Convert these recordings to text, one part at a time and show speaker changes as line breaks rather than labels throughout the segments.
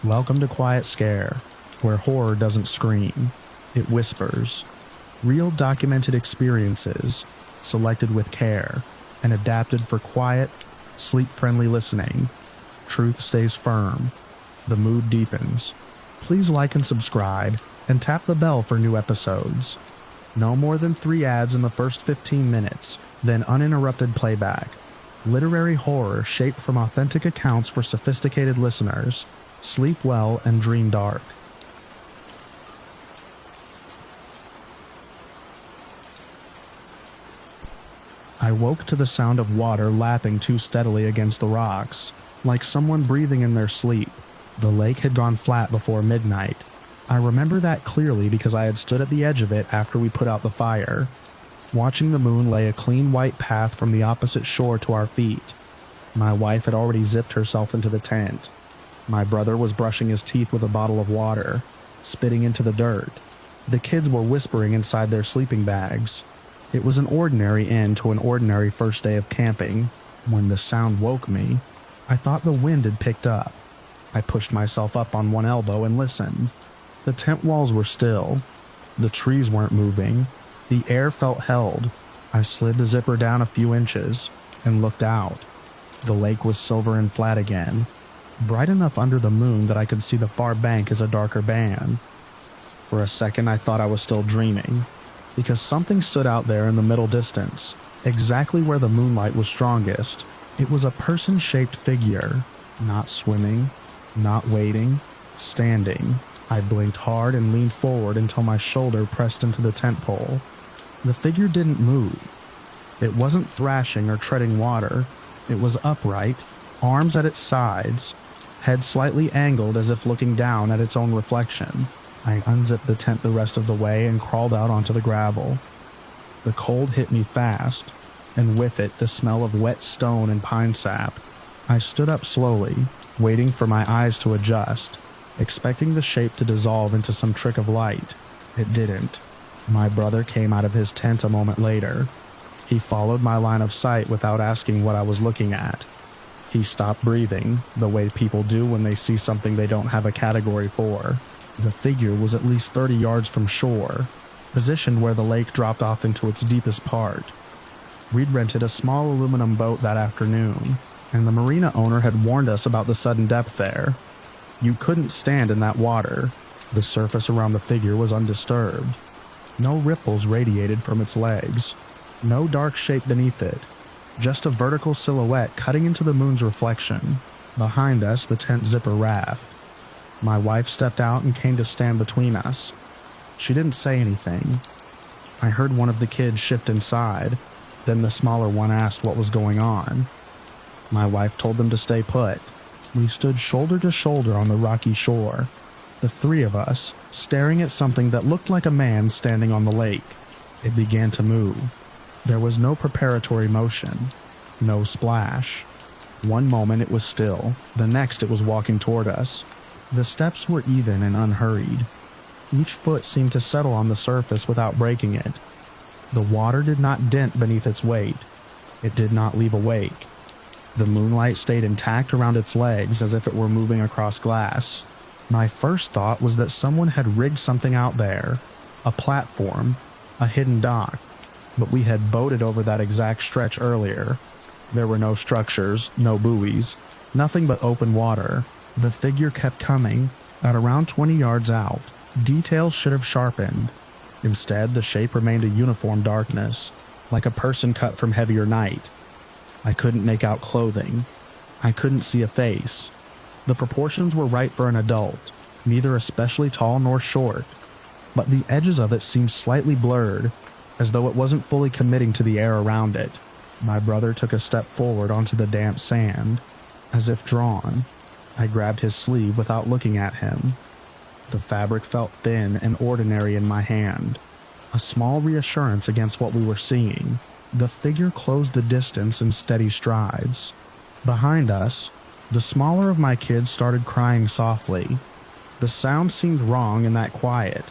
Welcome to Quiet Scare, where horror doesn't scream, it whispers. Real documented experiences, selected with care, and adapted for quiet, sleep-friendly listening. Truth stays firm. The mood deepens. Please like and subscribe, and tap the bell for new episodes. No more than 3 ads in the first 15 minutes, then uninterrupted playback. Literary horror shaped from authentic accounts for sophisticated listeners. Sleep well and dream dark. I woke to the sound of water lapping too steadily against the rocks, like someone breathing in their sleep. The lake had gone flat before midnight. I remember that clearly because I had stood at the edge of it after we put out the fire, watching the moon lay a clean white path from the opposite shore to our feet. My wife had already zipped herself into the tent. My brother was brushing his teeth with a bottle of water, spitting into the dirt. The kids were whispering inside their sleeping bags. It was an ordinary end to an ordinary first day of camping. When the sound woke me, I thought the wind had picked up. I pushed myself up on one elbow and listened. The tent walls were still. The trees weren't moving. The air felt held. I slid the zipper down a few inches and looked out. The lake was silver and flat again, bright enough under the moon that I could see the far bank as a darker band. For a second I thought I was still dreaming, because something stood out there in the middle distance, exactly where the moonlight was strongest. It was a person-shaped figure, not swimming, not waiting, standing. I blinked hard and leaned forward until my shoulder pressed into the tent pole. The figure didn't move. It wasn't thrashing or treading water. It was upright, arms at its sides, head slightly angled as if looking down at its own reflection. I unzipped the tent the rest of the way and crawled out onto the gravel. The cold hit me fast, and with it the smell of wet stone and pine sap. I stood up slowly, waiting for my eyes to adjust, expecting the shape to dissolve into some trick of light. It didn't. My brother came out of his tent a moment later. He followed my line of sight without asking what I was looking at. He stopped breathing, the way people do when they see something they don't have a category for. The figure was at least 30 yards from shore, positioned where the lake dropped off into its deepest part. We'd rented a small aluminum boat that afternoon, and the marina owner had warned us about the sudden depth there. You couldn't stand in that water. The surface around the figure was undisturbed. No ripples radiated from its legs. No dark shape beneath it. Just a vertical silhouette cutting into the moon's reflection. Behind us, the tent zipper raft. My wife stepped out and came to stand between us. She didn't say anything. I heard one of the kids shift inside. Then the smaller one asked what was going on. My wife told them to stay put. We stood shoulder to shoulder on the rocky shore, the 3 of us, staring at something that looked like a man standing on the lake. It began to move. There was no preparatory motion, no splash. One moment it was still, the next it was walking toward us. The steps were even and unhurried. Each foot seemed to settle on the surface without breaking it. The water did not dent beneath its weight. It did not leave a wake. The moonlight stayed intact around its legs as if it were moving across glass. My first thought was that someone had rigged something out there, a platform, a hidden dock, but we had boated over that exact stretch earlier. There were no structures, no buoys, nothing but open water. The figure kept coming, at around 20 yards out. Details should have sharpened. Instead, the shape remained a uniform darkness, like a person cut from heavier night. I couldn't make out clothing. I couldn't see a face. The proportions were right for an adult, neither especially tall nor short, but the edges of it seemed slightly blurred, as though it wasn't fully committing to the air around it. My brother took a step forward onto the damp sand, as if drawn. I grabbed his sleeve without looking at him. The fabric felt thin and ordinary in my hand, a small reassurance against what we were seeing. The figure closed the distance in steady strides. Behind us, the smaller of my kids started crying softly. The sound seemed wrong in that quiet.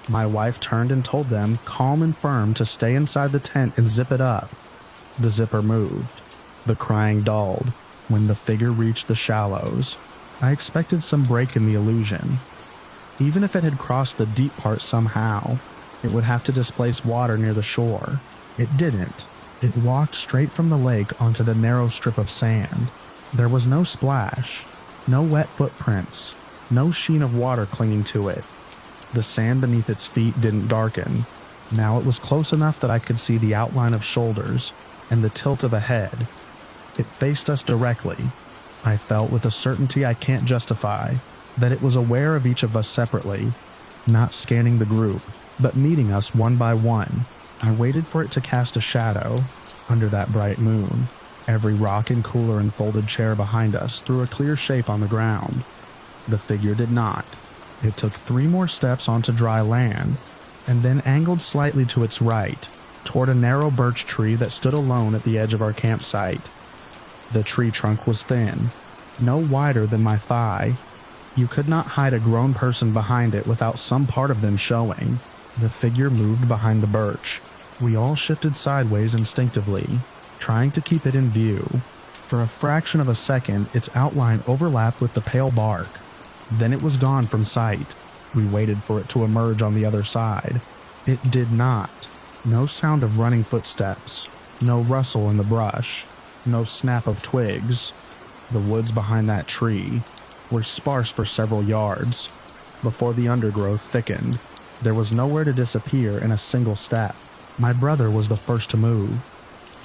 My wife turned and told them, calm and firm, to stay inside the tent and zip it up. The zipper moved. The crying dulled when the figure reached the shallows. I expected some break in the illusion. Even if it had crossed the deep part somehow, it would have to displace water near the shore. It didn't. It walked straight from the lake onto the narrow strip of sand. There was no splash, no wet footprints, no sheen of water clinging to it. The sand beneath its feet didn't darken. Now it was close enough that I could see the outline of shoulders and the tilt of a head. It faced us directly. I felt with a certainty I can't justify that it was aware of each of us separately, not scanning the group, but meeting us one by one. I waited for it to cast a shadow under that bright moon. Every rock and cooler and folded chair behind us threw a clear shape on the ground. The figure did not. It took 3 more steps onto dry land, and then angled slightly to its right, toward a narrow birch tree that stood alone at the edge of our campsite. The tree trunk was thin, no wider than my thigh. You could not hide a grown person behind it without some part of them showing. The figure moved behind the birch. We all shifted sideways instinctively, trying to keep it in view. For a fraction of a second, its outline overlapped with the pale bark. Then it was gone from sight. We waited for it to emerge on the other side. It did not. No sound of running footsteps, no rustle in the brush, no snap of twigs. The woods behind that tree were sparse for several yards. Before the undergrowth thickened, there was nowhere to disappear in a single step. My brother was the first to move.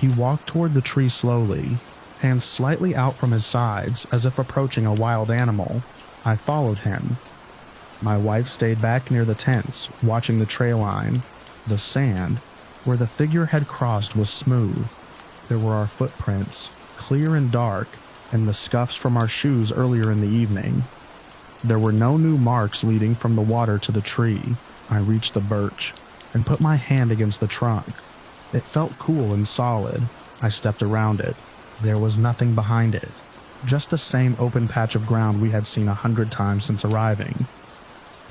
He walked toward the tree slowly, hands slightly out from his sides as if approaching a wild animal. I followed him. My wife stayed back near the tents, watching the trail line. The sand, where the figure had crossed, was smooth. There were our footprints, clear and dark, and the scuffs from our shoes earlier in the evening. There were no new marks leading from the water to the tree. I reached the birch and put my hand against the trunk. It felt cool and solid. I stepped around it. There was nothing behind it. Just the same open patch of ground we had seen 100 times since arriving.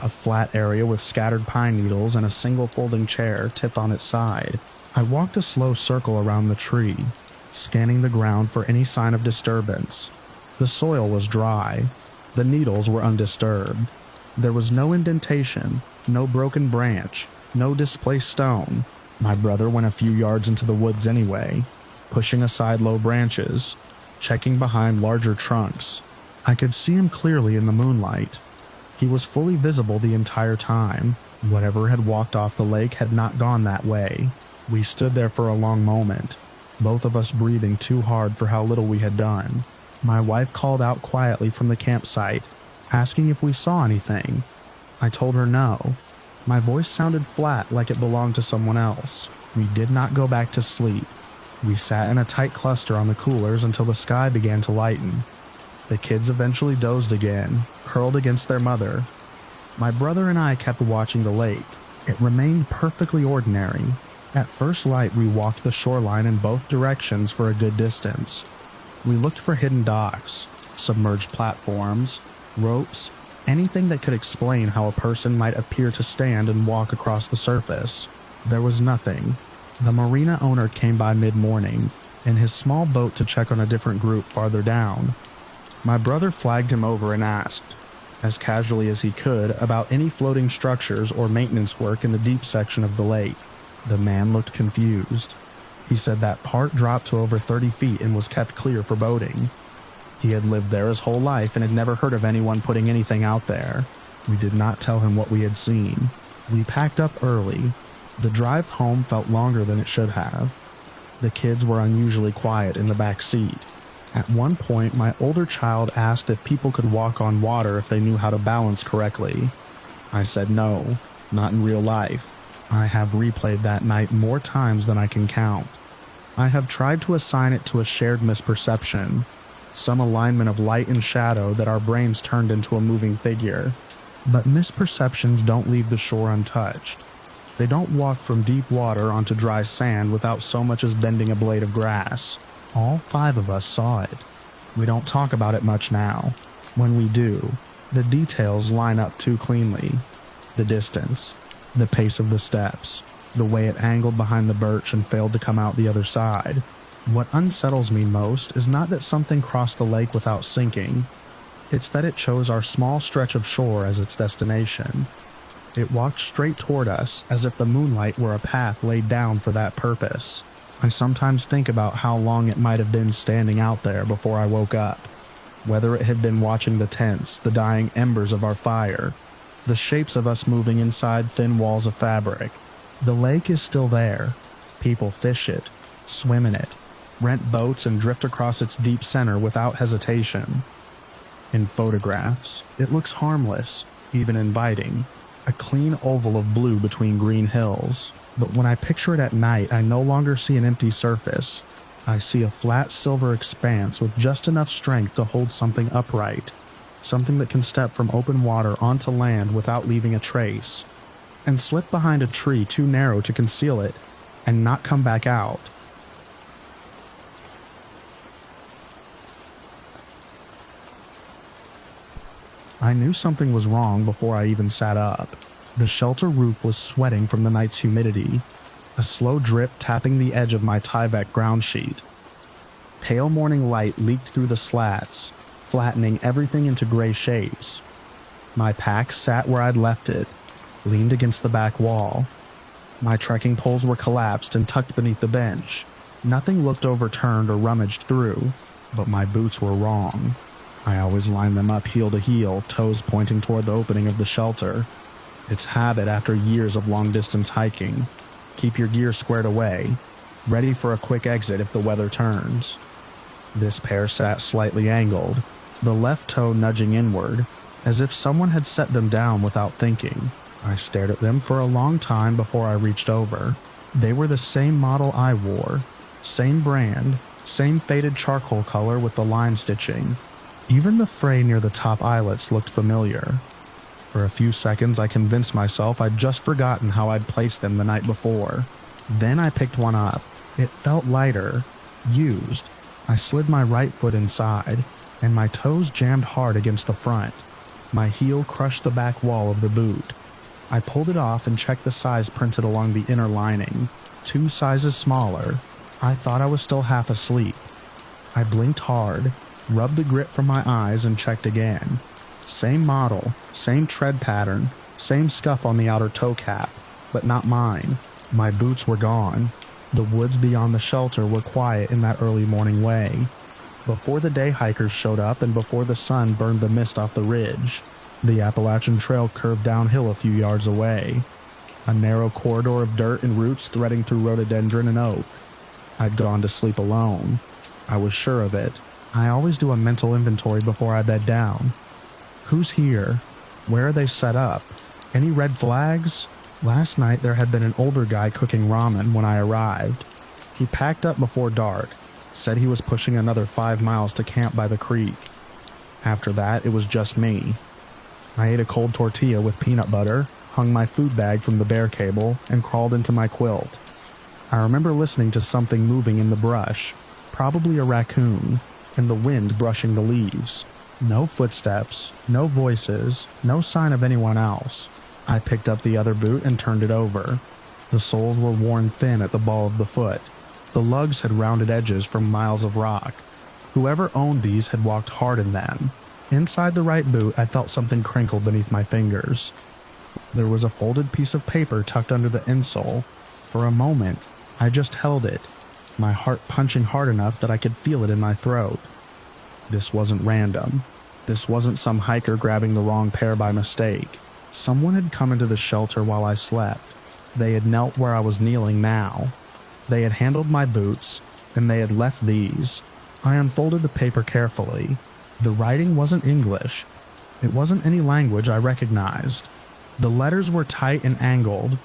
A flat area with scattered pine needles and a single folding chair tipped on its side. I walked a slow circle around the tree, scanning the ground for any sign of disturbance. The soil was dry. The needles were undisturbed. There was no indentation, no broken branch, no displaced stone. My brother went a few yards into the woods anyway, pushing aside low branches, checking behind larger trunks. I could see him clearly in the moonlight. He was fully visible the entire time. Whatever had walked off the lake had not gone that way. We stood there for a long moment, both of us breathing too hard for how little we had done. My wife called out quietly from the campsite, asking if we saw anything. I told her no. My voice sounded flat, like it belonged to someone else. We did not go back to sleep. We sat in a tight cluster on the coolers until the sky began to lighten. The kids eventually dozed again, curled against their mother. My brother and I kept watching the lake. It remained perfectly ordinary. At first light, we walked the shoreline in both directions for a good distance. We looked for hidden docks, submerged platforms, ropes, anything that could explain how a person might appear to stand and walk across the surface. There was nothing. The marina owner came by mid-morning in his small boat to check on a different group farther down. My brother flagged him over and asked, as casually as he could, about any floating structures or maintenance work in the deep section of the lake. The man looked confused. He said that part dropped to over 30 feet and was kept clear for boating. He had lived there his whole life and had never heard of anyone putting anything out there. We did not tell him what we had seen. We packed up early. The drive home felt longer than it should have. The kids were unusually quiet in the back seat. At one point, my older child asked if people could walk on water if they knew how to balance correctly. I said no, not in real life. I have replayed that night more times than I can count. I have tried to assign it to a shared misperception, some alignment of light and shadow that our brains turned into a moving figure. But misperceptions don't leave the shore untouched. They don't walk from deep water onto dry sand without so much as bending a blade of grass. All 5 of us saw it. We don't talk about it much now. When we do, the details line up too cleanly. The distance, the pace of the steps, the way it angled behind the birch and failed to come out the other side. What unsettles me most is not that something crossed the lake without sinking. It's that it chose our small stretch of shore as its destination. It walked straight toward us as if the moonlight were a path laid down for that purpose. I sometimes think about how long it might have been standing out there before I woke up. Whether it had been watching the tents, the dying embers of our fire, the shapes of us moving inside thin walls of fabric. The lake is still there. People fish it, swim in it, rent boats and drift across its deep center without hesitation. In photographs, it looks harmless, even inviting, a clean oval of blue between green hills. But when I picture it at night, I no longer see an empty surface. I see a flat silver expanse with just enough strength to hold something upright, something that can step from open water onto land without leaving a trace, and slip behind a tree too narrow to conceal it, and not come back out. I knew something was wrong before I even sat up. The shelter roof was sweating from the night's humidity, a slow drip tapping the edge of my Tyvek ground sheet. Pale morning light leaked through the slats, flattening everything into gray shapes. My pack sat where I'd left it, leaned against the back wall. My trekking poles were collapsed and tucked beneath the bench. Nothing looked overturned or rummaged through, but my boots were wrong. I always lined them up heel to heel, toes pointing toward the opening of the shelter. It's habit after years of long-distance hiking. Keep your gear squared away, ready for a quick exit if the weather turns. This pair sat slightly angled, the left toe nudging inward, as if someone had set them down without thinking. I stared at them for a long time before I reached over. They were the same model I wore, same brand, same faded charcoal color with the line stitching. Even the fray near the top eyelets looked familiar. For a few seconds I convinced myself I'd just forgotten how I'd placed them the night before. Then I picked one up. It felt lighter, used. I slid my right foot inside, and my toes jammed hard against the front. My heel crushed the back wall of the boot. I pulled it off and checked the size printed along the inner lining, 2 sizes smaller. I thought I was still half asleep. I blinked hard, rubbed the grit from my eyes, and checked again. Same model, same tread pattern, same scuff on the outer toe cap, but not mine. My boots were gone. The woods beyond the shelter were quiet in that early morning way. Before the day hikers showed up and before the sun burned the mist off the ridge, the Appalachian Trail curved downhill a few yards away, a narrow corridor of dirt and roots threading through rhododendron and oak. I'd gone to sleep alone. I was sure of it. I always do a mental inventory before I bed down. Who's here? Where are they set up? Any red flags? Last night there had been an older guy cooking ramen when I arrived. He packed up before dark, said he was pushing another 5 miles to camp by the creek. After that, it was just me. I ate a cold tortilla with peanut butter, hung my food bag from the bear cable, and crawled into my quilt. I remember listening to something moving in the brush, probably a raccoon, and the wind brushing the leaves. No footsteps, no voices, no sign of anyone else. I picked up the other boot and turned it over. The soles were worn thin at the ball of the foot. The lugs had rounded edges from miles of rock. Whoever owned these had walked hard in them. Inside the right boot, I felt something crinkle beneath my fingers. There was a folded piece of paper tucked under the insole. For a moment, I just held it, my heart punching hard enough that I could feel it in my throat. This wasn't random. This wasn't some hiker grabbing the wrong pair by mistake. Someone had come into the shelter while I slept. They had knelt where I was kneeling now. They had handled my boots, and they had left these. I unfolded the paper carefully. The writing wasn't English. It wasn't any language I recognized. The letters were tight and angled,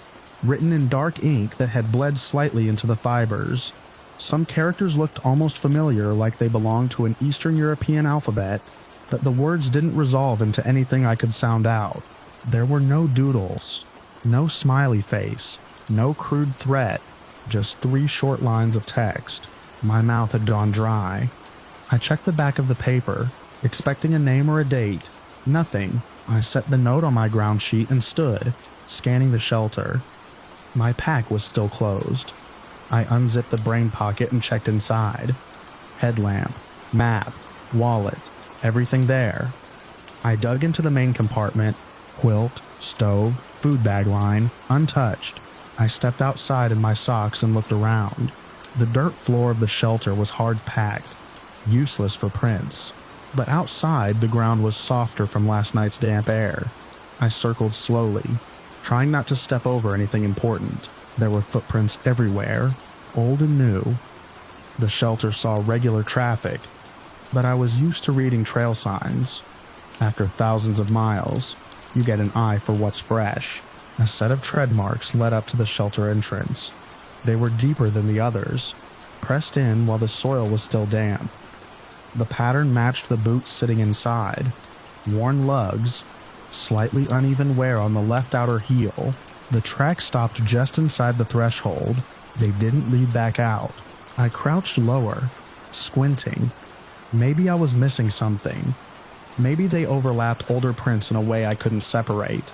written in dark ink that had bled slightly into the fibers. Some characters looked almost familiar, like they belonged to an Eastern European alphabet, but the words didn't resolve into anything I could sound out. There were no doodles, no smiley face, no crude threat, just 3 short lines of text. My mouth had gone dry. I checked the back of the paper, expecting a name or a date. Nothing. I set the note on my ground sheet and stood, scanning the shelter. My pack was still closed. I unzipped the brain pocket and checked inside. Headlamp, map, wallet, everything there. I dug into the main compartment, quilt, stove, food bag line, untouched. I stepped outside in my socks and looked around. The dirt floor of the shelter was hard-packed, useless for prints. But outside, the ground was softer from last night's damp air. I circled slowly, trying not to step over anything important. There were footprints everywhere, old and new. The shelter saw regular traffic, but I was used to reading trail signs. After thousands of miles, you get an eye for what's fresh. A set of tread marks led up to the shelter entrance. They were deeper than the others, pressed in while the soil was still damp. The pattern matched the boots sitting inside. Worn lugs, slightly uneven wear on the left outer heel. The tracks stopped just inside the threshold. They didn't lead back out. I crouched lower, squinting. Maybe I was missing something. Maybe they overlapped older prints in a way I couldn't separate.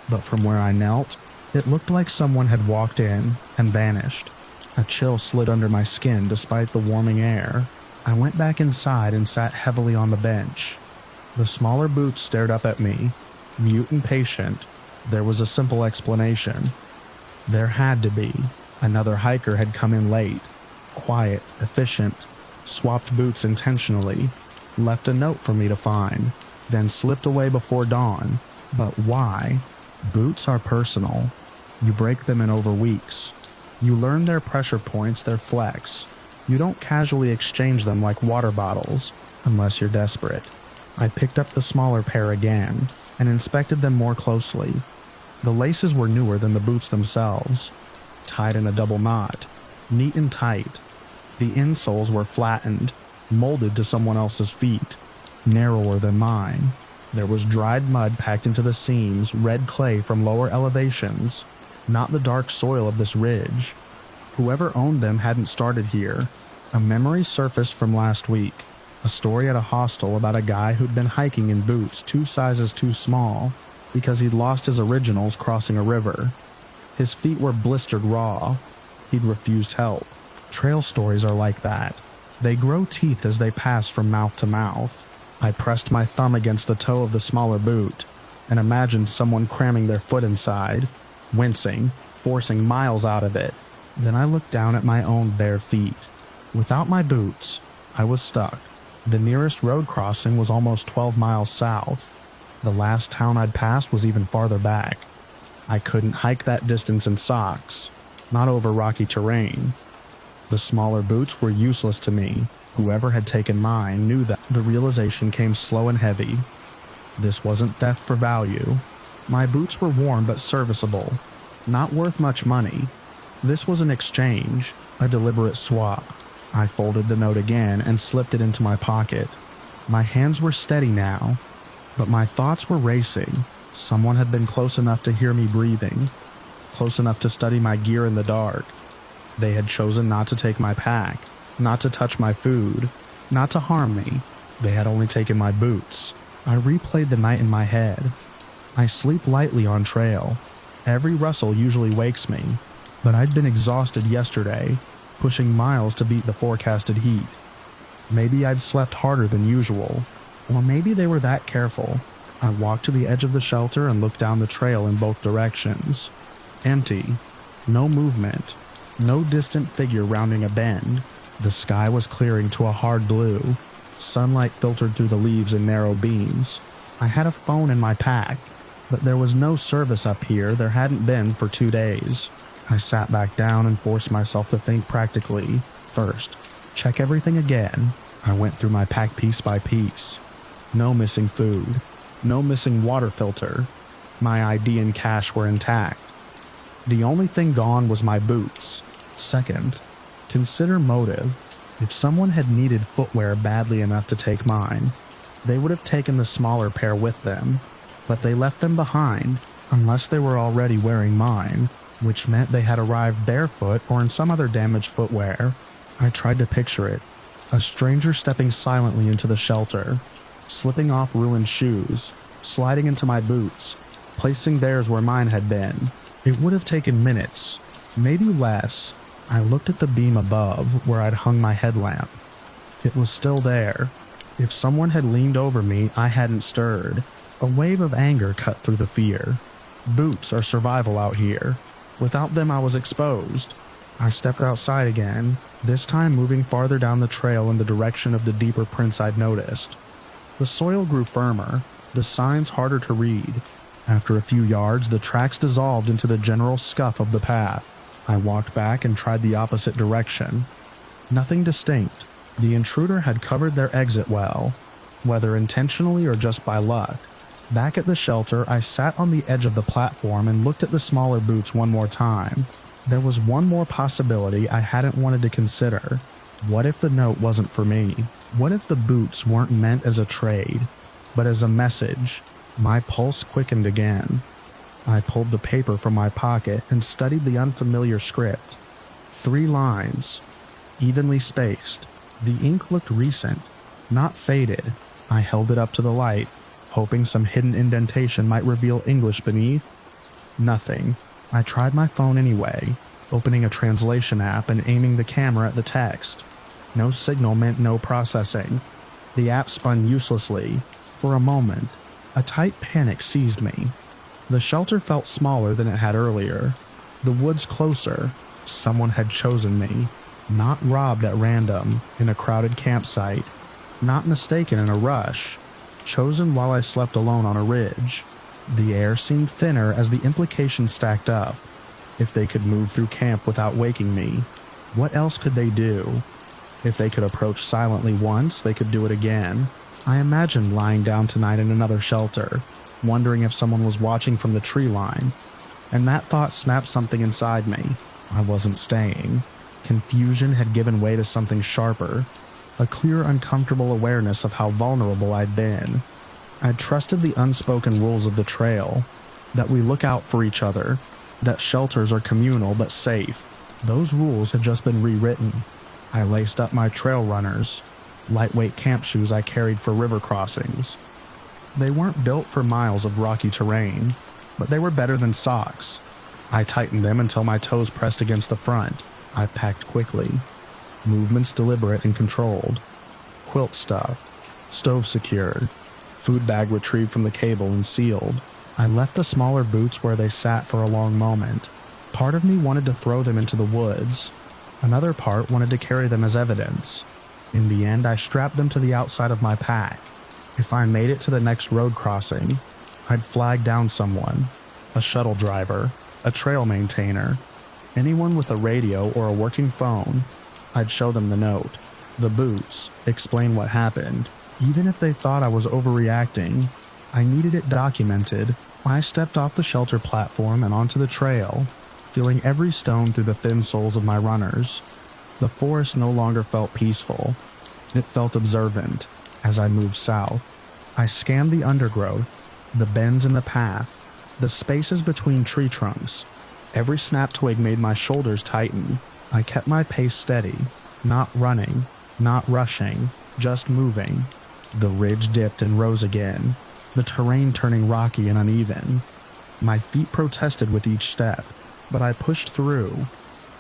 But from where I knelt, it looked like someone had walked in and vanished. A chill slid under my skin despite the warming air. I went back inside and sat heavily on the bench. The smaller boots stared up at me, mute and patient. There was a simple explanation. There had to be. Another hiker had come in late, quiet, efficient, swapped boots intentionally, left a note for me to find, then slipped away before dawn. But why? Boots are personal. You break them in over weeks. You learn their pressure points, their flex. You don't casually exchange them like water bottles, unless you're desperate. I picked up the smaller pair again, and inspected them more closely. The laces were newer than the boots themselves, tied in a double knot, neat and tight. The insoles were flattened, molded to someone else's feet, narrower than mine. There was dried mud packed into the seams, red clay from lower elevations, not the dark soil of this ridge. Whoever owned them hadn't started here. A memory surfaced from last week, a story at a hostel about a guy who'd been hiking in boots 2 sizes too small because he'd lost his originals crossing a river. His feet were blistered raw. He'd refused help. Trail stories are like that. They grow teeth as they pass from mouth to mouth. I pressed my thumb against the toe of the smaller boot and imagined someone cramming their foot inside, wincing, forcing miles out of it. Then I looked down at my own bare feet. Without my boots, I was stuck. The nearest road crossing was almost 12 miles south. The last town I'd passed was even farther back. I couldn't hike that distance in socks, not over rocky terrain. The smaller boots were useless to me. Whoever had taken mine knew that. The realization came slow and heavy. This wasn't theft for value. My boots were worn but serviceable, not worth much money. This was an exchange, a deliberate swap. I folded the note again and slipped it into my pocket. My hands were steady now, but my thoughts were racing. Someone had been close enough to hear me breathing, close enough to study my gear in the dark. They had chosen not to take my pack, not to touch my food, not to harm me. They had only taken my boots. I replayed the night in my head. I sleep lightly on trail. Every rustle usually wakes me, but I'd been exhausted yesterday, pushing miles to beat the forecasted heat. Maybe I'd slept harder than usual, or maybe they were that careful. I walked to the edge of the shelter and looked down the trail in both directions. Empty. No movement. No distant figure rounding a bend. The sky was clearing to a hard blue. Sunlight filtered through the leaves in narrow beams. I had a phone in my pack, but there was no service up here. There hadn't been for 2 days. I sat back down and forced myself to think practically. First, check everything again. I went through my pack piece by piece. No missing food. No missing water filter. My ID and cash were intact. The only thing gone was my boots. Second, consider motive. If someone had needed footwear badly enough to take mine, they would have taken the smaller pair with them, but they left them behind, unless they were already wearing mine, which meant they had arrived barefoot or in some other damaged footwear. I tried to picture it. A stranger stepping silently into the shelter, slipping off ruined shoes, sliding into my boots, placing theirs where mine had been. It would have taken minutes, maybe less. I looked at the beam above where I'd hung my headlamp. It was still there. If someone had leaned over me, I hadn't stirred. A wave of anger cut through the fear. Boots are survival out here. Without them, I was exposed. I stepped outside again, this time moving farther down the trail in the direction of the deeper prints I'd noticed. The soil grew firmer, the signs harder to read. After a few yards, the tracks dissolved into the general scuff of the path. I walked back and tried the opposite direction. Nothing distinct. The intruder had covered their exit well, whether intentionally or just by luck. Back at the shelter, I sat on the edge of the platform and looked at the smaller boots one more time. There was one more possibility I hadn't wanted to consider. What if the note wasn't for me? What if the boots weren't meant as a trade, but as a message? My pulse quickened again. I pulled the paper from my pocket and studied the unfamiliar script. 3 lines, evenly spaced. The ink looked recent, not faded. I held it up to the light, hoping some hidden indentation might reveal English beneath. Nothing. I tried my phone anyway, opening a translation app and aiming the camera at the text. No signal meant no processing. The app spun uselessly. For a moment, a tight panic seized me. The shelter felt smaller than it had earlier. The woods closer. Someone had chosen me. Not robbed at random, in a crowded campsite. Not mistaken in a rush. Chosen while I slept alone on a ridge. The air seemed thinner as the implications stacked up. If they could move through camp without waking me, what else could they do? If they could approach silently once, they could do it again. I imagined lying down tonight in another shelter, wondering if someone was watching from the tree line. And that thought snapped something inside me. I wasn't staying. Confusion had given way to something sharper. A clear, uncomfortable awareness of how vulnerable I'd been. I'd trusted the unspoken rules of the trail, that we look out for each other, that shelters are communal but safe. Those rules had just been rewritten. I laced up my trail runners, lightweight camp shoes I carried for river crossings. They weren't built for miles of rocky terrain, but they were better than socks. I tightened them until my toes pressed against the front. I packed quickly. Movements deliberate and controlled. Quilt stuffed. Stove secured. Food bag retrieved from the cable and sealed. I left the smaller boots where they sat for a long moment. Part of me wanted to throw them into the woods. Another part wanted to carry them as evidence. In the end, I strapped them to the outside of my pack. If I made it to the next road crossing, I'd flag down someone. A shuttle driver. A trail maintainer. Anyone with a radio or a working phone. I'd show them the note. The boots. Explain what happened. Even if they thought I was overreacting, I needed it documented. I stepped off the shelter platform and onto the trail, feeling every stone through the thin soles of my runners. The forest no longer felt peaceful. It felt observant. As I moved south, I scanned the undergrowth, the bends in the path, the spaces between tree trunks. Every snap twig made my shoulders tighten. I kept my pace steady, not running, not rushing, just moving. The ridge dipped and rose again, the terrain turning rocky and uneven. My feet protested with each step, but I pushed through.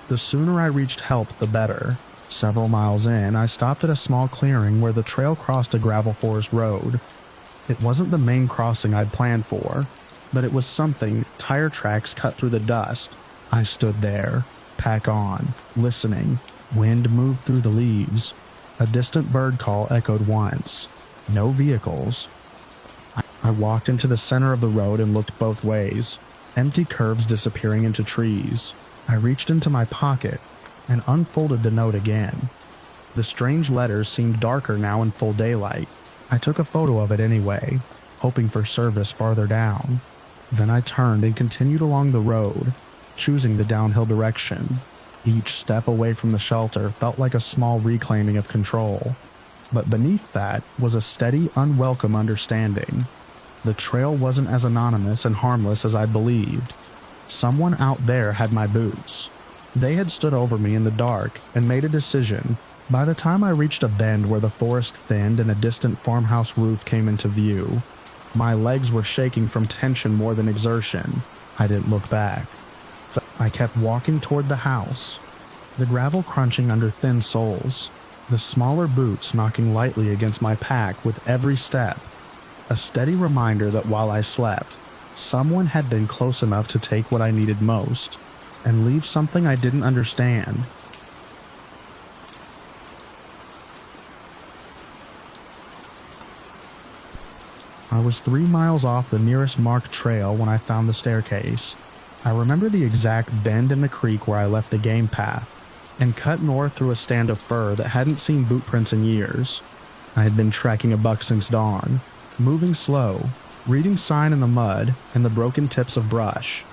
The sooner I reached help, the better. Several miles in, I stopped at a small clearing where the trail crossed a gravel forest road. It wasn't the main crossing I'd planned for, but it was something. Tire tracks cut through the dust. I stood there, pack on, listening. Wind moved through the leaves. A distant bird call echoed once. No vehicles. I walked into the center of the road and looked both ways, empty curves disappearing into trees. I reached into my pocket and unfolded the note again. The strange letters seemed darker now in full daylight. I took a photo of it anyway, hoping for service farther down. Then I turned and continued along the road, choosing the downhill direction. Each step away from the shelter felt like a small reclaiming of control. But beneath that was a steady, unwelcome understanding. The trail wasn't as anonymous and harmless as I believed. Someone out there had my boots. They had stood over me in the dark and made a decision. By the time I reached a bend where the forest thinned and a distant farmhouse roof came into view, my legs were shaking from tension more than exertion. I didn't look back. I kept walking toward the house, the gravel crunching under thin soles, the smaller boots knocking lightly against my pack with every step. A steady reminder that while I slept, someone had been close enough to take what I needed most and leave something I didn't understand. I was 3 miles off the nearest marked trail when I found the staircase. I remember the exact bend in the creek where I left the game path and cut north through a stand of fir that hadn't seen boot prints in years. I had been tracking a buck since dawn, moving slow, reading sign in the mud and the broken tips of brush.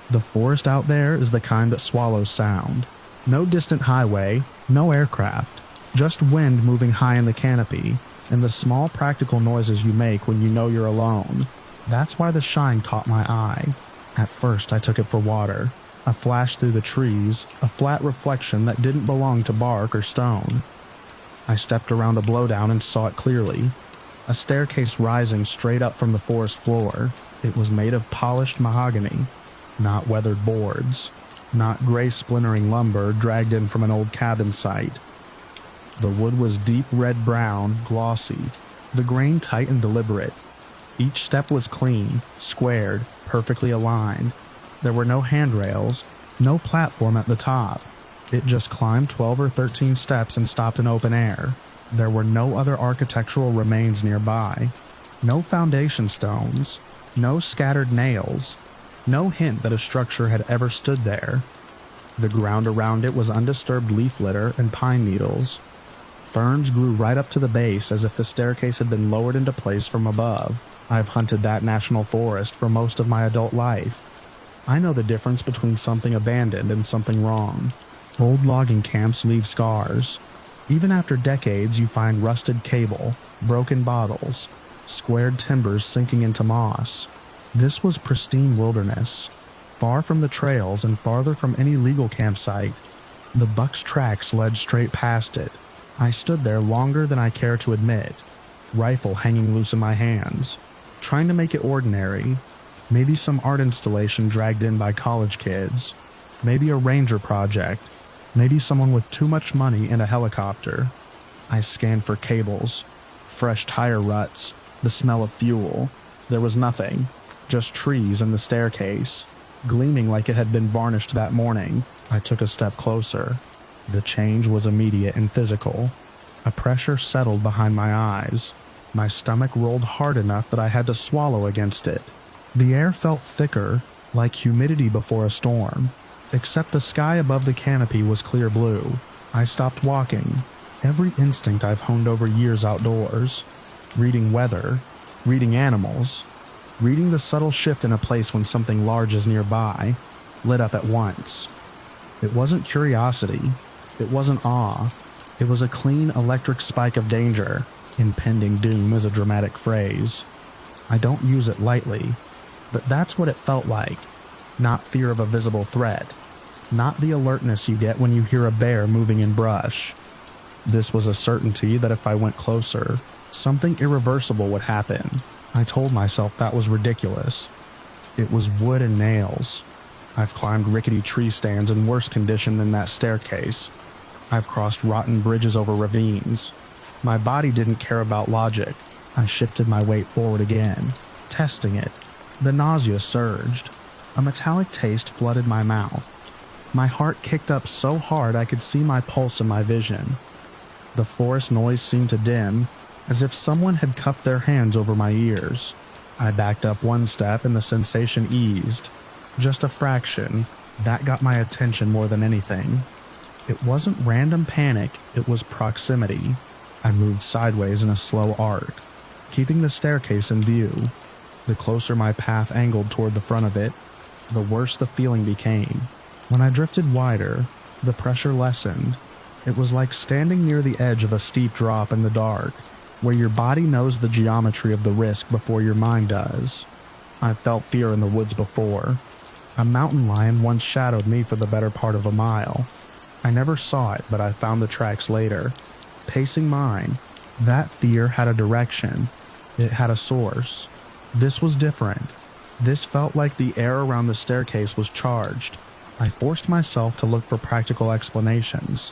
The forest out there is the kind that swallows sound. No distant highway, no aircraft, just wind moving high in the canopy, and the small practical noises you make when you know you're alone. That's why the shine caught my eye. At first I took it for water, a flash through the trees, a flat reflection that didn't belong to bark or stone. I stepped around a blowdown and saw it clearly. A staircase rising straight up from the forest floor. It was made of polished mahogany, not weathered boards, not gray splintering lumber dragged in from an old cabin site. The wood was deep red-brown, glossy, the grain tight and deliberate. Each step was clean, squared, perfectly aligned. There were no handrails, no platform at the top. It just climbed 12 or 13 steps and stopped in open air. There were no other architectural remains nearby. No foundation stones, no scattered nails, no hint that a structure had ever stood there. The ground around it was undisturbed leaf litter and pine needles. Ferns grew right up to the base as if the staircase had been lowered into place from above. I've hunted that national forest for most of my adult life. I know the difference between something abandoned and something wrong. Old logging camps leave scars. Even after decades, you find rusted cable, broken bottles, squared timbers sinking into moss. This was pristine wilderness, far from the trails and farther from any legal campsite. The buck's tracks led straight past it. I stood there longer than I care to admit, rifle hanging loose in my hands, trying to make it ordinary. Maybe some art installation dragged in by college kids. Maybe a ranger project. Maybe someone with too much money and a helicopter. I scanned for cables, fresh tire ruts, the smell of fuel. There was nothing, just trees and the staircase, gleaming like it had been varnished that morning. I took a step closer. The change was immediate and physical. A pressure settled behind my eyes. My stomach rolled hard enough that I had to swallow against it. The air felt thicker, like humidity before a storm, except the sky above the canopy was clear blue. I stopped walking. Every instinct I've honed over years outdoors. Reading weather, reading animals, reading the subtle shift in a place when something large is nearby, lit up at once. It wasn't curiosity. It wasn't awe. It was a clean electric spike of danger. Impending doom is a dramatic phrase. I don't use it lightly, but that's what it felt like. Not fear of a visible threat. Not the alertness you get when you hear a bear moving in brush. This was a certainty that if I went closer, something irreversible would happen. I told myself that was ridiculous. It was wood and nails. I've climbed rickety tree stands in worse condition than that staircase. I've crossed rotten bridges over ravines. My body didn't care about logic. I shifted my weight forward again, testing it. The nausea surged. A metallic taste flooded my mouth. My heart kicked up so hard I could see my pulse in my vision. The forest noise seemed to dim, as if someone had cupped their hands over my ears. I backed up one step and the sensation eased. Just a fraction. That got my attention more than anything. It wasn't random panic, it was proximity. I moved sideways in a slow arc, keeping the staircase in view. The closer my path angled toward the front of it, the worse the feeling became. When I drifted wider, the pressure lessened. It was like standing near the edge of a steep drop in the dark, where your body knows the geometry of the risk before your mind does. I've felt fear in the woods before. A mountain lion once shadowed me for the better part of a mile. I never saw it, but I found the tracks later. Pacing mine, that fear had a direction. It had a source. This was different. This felt like the air around the staircase was charged. I forced myself to look for practical explanations.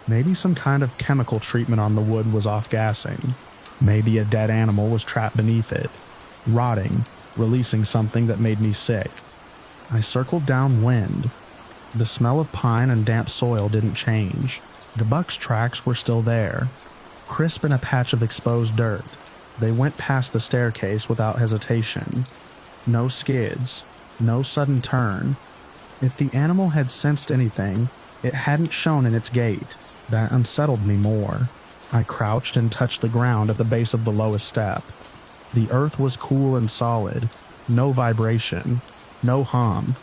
Maybe some kind of chemical treatment on the wood was off-gassing. Maybe a dead animal was trapped beneath it. rotting, releasing something that made me sick. I circled downwind. The smell of pine and damp soil didn't change. The buck's tracks were still there, crisp in a patch of exposed dirt. They went past the staircase without hesitation. No skids, no sudden turn. If the animal had sensed anything, it hadn't shown in its gait. That unsettled me more. I crouched and touched the ground at the base of the lowest step. The earth was cool and solid, no vibration, no hum.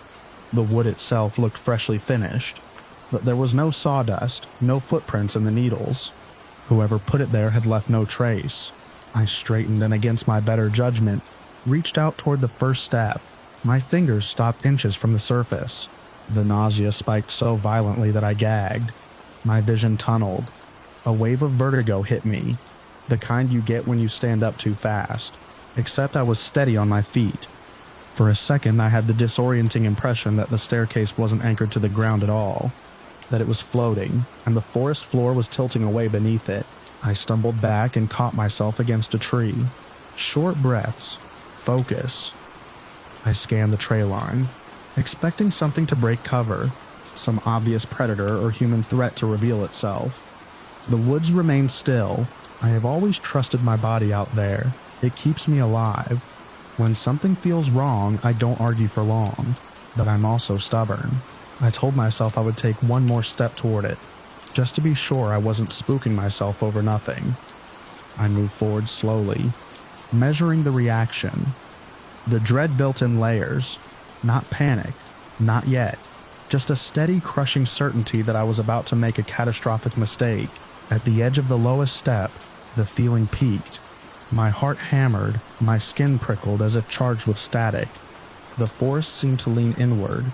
The wood itself looked freshly finished, but there was no sawdust, no footprints in the needles. Whoever put it there had left no trace. I straightened and, against my better judgment, reached out toward the first step. My fingers stopped inches from the surface. The nausea spiked so violently that I gagged. My vision tunneled. A wave of vertigo hit me, the kind you get when you stand up too fast, except I was steady on my feet. For a second, I had the disorienting impression that the staircase wasn't anchored to the ground at all, that it was floating, and the forest floor was tilting away beneath it. I stumbled back and caught myself against a tree. Short breaths. Focus. I scanned the tree line, expecting something to break cover, some obvious predator or human threat to reveal itself. The woods remained still. I have always trusted my body out there. It keeps me alive. When something feels wrong, I don't argue for long, but I'm also stubborn. I told myself I would take one more step toward it, just to be sure I wasn't spooking myself over nothing. I moved forward slowly, measuring the reaction. The dread built in layers. Not panic, not yet. Just a steady, crushing certainty that I was about to make a catastrophic mistake. At the edge of the lowest step, the feeling peaked. My heart hammered, my skin prickled as if charged with static. The forest seemed to lean inward.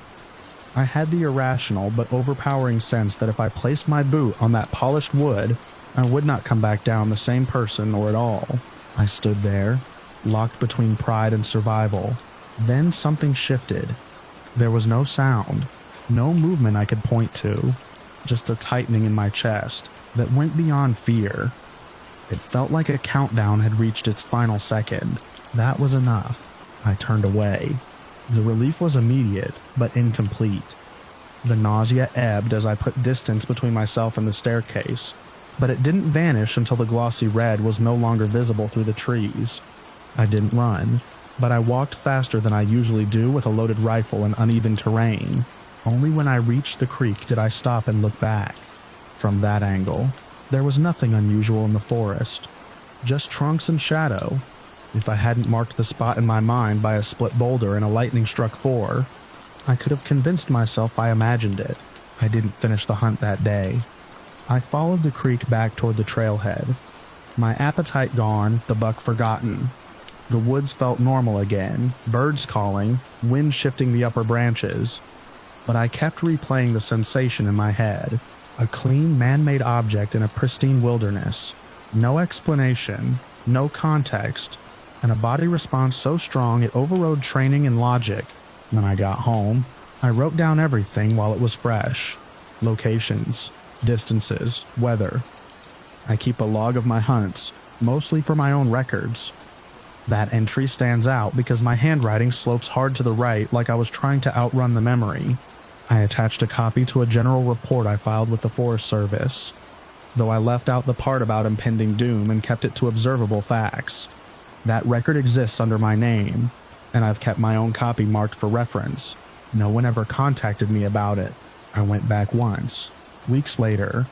I had the irrational but overpowering sense that if I placed my boot on that polished wood, I would not come back down the same person or at all. I stood there, locked between pride and survival. Then something shifted. There was no sound, no movement I could point to, just a tightening in my chest that went beyond fear. It felt like a countdown had reached its final second. That was enough. I turned away. The relief was immediate, but incomplete. The nausea ebbed as I put distance between myself and the staircase, but it didn't vanish until the glossy red was no longer visible through the trees. I didn't run, but I walked faster than I usually do with a loaded rifle in uneven terrain. Only when I reached the creek did I stop and look back. From that angle, there was nothing unusual in the forest, just trunks and shadow. If I hadn't marked the spot in my mind by a split boulder and a lightning-struck 4, I could have convinced myself I imagined it. I didn't finish the hunt that day. I followed the creek back toward the trailhead. My appetite gone, the buck forgotten. The woods felt normal again, birds calling, wind shifting the upper branches. But I kept replaying the sensation in my head. A clean, man-made object in a pristine wilderness. No explanation, no context, and a body response so strong it overrode training and logic. When I got home, I wrote down everything while it was fresh. Locations, distances, weather. I keep a log of my hunts, mostly for my own records. That entry stands out because my handwriting slopes hard to the right like I was trying to outrun the memory. I attached a copy to a general report I filed with the Forest Service, though I left out the part about impending doom and kept it to observable facts. That record exists under my name, and I've kept my own copy marked for reference. No one ever contacted me about it. I went back once, weeks later,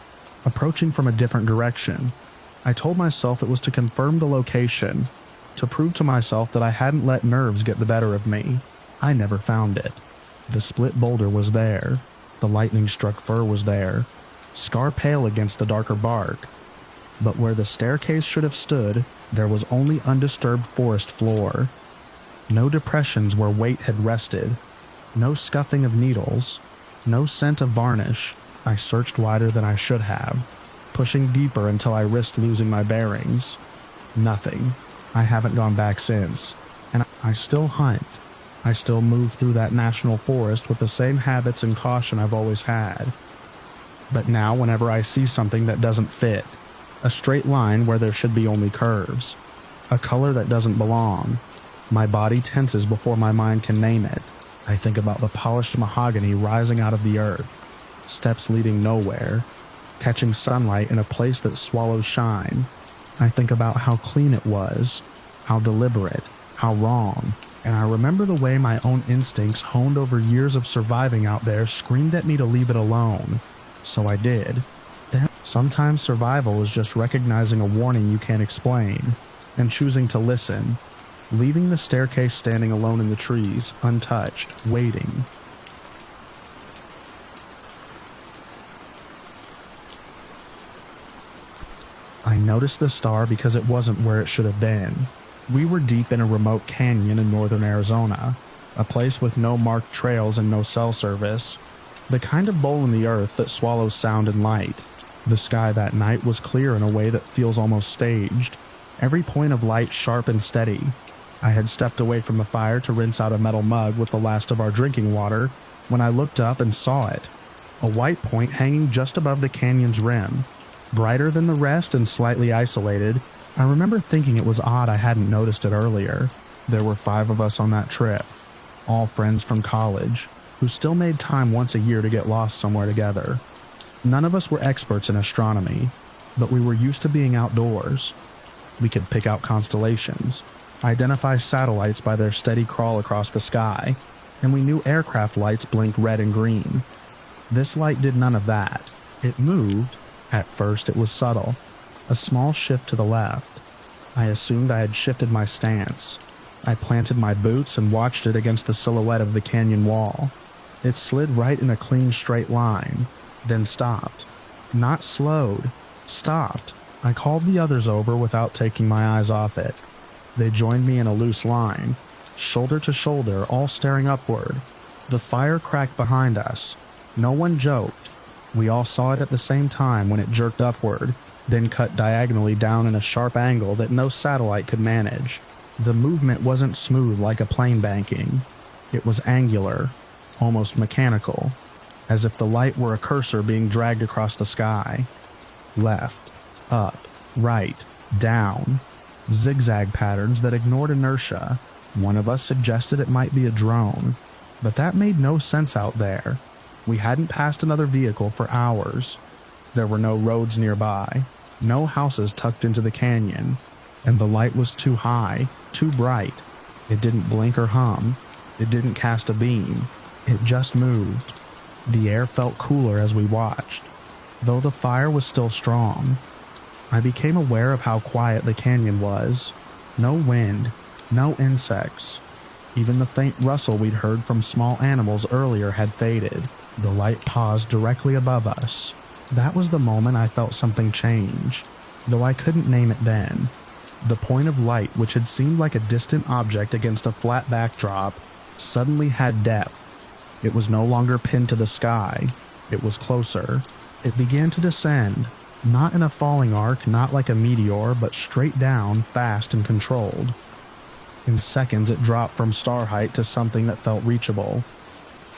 approaching from a different direction. I told myself it was to confirm the location, to prove to myself that I hadn't let nerves get the better of me. I never found it. The split boulder was there. The lightning-struck fir was there, scar pale against the darker bark. But where the staircase should have stood, there was only undisturbed forest floor. No depressions where weight had rested. No scuffing of needles. No scent of varnish. I searched wider than I should have, pushing deeper until I risked losing my bearings. Nothing. I haven't gone back since, and I still hunt. I still move through that national forest with the same habits and caution I've always had. But now whenever I see something that doesn't fit, a straight line where there should be only curves, a color that doesn't belong, My body tenses before my mind can name it. I think about the polished mahogany rising out of the earth, steps leading nowhere, catching sunlight in a place that swallows shine. I think about how clean it was, how deliberate, how wrong, and I remember the way my own instincts, honed over years of surviving out there, screamed at me to leave it alone. So I did. Then, sometimes survival is just recognizing a warning you can't explain, and choosing to listen, leaving the staircase standing alone in the trees, untouched, waiting. I noticed the star because it wasn't where it should have been. We were deep in a remote canyon in northern Arizona, a place with no marked trails and no cell service, the kind of bowl in the earth that swallows sound and light. The sky that night was clear in a way that feels almost staged, every point of light sharp and steady. I had stepped away from the fire to rinse out a metal mug with the last of our drinking water when I looked up and saw it, a white point hanging just above the canyon's rim. Brighter than the rest and slightly isolated, I remember thinking it was odd I hadn't noticed it earlier. There were 5 of us on that trip, all friends from college, who still made time once a year to get lost somewhere together. None of us were experts in astronomy, but we were used to being outdoors. We could pick out constellations, identify satellites by their steady crawl across the sky, and we knew aircraft lights blinked red and green. This light did none of that. It moved. At first it was subtle, a small shift to the left. I assumed I had shifted my stance. I planted my boots and watched it against the silhouette of the canyon wall. It slid right in a clean straight line, then stopped. Not slowed, stopped. I called the others over without taking my eyes off it. They joined me in a loose line, shoulder to shoulder, all staring upward. The fire cracked behind us. No one joked. We all saw it at the same time when it jerked upward, then cut diagonally down in a sharp angle that no satellite could manage. The movement wasn't smooth like a plane banking. It was angular, almost mechanical, as if the light were a cursor being dragged across the sky. Left, up, right, down. Zigzag patterns that ignored inertia. One of us suggested it might be a drone, but that made no sense out there. We hadn't passed another vehicle for hours. There were no roads nearby, no houses tucked into the canyon, and the light was too high, too bright. It didn't blink or hum. It didn't cast a beam. It just moved. The air felt cooler as we watched, though the fire was still strong. I became aware of how quiet the canyon was. No wind, no insects. Even the faint rustle we'd heard from small animals earlier had faded. The light paused directly above us. That was the moment I felt something change, though I couldn't name it then. The point of light, which had seemed like a distant object against a flat backdrop, suddenly had depth. It was no longer pinned to the sky. It was closer. It began to descend, not in a falling arc, not like a meteor, but straight down, fast and controlled. In seconds, it dropped from star height to something that felt reachable.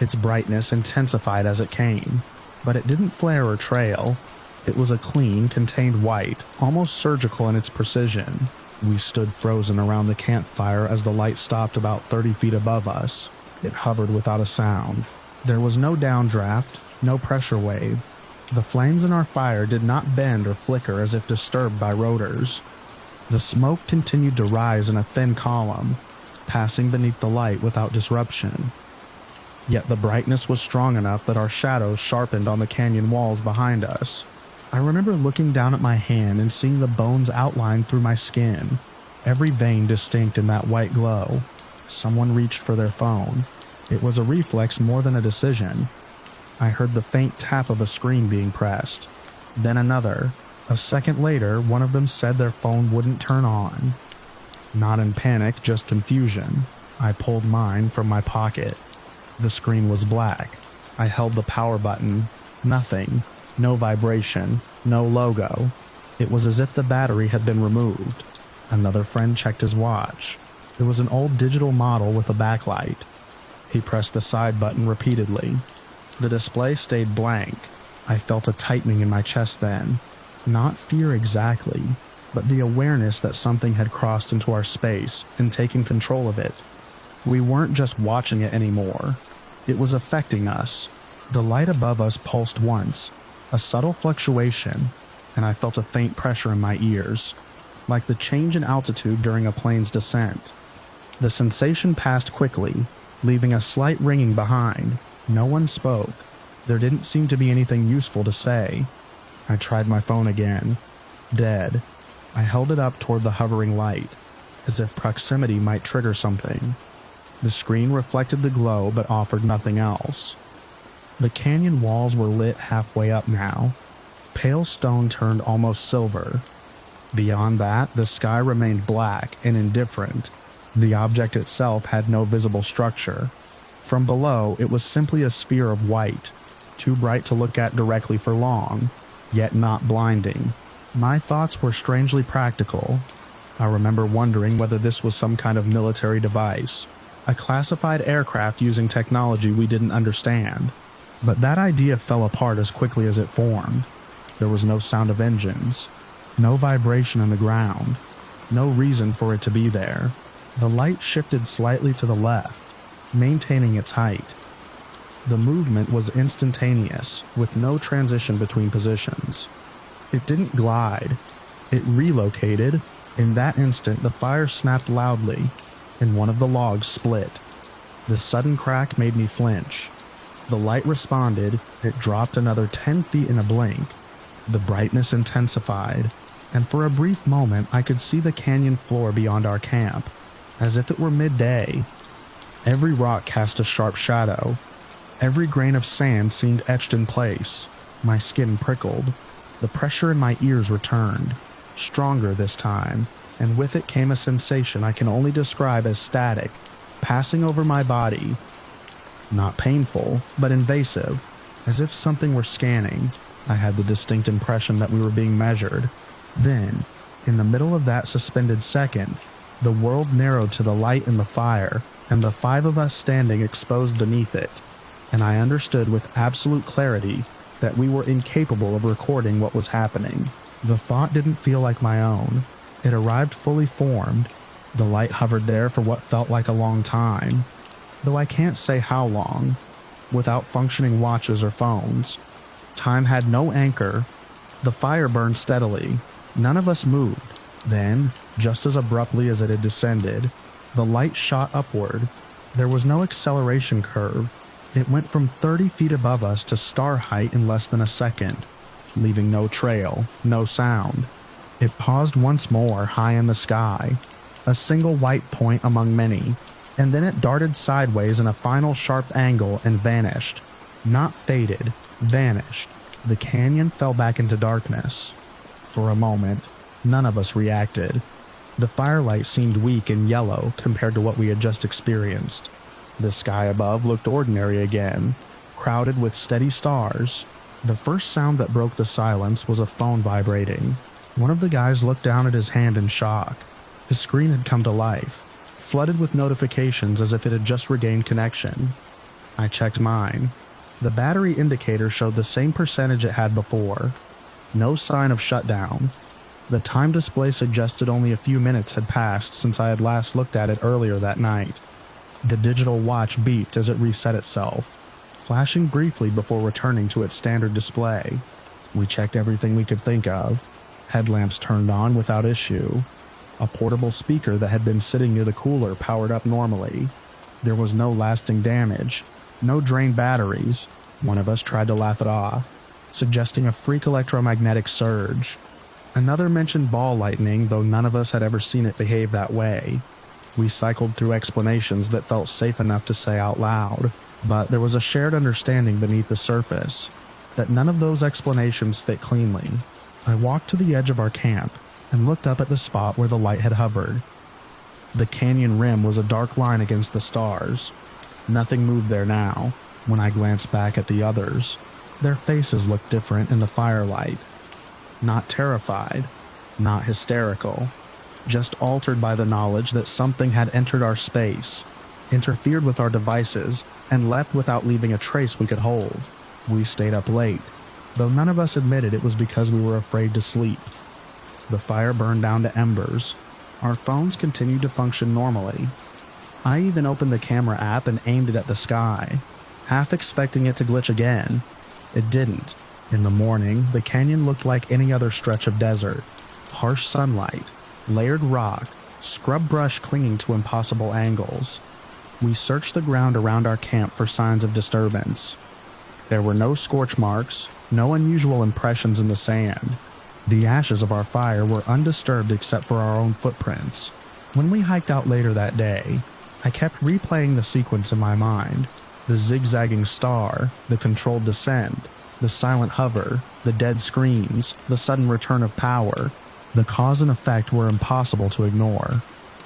Its brightness intensified as it came, but it didn't flare or trail. It was a clean, contained white, almost surgical in its precision. We stood frozen around the campfire as the light stopped about 30 feet above us. It hovered without a sound. There was no downdraft, no pressure wave. The flames in our fire did not bend or flicker as if disturbed by rotors. The smoke continued to rise in a thin column, passing beneath the light without disruption. Yet the brightness was strong enough that our shadows sharpened on the canyon walls behind us. I remember looking down at my hand and seeing the bones outlined through my skin, every vein distinct in that white glow. Someone reached for their phone. It was a reflex more than a decision. I heard the faint tap of a screen being pressed. Then another. A second later, one of them said their phone wouldn't turn on. Not in panic, just confusion. I pulled mine from my pocket. The screen was black. I held the power button. Nothing. No vibration. No logo. It was as if the battery had been removed. Another friend checked his watch. It was an old digital model with a backlight. He pressed the side button repeatedly. The display stayed blank. I felt a tightening in my chest then. Not fear exactly. but the awareness that something had crossed into our space and taken control of it. We weren't just watching it anymore. It was affecting us. The light above us pulsed once, a subtle fluctuation, and I felt a faint pressure in my ears, like the change in altitude during a plane's descent. The sensation passed quickly, leaving a slight ringing behind. No one spoke. There didn't seem to be anything useful to say. I tried my phone again. Dead. I held it up toward the hovering light, as if proximity might trigger something. The screen reflected the glow but offered nothing else. The canyon walls were lit halfway up now. Pale stone turned almost silver. Beyond that, the sky remained black and indifferent. The object itself had no visible structure. From below, it was simply a sphere of white, too bright to look at directly for long, yet not blinding. My thoughts were strangely practical. I remember wondering whether this was some kind of military device, a classified aircraft using technology we didn't understand. But that idea fell apart as quickly as it formed. There was no sound of engines, no vibration in the ground, no reason for it to be there. The light shifted slightly to the left, maintaining its height. The movement was instantaneous, with no transition between positions. It didn't glide. It relocated. In that instant, the fire snapped loudly, and one of the logs split. The sudden crack made me flinch. The light responded. It dropped another 10 feet in a blink. The brightness intensified, and for a brief moment I could see the canyon floor beyond our camp, as if it were midday. Every rock cast a sharp shadow. Every grain of sand seemed etched in place. My skin prickled. The pressure in my ears returned, stronger this time, and with it came a sensation I can only describe as static, passing over my body. Not painful, but invasive, as if something were scanning. I had the distinct impression that we were being measured. Then, in the middle of that suspended second, the world narrowed to the light in the fire, and the 5 of us standing exposed beneath it, and I understood with absolute clarity that we were incapable of recording what was happening. The thought didn't feel like my own. It arrived fully formed. The light hovered there for what felt like a long time, though I can't say how long, without functioning watches or phones. Time had no anchor. The fire burned steadily. None of us moved. Then, just as abruptly as it had descended, the light shot upward. There was no acceleration curve. It went from 30 feet above us to star height in less than a second, leaving no trail, no sound. It paused once more high in the sky, a single white point among many, and then it darted sideways in a final sharp angle and vanished. Not faded, vanished. The canyon fell back into darkness. For a moment, none of us reacted. The firelight seemed weak and yellow compared to what we had just experienced. The sky above looked ordinary again, crowded with steady stars. The first sound that broke the silence was a phone vibrating. One of the guys looked down at his hand in shock. His screen had come to life, flooded with notifications as if it had just regained connection. I checked mine. The battery indicator showed the same percentage it had before. No sign of shutdown. The time display suggested only a few minutes had passed since I had last looked at it earlier that night. The digital watch beeped as it reset itself, flashing briefly before returning to its standard display. We checked everything we could think of. Headlamps turned on without issue. A portable speaker that had been sitting near the cooler powered up normally. There was no lasting damage, no drained batteries. One of us tried to laugh it off, suggesting a freak electromagnetic surge. Another mentioned ball lightning, though none of us had ever seen it behave that way. We cycled through explanations that felt safe enough to say out loud, but there was a shared understanding beneath the surface that none of those explanations fit cleanly. I walked to the edge of our camp and looked up at the spot where the light had hovered. The canyon rim was a dark line against the stars. Nothing moved there now. When I glanced back at the others, their faces looked different in the firelight. Not terrified, not hysterical, just altered by the knowledge that something had entered our space, interfered with our devices, and left without leaving a trace we could hold. We stayed up late, though none of us admitted it was because we were afraid to sleep. The fire burned down to embers. Our phones continued to function normally. I even opened the camera app and aimed it at the sky, half expecting it to glitch again. It didn't. In the morning, the canyon looked like any other stretch of desert. Harsh sunlight, layered rock, scrub brush clinging to impossible angles. We searched the ground around our camp for signs of disturbance. There were no scorch marks, no unusual impressions in the sand. The ashes of our fire were undisturbed except for our own footprints. When we hiked out later that day, I kept replaying the sequence in my mind. The zigzagging star, the controlled descent, the silent hover, the dead screams, the sudden return of power. The cause and effect were impossible to ignore.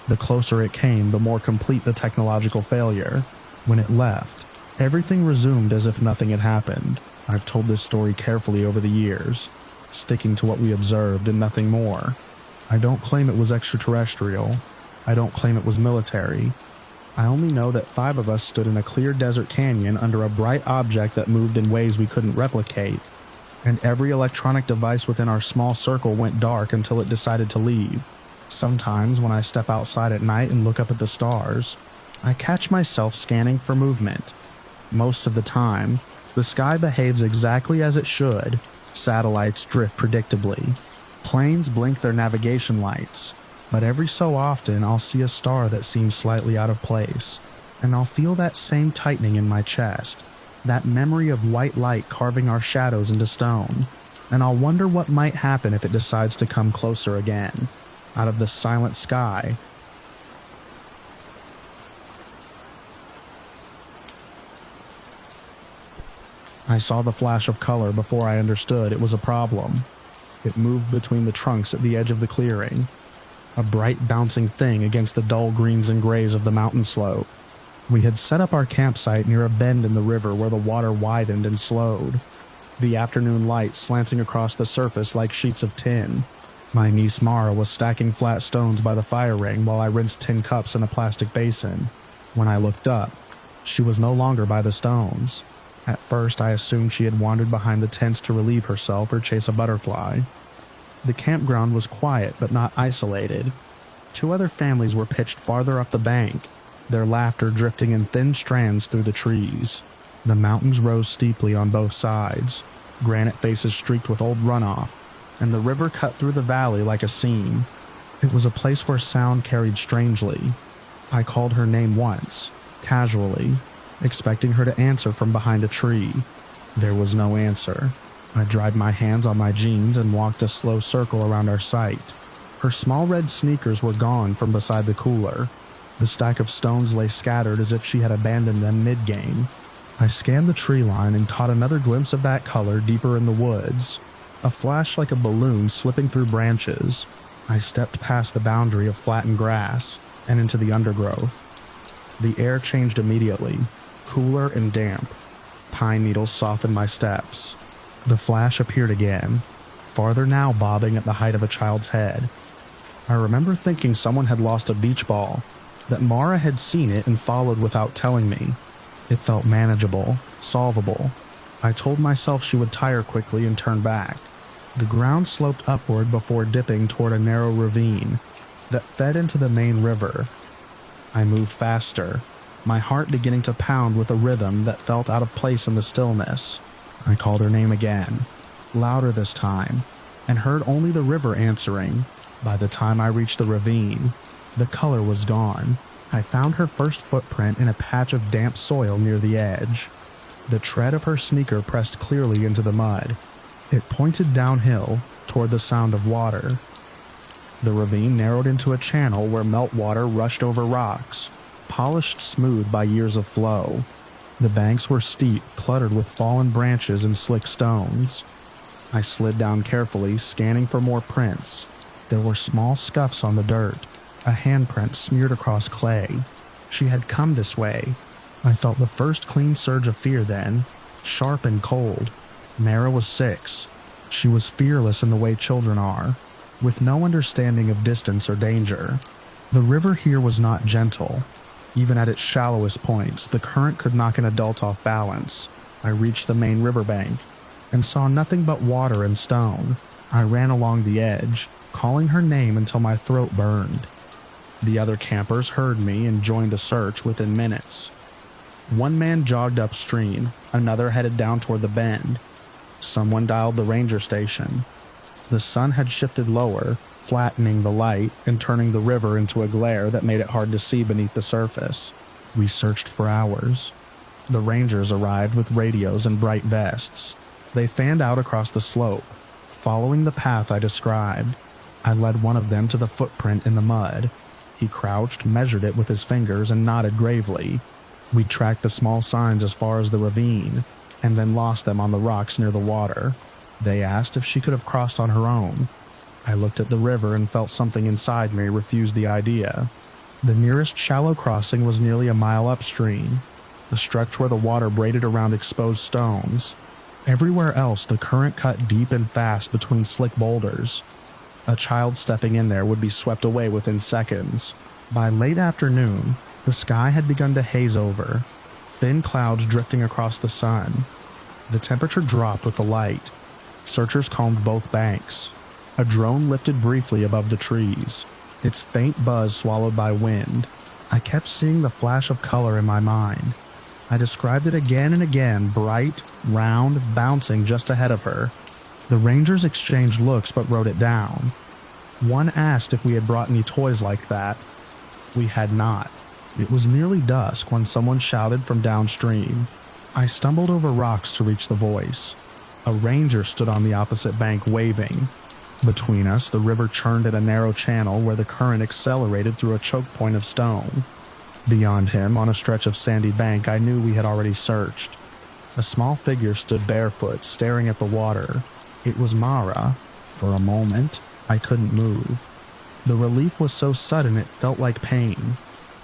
The closer it came, the more complete the technological failure. When it left, everything resumed as if nothing had happened. I've told this story carefully over the years, sticking to what we observed and nothing more. I don't claim it was extraterrestrial. I don't claim it was military. I only know that 5 of us stood in a clear desert canyon under a bright object that moved in ways we couldn't replicate, and every electronic device within our small circle went dark until it decided to leave. Sometimes when I step outside at night and look up at the stars, I catch myself scanning for movement. Most of the time, the sky behaves exactly as it should. Satellites drift predictably. Planes blink their navigation lights. But every so often I'll see a star that seems slightly out of place, and I'll feel that same tightening in my chest, that memory of white light carving our shadows into stone, and I'll wonder what might happen if it decides to come closer again, out of the silent sky. I saw the flash of color before I understood it was a problem. It moved between the trunks at the edge of the clearing, a bright bouncing thing against the dull greens and grays of the mountain slope. We had set up our campsite near a bend in the river where the water widened and slowed, the afternoon light slanting across the surface like sheets of tin. My niece Mara was stacking flat stones by the fire ring while I rinsed tin cups in a plastic basin. When I looked up, she was no longer by the stones. At first, I assumed she had wandered behind the tents to relieve herself or chase a butterfly. The campground was quiet but not isolated. 2 other families were pitched farther up the bank, their laughter drifting in thin strands through the trees. The mountains rose steeply on both sides, granite faces streaked with old runoff, and the river cut through the valley like a seam. It was a place where sound carried strangely. I called her name once, casually, expecting her to answer from behind a tree. There was no answer. I dried my hands on my jeans and walked a slow circle around our site. Her small red sneakers were gone from beside the cooler. The stack of stones lay scattered as if she had abandoned them mid-game. I scanned the tree line and caught another glimpse of that color deeper in the woods, a flash like a balloon slipping through branches. I stepped past the boundary of flattened grass and into the undergrowth. The air changed immediately, cooler and damp. Pine needles softened my steps. The flash appeared again, farther now, bobbing at the height of a child's head. I remember thinking someone had lost a beach ball, that Mara had seen it and followed without telling me. It felt manageable, solvable. I told myself she would tire quickly and turn back. The ground sloped upward before dipping toward a narrow ravine that fed into the main river. I moved faster, my heart beginning to pound with a rhythm that felt out of place in the stillness. I called her name again, louder this time, and heard only the river answering. By the time I reached the ravine, the color was gone. I found her first footprint in a patch of damp soil near the edge. The tread of her sneaker pressed clearly into the mud. It pointed downhill, toward the sound of water. The ravine narrowed into a channel where meltwater rushed over rocks, polished smooth by years of flow. The banks were steep, cluttered with fallen branches and slick stones. I slid down carefully, scanning for more prints. There were small scuffs on the dirt, a handprint smeared across clay. She had come this way. I felt the first clean surge of fear then, sharp and cold. Mara was 6. She was fearless in the way children are, with no understanding of distance or danger. The river here was not gentle. Even at its shallowest points, the current could knock an adult off balance. I reached the main riverbank and saw nothing but water and stone. I ran along the edge, calling her name until my throat burned. The other campers heard me and joined the search within minutes. One man jogged upstream, another headed down toward the bend. Someone dialed the ranger station. The sun had shifted lower, flattening the light and turning the river into a glare that made it hard to see beneath the surface. We searched for hours. The rangers arrived with radios and bright vests. They fanned out across the slope, following the path I described. I led one of them to the footprint in the mud. He crouched, measured it with his fingers, and nodded gravely. We tracked the small signs as far as the ravine, and then lost them on the rocks near the water. They asked if she could have crossed on her own. I looked at the river and felt something inside me refuse the idea. The nearest shallow crossing was nearly a mile upstream, a stretch where the water braided around exposed stones. Everywhere else, the current cut deep and fast between slick boulders. A child stepping in there would be swept away within seconds. By late afternoon, the sky had begun to haze over, thin clouds drifting across the sun. The temperature dropped with the light. Searchers combed both banks. A drone lifted briefly above the trees, its faint buzz swallowed by wind. I kept seeing the flash of color in my mind. I described it again and again, bright, round, bouncing just ahead of her. The rangers exchanged looks but wrote it down. One asked if we had brought any toys like that. We had not. It was nearly dusk when someone shouted from downstream. I stumbled over rocks to reach the voice. A ranger stood on the opposite bank waving. Between us, the river churned in a narrow channel where the current accelerated through a choke point of stone. Beyond him, on a stretch of sandy bank I knew we had already searched. A small figure stood barefoot, staring at the water. It was Mara. For a moment, I couldn't move. The relief was so sudden it felt like pain.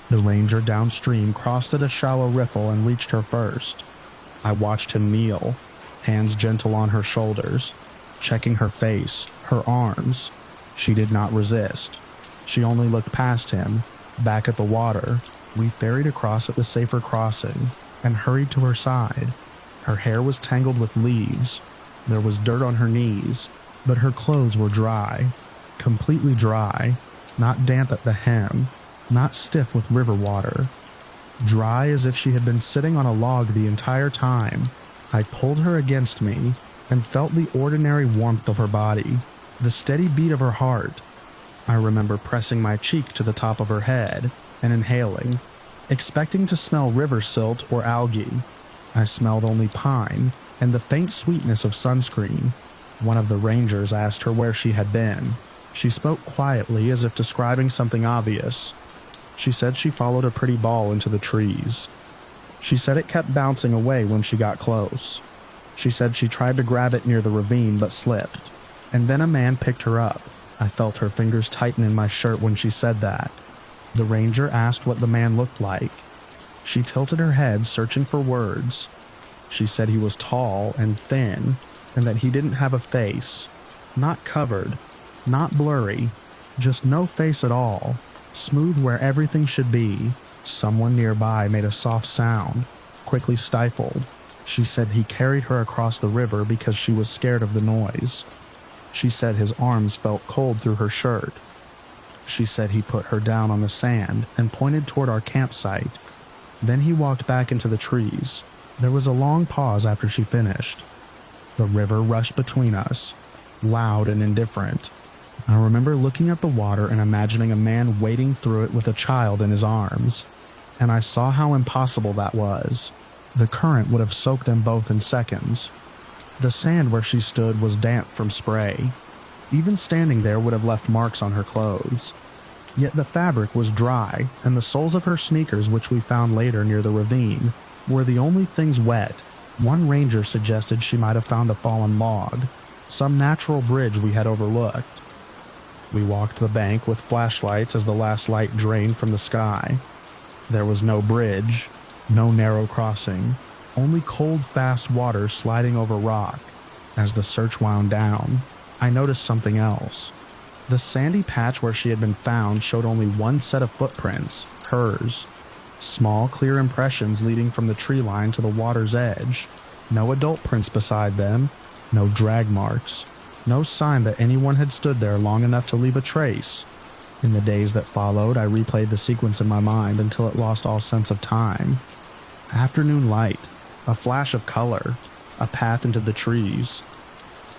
The ranger downstream crossed at a shallow riffle and reached her first. I watched him kneel, hands gentle on her shoulders, checking her face, her arms. She did not resist. She only looked past him, back at the water. We ferried across at the safer crossing and hurried to her side. Her hair was tangled with leaves. There was dirt on her knees, but her clothes were dry, completely dry, not damp at the hem, not stiff with river water. Dry as if she had been sitting on a log the entire time. I pulled her against me and felt the ordinary warmth of her body, the steady beat of her heart. I remember pressing my cheek to the top of her head and inhaling, expecting to smell river silt or algae. I smelled only pine and the faint sweetness of sunscreen. One of the rangers asked her where she had been. She spoke quietly as if describing something obvious. She said she followed a pretty ball into the trees. She said it kept bouncing away when she got close. She said she tried to grab it near the ravine but slipped. And then a man picked her up. I felt her fingers tighten in my shirt when she said that. The ranger asked what the man looked like. She tilted her head, searching for words. She said he was tall and thin, and that he didn't have a face. Not covered, not blurry, just no face at all, smooth where everything should be. Someone nearby made a soft sound, quickly stifled. She said he carried her across the river because she was scared of the noise. She said his arms felt cold through her shirt. She said he put her down on the sand and pointed toward our campsite. Then he walked back into the trees. There was a long pause after she finished. The river rushed between us, loud and indifferent. I remember looking at the water and imagining a man wading through it with a child in his arms, and I saw how impossible that was. The current would have soaked them both in seconds. The sand where she stood was damp from spray. Even standing there would have left marks on her clothes. Yet the fabric was dry, and the soles of her sneakers, which we found later near the ravine, were the only things wet. One ranger suggested she might have found a fallen log, some natural bridge we had overlooked. We walked the bank with flashlights as the last light drained from the sky. There was no bridge, no narrow crossing, only cold, fast water sliding over rock. As the search wound down, I noticed something else. The sandy patch where she had been found showed only one set of footprints, hers. Small, clear impressions leading from the tree line to the water's edge. No adult prints beside them, no drag marks. No sign that anyone had stood there long enough to leave a trace. In the days that followed, I replayed the sequence in my mind until it lost all sense of time. Afternoon light, a flash of color, a path into the trees.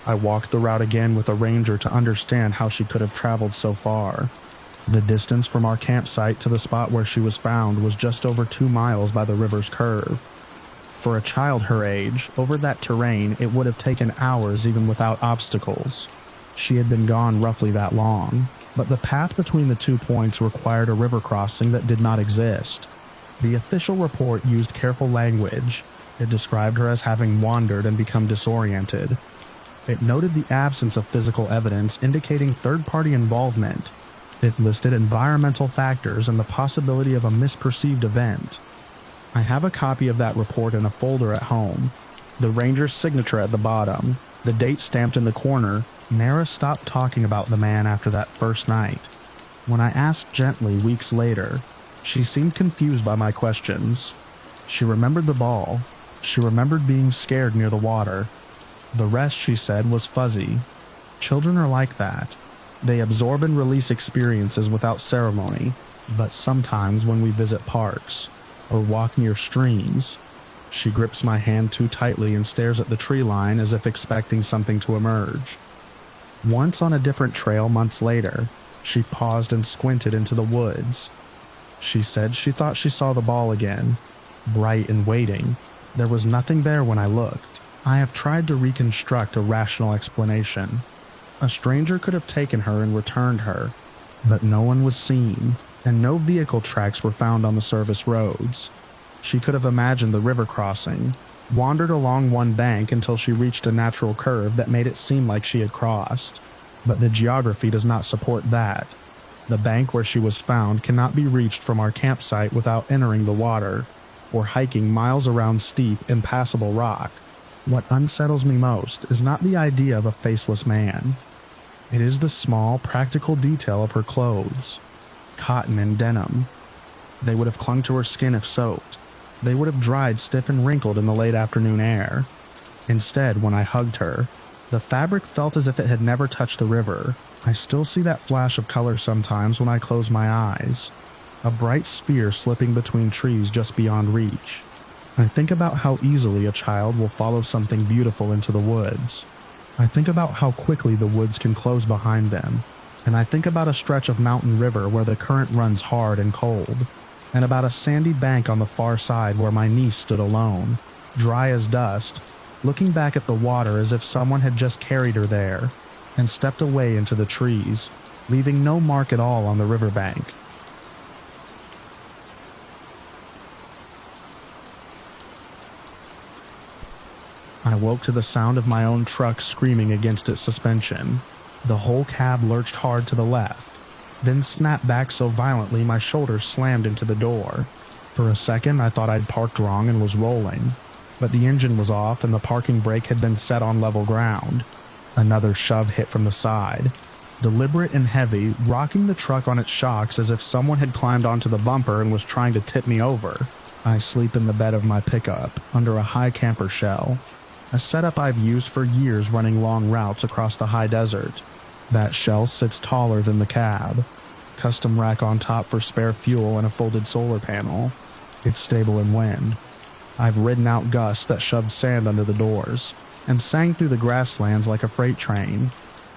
I walked the route again with a ranger to understand how she could have traveled so far. The distance from our campsite to the spot where she was found was just over 2 miles by the river's curve. For a child her age, over that terrain, it would have taken hours even without obstacles. She had been gone roughly that long, but the path between the 2 points required a river crossing that did not exist. The official report used careful language. It described her as having wandered and become disoriented. It noted the absence of physical evidence indicating third-party involvement. It listed environmental factors and the possibility of a misperceived event. I have a copy of that report in a folder at home. The ranger's signature at the bottom, the date stamped in the corner. Nara stopped talking about the man after that first night. When I asked gently weeks later, she seemed confused by my questions. She remembered the ball. She remembered being scared near the water. The rest, she said, was fuzzy. Children are like that. They absorb and release experiences without ceremony, but sometimes when we visit parks or walk near streams, she grips my hand too tightly and stares at the tree line as if expecting something to emerge. Once on a different trail months later, she paused and squinted into the woods. She said she thought she saw the ball again, bright and waiting. There was nothing there when I looked. I have tried to reconstruct a rational explanation. A stranger could have taken her and returned her, but no one was seen, and no vehicle tracks were found on the service roads. She could have imagined the river crossing, wandered along one bank until she reached a natural curve that made it seem like she had crossed. But the geography does not support that. The bank where she was found cannot be reached from our campsite without entering the water, or hiking miles around steep, impassable rock. What unsettles me most is not the idea of a faceless man. It is the small, practical detail of her clothes. Cotton and denim. They would have clung to her skin if soaked. They would have dried stiff and wrinkled in the late afternoon air. Instead, when I hugged her, the fabric felt as if it had never touched the river. I still see that flash of color sometimes when I close my eyes. A bright sphere slipping between trees just beyond reach. I think about how easily a child will follow something beautiful into the woods. I think about how quickly the woods can close behind them, and I think about a stretch of mountain river where the current runs hard and cold, and about a sandy bank on the far side where my niece stood alone, dry as dust, looking back at the water as if someone had just carried her there, and stepped away into the trees, leaving no mark at all on the riverbank. I woke to the sound of my own truck screaming against its suspension. The whole cab lurched hard to the left, then snapped back so violently my shoulders slammed into the door. For a second I thought I'd parked wrong and was rolling, but the engine was off and the parking brake had been set on level ground. Another shove hit from the side, deliberate and heavy, rocking the truck on its shocks as if someone had climbed onto the bumper and was trying to tip me over. I sleep in the bed of my pickup, under a high camper shell. A setup I've used for years running long routes across the high desert. That shell sits taller than the cab. Custom rack on top for spare fuel and a folded solar panel. It's stable in wind. I've ridden out gusts that shoved sand under the doors, and sang through the grasslands like a freight train.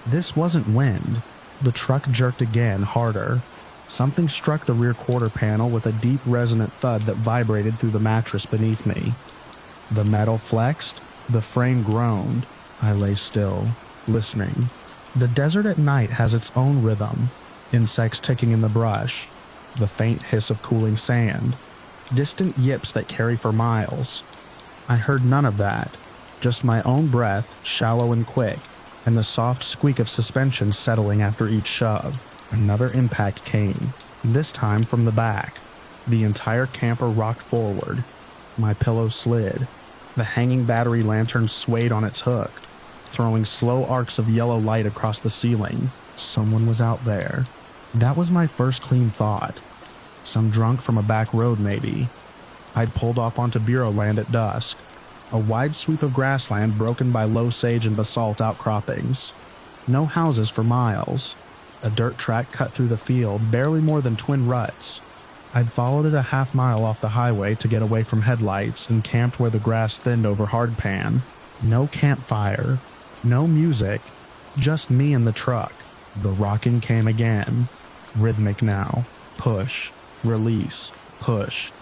This wasn't wind. The truck jerked again, harder. Something struck the rear quarter panel with a deep resonant thud that vibrated through the mattress beneath me. The metal flexed. The frame groaned. I lay still, listening. The desert at night has its own rhythm. Insects ticking in the brush. The faint hiss of cooling sand. Distant yips that carry for miles. I heard none of that. Just my own breath, shallow and quick, and the soft squeak of suspension settling after each shove. Another impact came, this time from the back. The entire camper rocked forward. My pillow slid. The hanging battery lantern swayed on its hook, throwing slow arcs of yellow light across the ceiling. Someone was out there. That was my first clean thought. Some drunk from a back road, maybe. I'd pulled off onto Bureau land at dusk, a wide sweep of grassland broken by low sage and basalt outcroppings. No houses for miles. A dirt track cut through the field, barely more than twin ruts. I'd followed it a half-mile off the highway to get away from headlights and camped where the grass thinned over hardpan. No campfire. No music. Just me and the truck. The rocking came again. Rhythmic now. Push. Release. Push.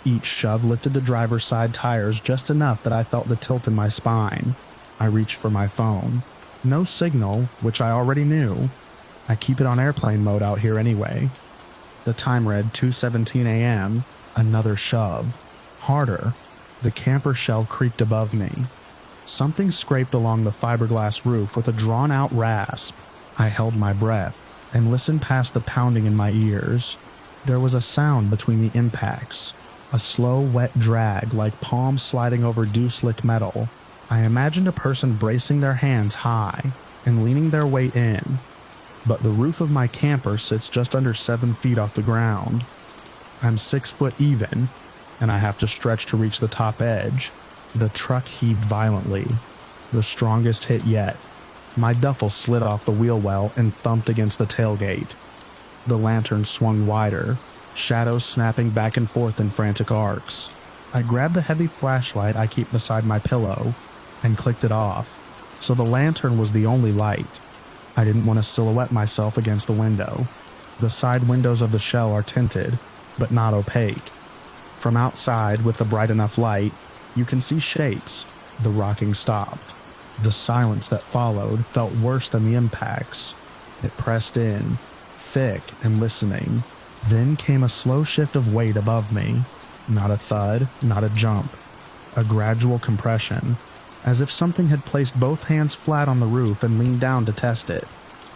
Each shove lifted the driver's side tires just enough that I felt the tilt in my spine. I reached for my phone. No signal, which I already knew. I keep it on airplane mode out here anyway. The time read 2:17 a.m. Another shove. Harder. The camper shell creaked above me. Something scraped along the fiberglass roof with a drawn-out rasp. I held my breath and listened past the pounding in my ears. There was a sound between the impacts. A slow, wet drag like palms sliding over dew-slick metal. I imagined a person bracing their hands high and leaning their weight in. But the roof of my camper sits just under 7 feet off the ground. I'm 6 foot even, and I have to stretch to reach the top edge. The truck heaved violently. The strongest hit yet. My duffel slid off the wheel well and thumped against the tailgate. The lantern swung wider, shadows snapping back and forth in frantic arcs. I grabbed the heavy flashlight I keep beside my pillow and clicked it off, so the lantern was the only light. I didn't want to silhouette myself against the window. The side windows of the shell are tinted, but not opaque. From outside, with a bright enough light, you can see shapes. The rocking stopped. The silence that followed felt worse than the impacts. It pressed in, thick and listening. Then came a slow shift of weight above me. Not a thud, not a jump. A gradual compression, as if something had placed both hands flat on the roof and leaned down to test it.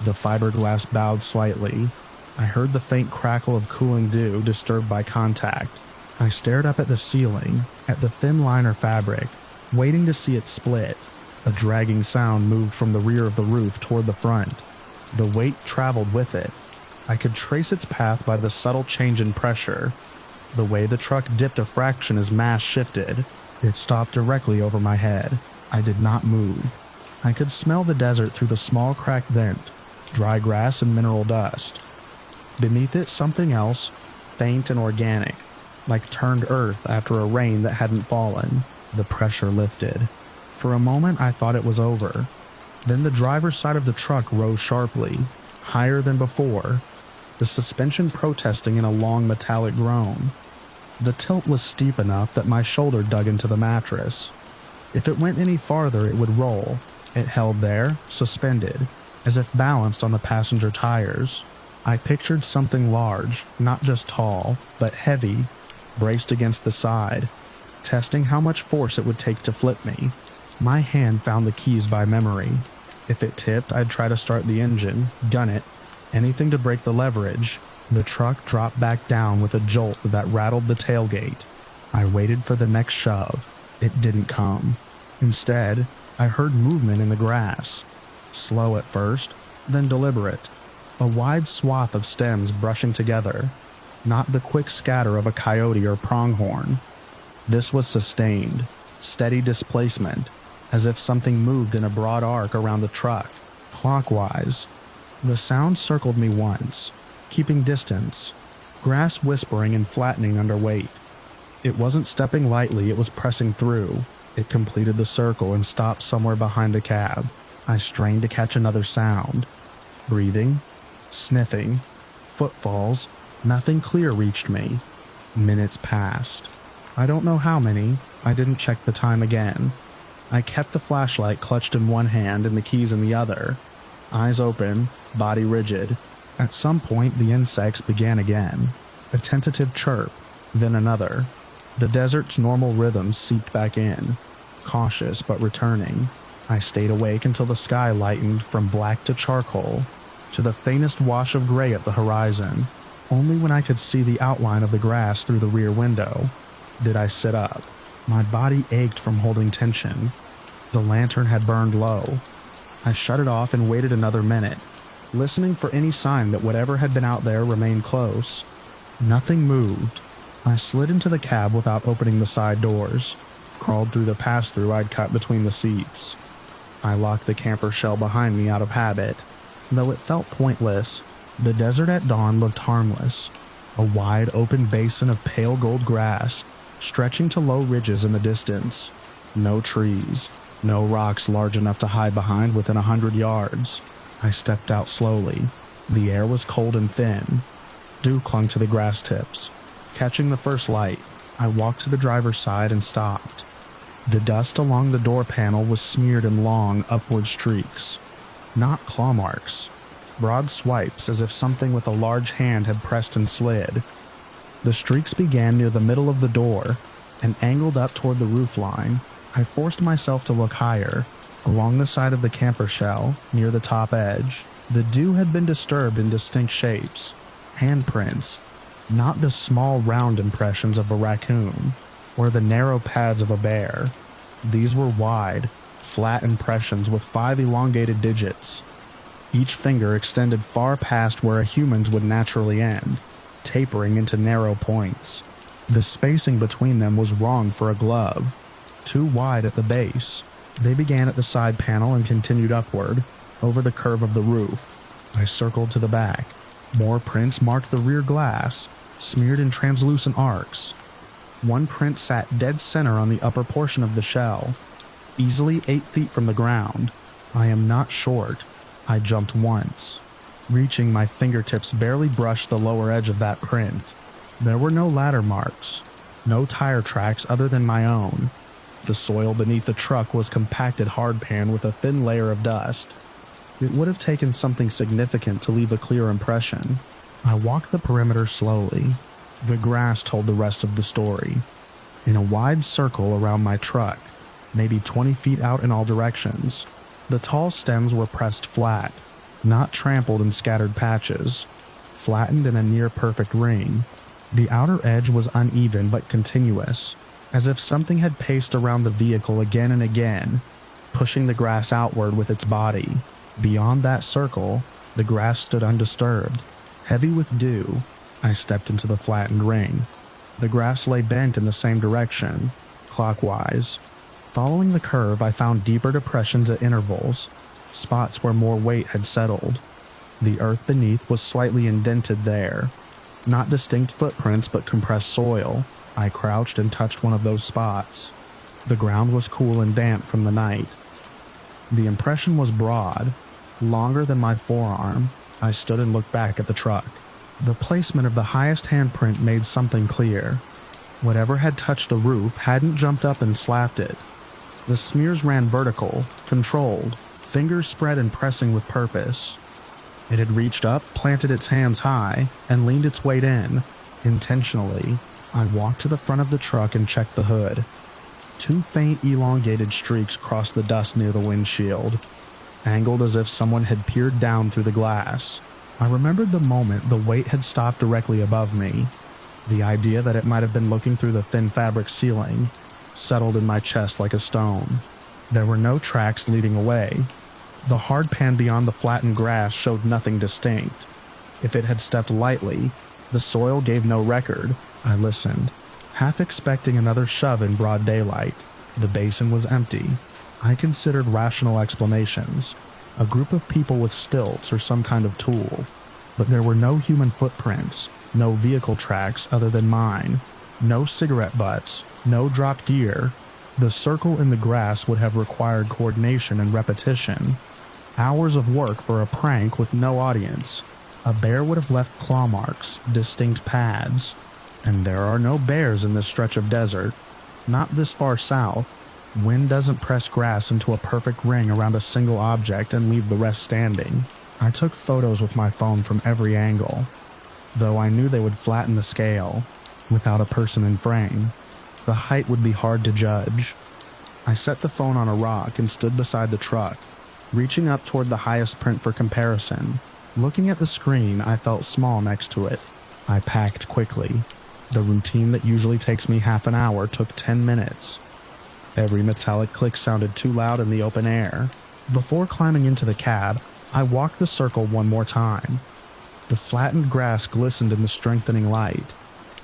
The fiberglass bowed slightly. I heard the faint crackle of cooling dew disturbed by contact. I stared up at the ceiling, at the thin liner fabric, waiting to see it split. A dragging sound moved from the rear of the roof toward the front. The weight traveled with it. I could trace its path by the subtle change in pressure. The way the truck dipped a fraction as mass shifted, it stopped directly over my head. I did not move. I could smell the desert through the small cracked vent, dry grass and mineral dust. Beneath it, something else, faint and organic, like turned earth after a rain that hadn't fallen. The pressure lifted. For a moment, I thought it was over. Then the driver's side of the truck rose sharply, higher than before, the suspension protesting in a long metallic groan. The tilt was steep enough that my shoulder dug into the mattress. If it went any farther, it would roll. It held there, suspended, as if balanced on the passenger tires. I pictured something large, not just tall, but heavy, braced against the side, testing how much force it would take to flip me. My hand found the keys by memory. If it tipped, I'd try to start the engine, gun it, anything to break the leverage. The truck dropped back down with a jolt that rattled the tailgate. I waited for the next shove. It didn't come. Instead, I heard movement in the grass. Slow at first, then deliberate. A wide swath of stems brushing together, not the quick scatter of a coyote or pronghorn. This was sustained, steady displacement, as if something moved in a broad arc around the truck, clockwise. The sound circled me once, keeping distance, grass whispering and flattening under weight. It wasn't stepping lightly, it was pressing through. It completed the circle and stopped somewhere behind the cab. I strained to catch another sound. Breathing, sniffing, footfalls, nothing clear reached me. Minutes passed. I don't know how many, I didn't check the time again. I kept the flashlight clutched in one hand and the keys in the other. Eyes open, body rigid. At some point, the insects began again. A tentative chirp, then another. The desert's normal rhythms seeped back in, cautious but returning. I stayed awake until the sky lightened from black to charcoal, to the faintest wash of gray at the horizon. Only when I could see the outline of the grass through the rear window did I sit up. My body ached from holding tension. The lantern had burned low. I shut it off and waited another minute, listening for any sign that whatever had been out there remained close. Nothing moved. I slid into the cab without opening the side doors, crawled through the pass-through I'd cut between the seats. I locked the camper shell behind me out of habit. Though it felt pointless, the desert at dawn looked harmless. A wide open basin of pale gold grass, stretching to low ridges in the distance. No trees, no rocks large enough to hide behind within 100 yards. I stepped out slowly. The air was cold and thin. Dew clung to the grass tips. Catching the first light, I walked to the driver's side and stopped. The dust along the door panel was smeared in long, upward streaks. Not claw marks. Broad swipes as if something with a large hand had pressed and slid. The streaks began near the middle of the door and angled up toward the roof line. I forced myself to look higher. Along the side of the camper shell, near the top edge, the dew had been disturbed in distinct shapes. Handprints. Not the small round impressions of a raccoon, or the narrow pads of a bear. These were wide, flat impressions with 5 elongated digits. Each finger extended far past where a human's would naturally end, tapering into narrow points. The spacing between them was wrong for a glove, too wide at the base. They began at the side panel and continued upward, over the curve of the roof. I circled to the back. More prints marked the rear glass, smeared in translucent arcs. One print sat dead center on the upper portion of the shell, easily 8 feet from the ground. I am not short. I jumped once. Reaching, my fingertips barely brushed the lower edge of that print. There were no ladder marks, no tire tracks other than my own. The soil beneath the truck was compacted hardpan with a thin layer of dust. It would have taken something significant to leave a clear impression. I walked the perimeter slowly. The grass told the rest of the story. In a wide circle around my truck, maybe 20 feet out in all directions, the tall stems were pressed flat, not trampled in scattered patches, flattened in a near-perfect ring. The outer edge was uneven but continuous, as if something had paced around the vehicle again and again, pushing the grass outward with its body. Beyond that circle, the grass stood undisturbed, heavy with dew. I stepped into the flattened ring. The grass lay bent in the same direction, clockwise. Following the curve, I found deeper depressions at intervals, spots where more weight had settled. The earth beneath was slightly indented there. Not distinct footprints, but compressed soil. I crouched and touched one of those spots. The ground was cool and damp from the night. The impression was broad, longer than my forearm. I stood and looked back at the truck. The placement of the highest handprint made something clear. Whatever had touched the roof hadn't jumped up and slapped it. The smears ran vertical, controlled, fingers spread and pressing with purpose. It had reached up, planted its hands high, and leaned its weight in. Intentionally, I walked to the front of the truck and checked the hood. 2 faint elongated streaks crossed the dust near the windshield, angled as if someone had peered down through the glass. I remembered the moment the weight had stopped directly above me. The idea that it might have been looking through the thin fabric ceiling settled in my chest like a stone. There were no tracks leading away. The hard pan beyond the flattened grass showed nothing distinct. If it had stepped lightly, the soil gave no record. I listened, half expecting another shove in broad daylight. The basin was empty. I considered rational explanations. A group of people with stilts or some kind of tool. But there were no human footprints, no vehicle tracks other than mine, no cigarette butts, no dropped gear. The circle in the grass would have required coordination and repetition. Hours of work for a prank with no audience. A bear would have left claw marks, distinct pads. And there are no bears in this stretch of desert. Not this far south. Wind doesn't press grass into a perfect ring around a single object and leave the rest standing. I took photos with my phone from every angle, though I knew they would flatten the scale. Without a person in frame, the height would be hard to judge. I set the phone on a rock and stood beside the truck, reaching up toward the highest print for comparison. Looking at the screen, I felt small next to it. I packed quickly. The routine that usually takes me half an hour took 10 minutes. Every metallic click sounded too loud in the open air. Before climbing into the cab, I walked the circle one more time. The flattened grass glistened in the strengthening light,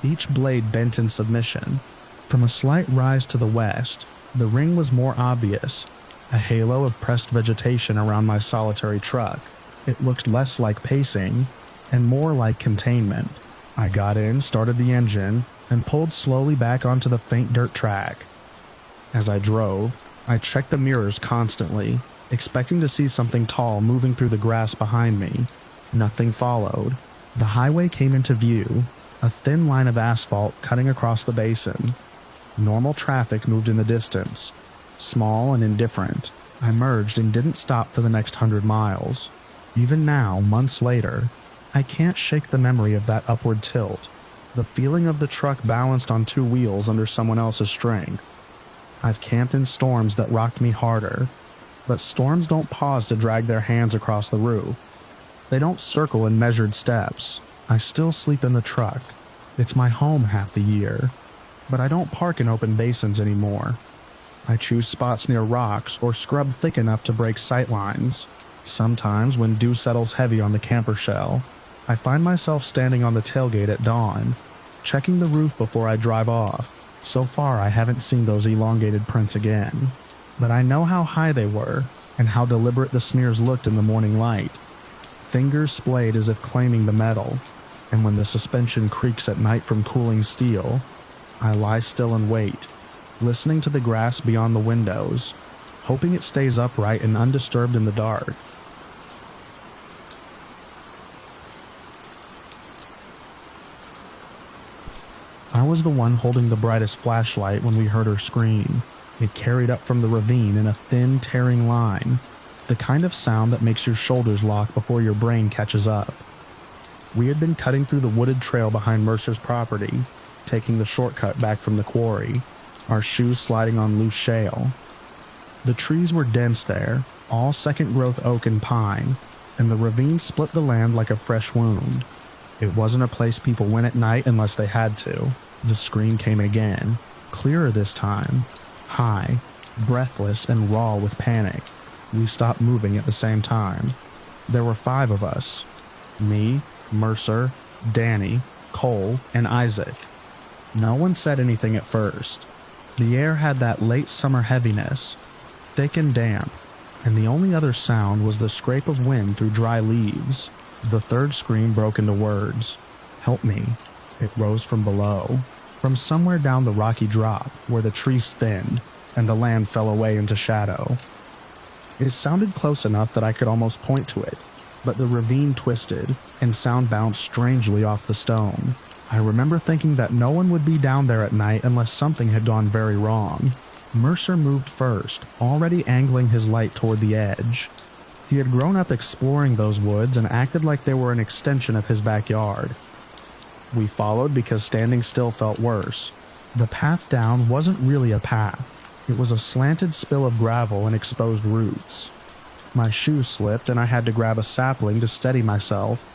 each blade bent in submission. From a slight rise to the west, the ring was more obvious, a halo of pressed vegetation around my solitary truck. It looked less like pacing and more like containment. I got in, started the engine, and pulled slowly back onto the faint dirt track. As I drove, I checked the mirrors constantly, expecting to see something tall moving through the grass behind me. Nothing followed. The highway came into view, a thin line of asphalt cutting across the basin. Normal traffic moved in the distance, small and indifferent. I merged and didn't stop for the next 100 miles. Even now, months later, I can't shake the memory of that upward tilt, the feeling of the truck balanced on two wheels under someone else's strength. I've camped in storms that rocked me harder, but storms don't pause to drag their hands across the roof. They don't circle in measured steps. I still sleep in the truck. It's my home half the year, but I don't park in open basins anymore. I choose spots near rocks or scrub thick enough to break sight lines. Sometimes, when dew settles heavy on the camper shell, I find myself standing on the tailgate at dawn, checking the roof before I drive off. So far, I haven't seen those elongated prints again, but I know how high they were and how deliberate the smears looked in the morning light. Fingers splayed as if claiming the metal, and when the suspension creaks at night from cooling steel, I lie still and wait, listening to the grass beyond the windows, hoping it stays upright and undisturbed in the dark. I was the one holding the brightest flashlight when we heard her scream. It carried up from the ravine in a thin, tearing line, the kind of sound that makes your shoulders lock before your brain catches up. We had been cutting through the wooded trail behind Mercer's property, taking the shortcut back from the quarry, our shoes sliding on loose shale. The trees were dense there, all second-growth oak and pine, and the ravine split the land like a fresh wound. It wasn't a place people went at night unless they had to. The scream came again, clearer this time, high, breathless, and raw with panic. We stopped moving at the same time. There were 5 of us. Me, Mercer, Danny, Cole, and Isaac. No one said anything at first. The air had that late summer heaviness, thick and damp, and the only other sound was the scrape of wind through dry leaves. The third scream broke into words. "Help me." It rose from below, from somewhere down the rocky drop where the trees thinned and the land fell away into shadow. It sounded close enough that I could almost point to it, but the ravine twisted and sound bounced strangely off the stone. I remember thinking that no one would be down there at night unless something had gone very wrong. Mercer moved first, already angling his light toward the edge. He had grown up exploring those woods and acted like they were an extension of his backyard. We followed because standing still felt worse. The path down wasn't really a path. It was a slanted spill of gravel and exposed roots. My shoes slipped and I had to grab a sapling to steady myself.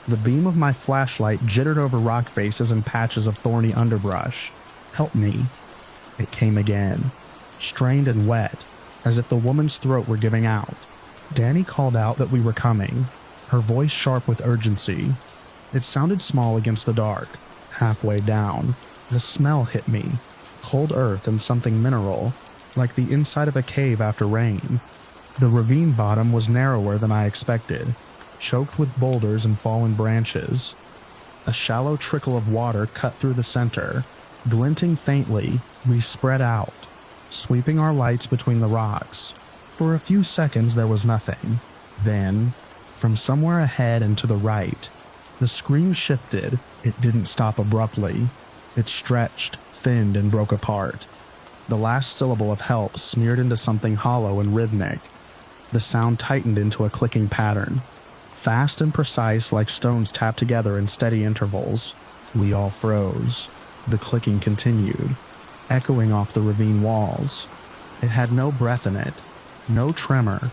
The beam of my flashlight jittered over rock faces and patches of thorny underbrush. "Help me." It came again, strained and wet, as if the woman's throat were giving out. Danny called out that we were coming, her voice sharp with urgency. It sounded small against the dark. Halfway down, the smell hit me, cold earth and something mineral, like the inside of a cave after rain. The ravine bottom was narrower than I expected, choked with boulders and fallen branches. A shallow trickle of water cut through the center. Glinting faintly, we spread out, sweeping our lights between the rocks. For a few seconds there was nothing. Then, from somewhere ahead and to the right, the scream shifted. It didn't stop abruptly. It stretched, thinned, and broke apart. The last syllable of help smeared into something hollow and rhythmic. The sound tightened into a clicking pattern, fast and precise like stones tapped together in steady intervals. We all froze. The clicking continued, echoing off the ravine walls. It had no breath in it, no tremor,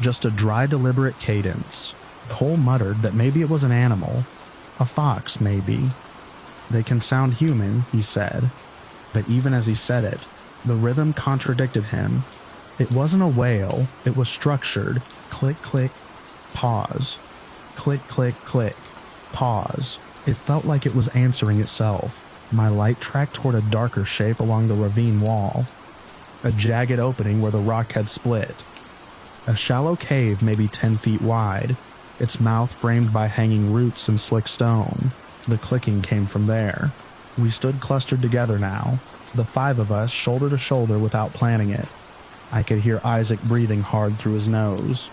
just a dry, deliberate cadence. Cole muttered that maybe it was an animal. A fox, maybe. "They can sound human," he said. But even as he said it, the rhythm contradicted him. It wasn't a wail, it was structured. Click, click, pause. Click, click, click, pause. It felt like it was answering itself. My light tracked toward a darker shape along the ravine wall. a jagged opening where the rock had split. A shallow cave maybe 10 feet wide, its mouth framed by hanging roots and slick stone. The clicking came from there. We stood clustered together now, the 5 of us shoulder to shoulder without planning it. I could hear Isaac breathing hard through his nose.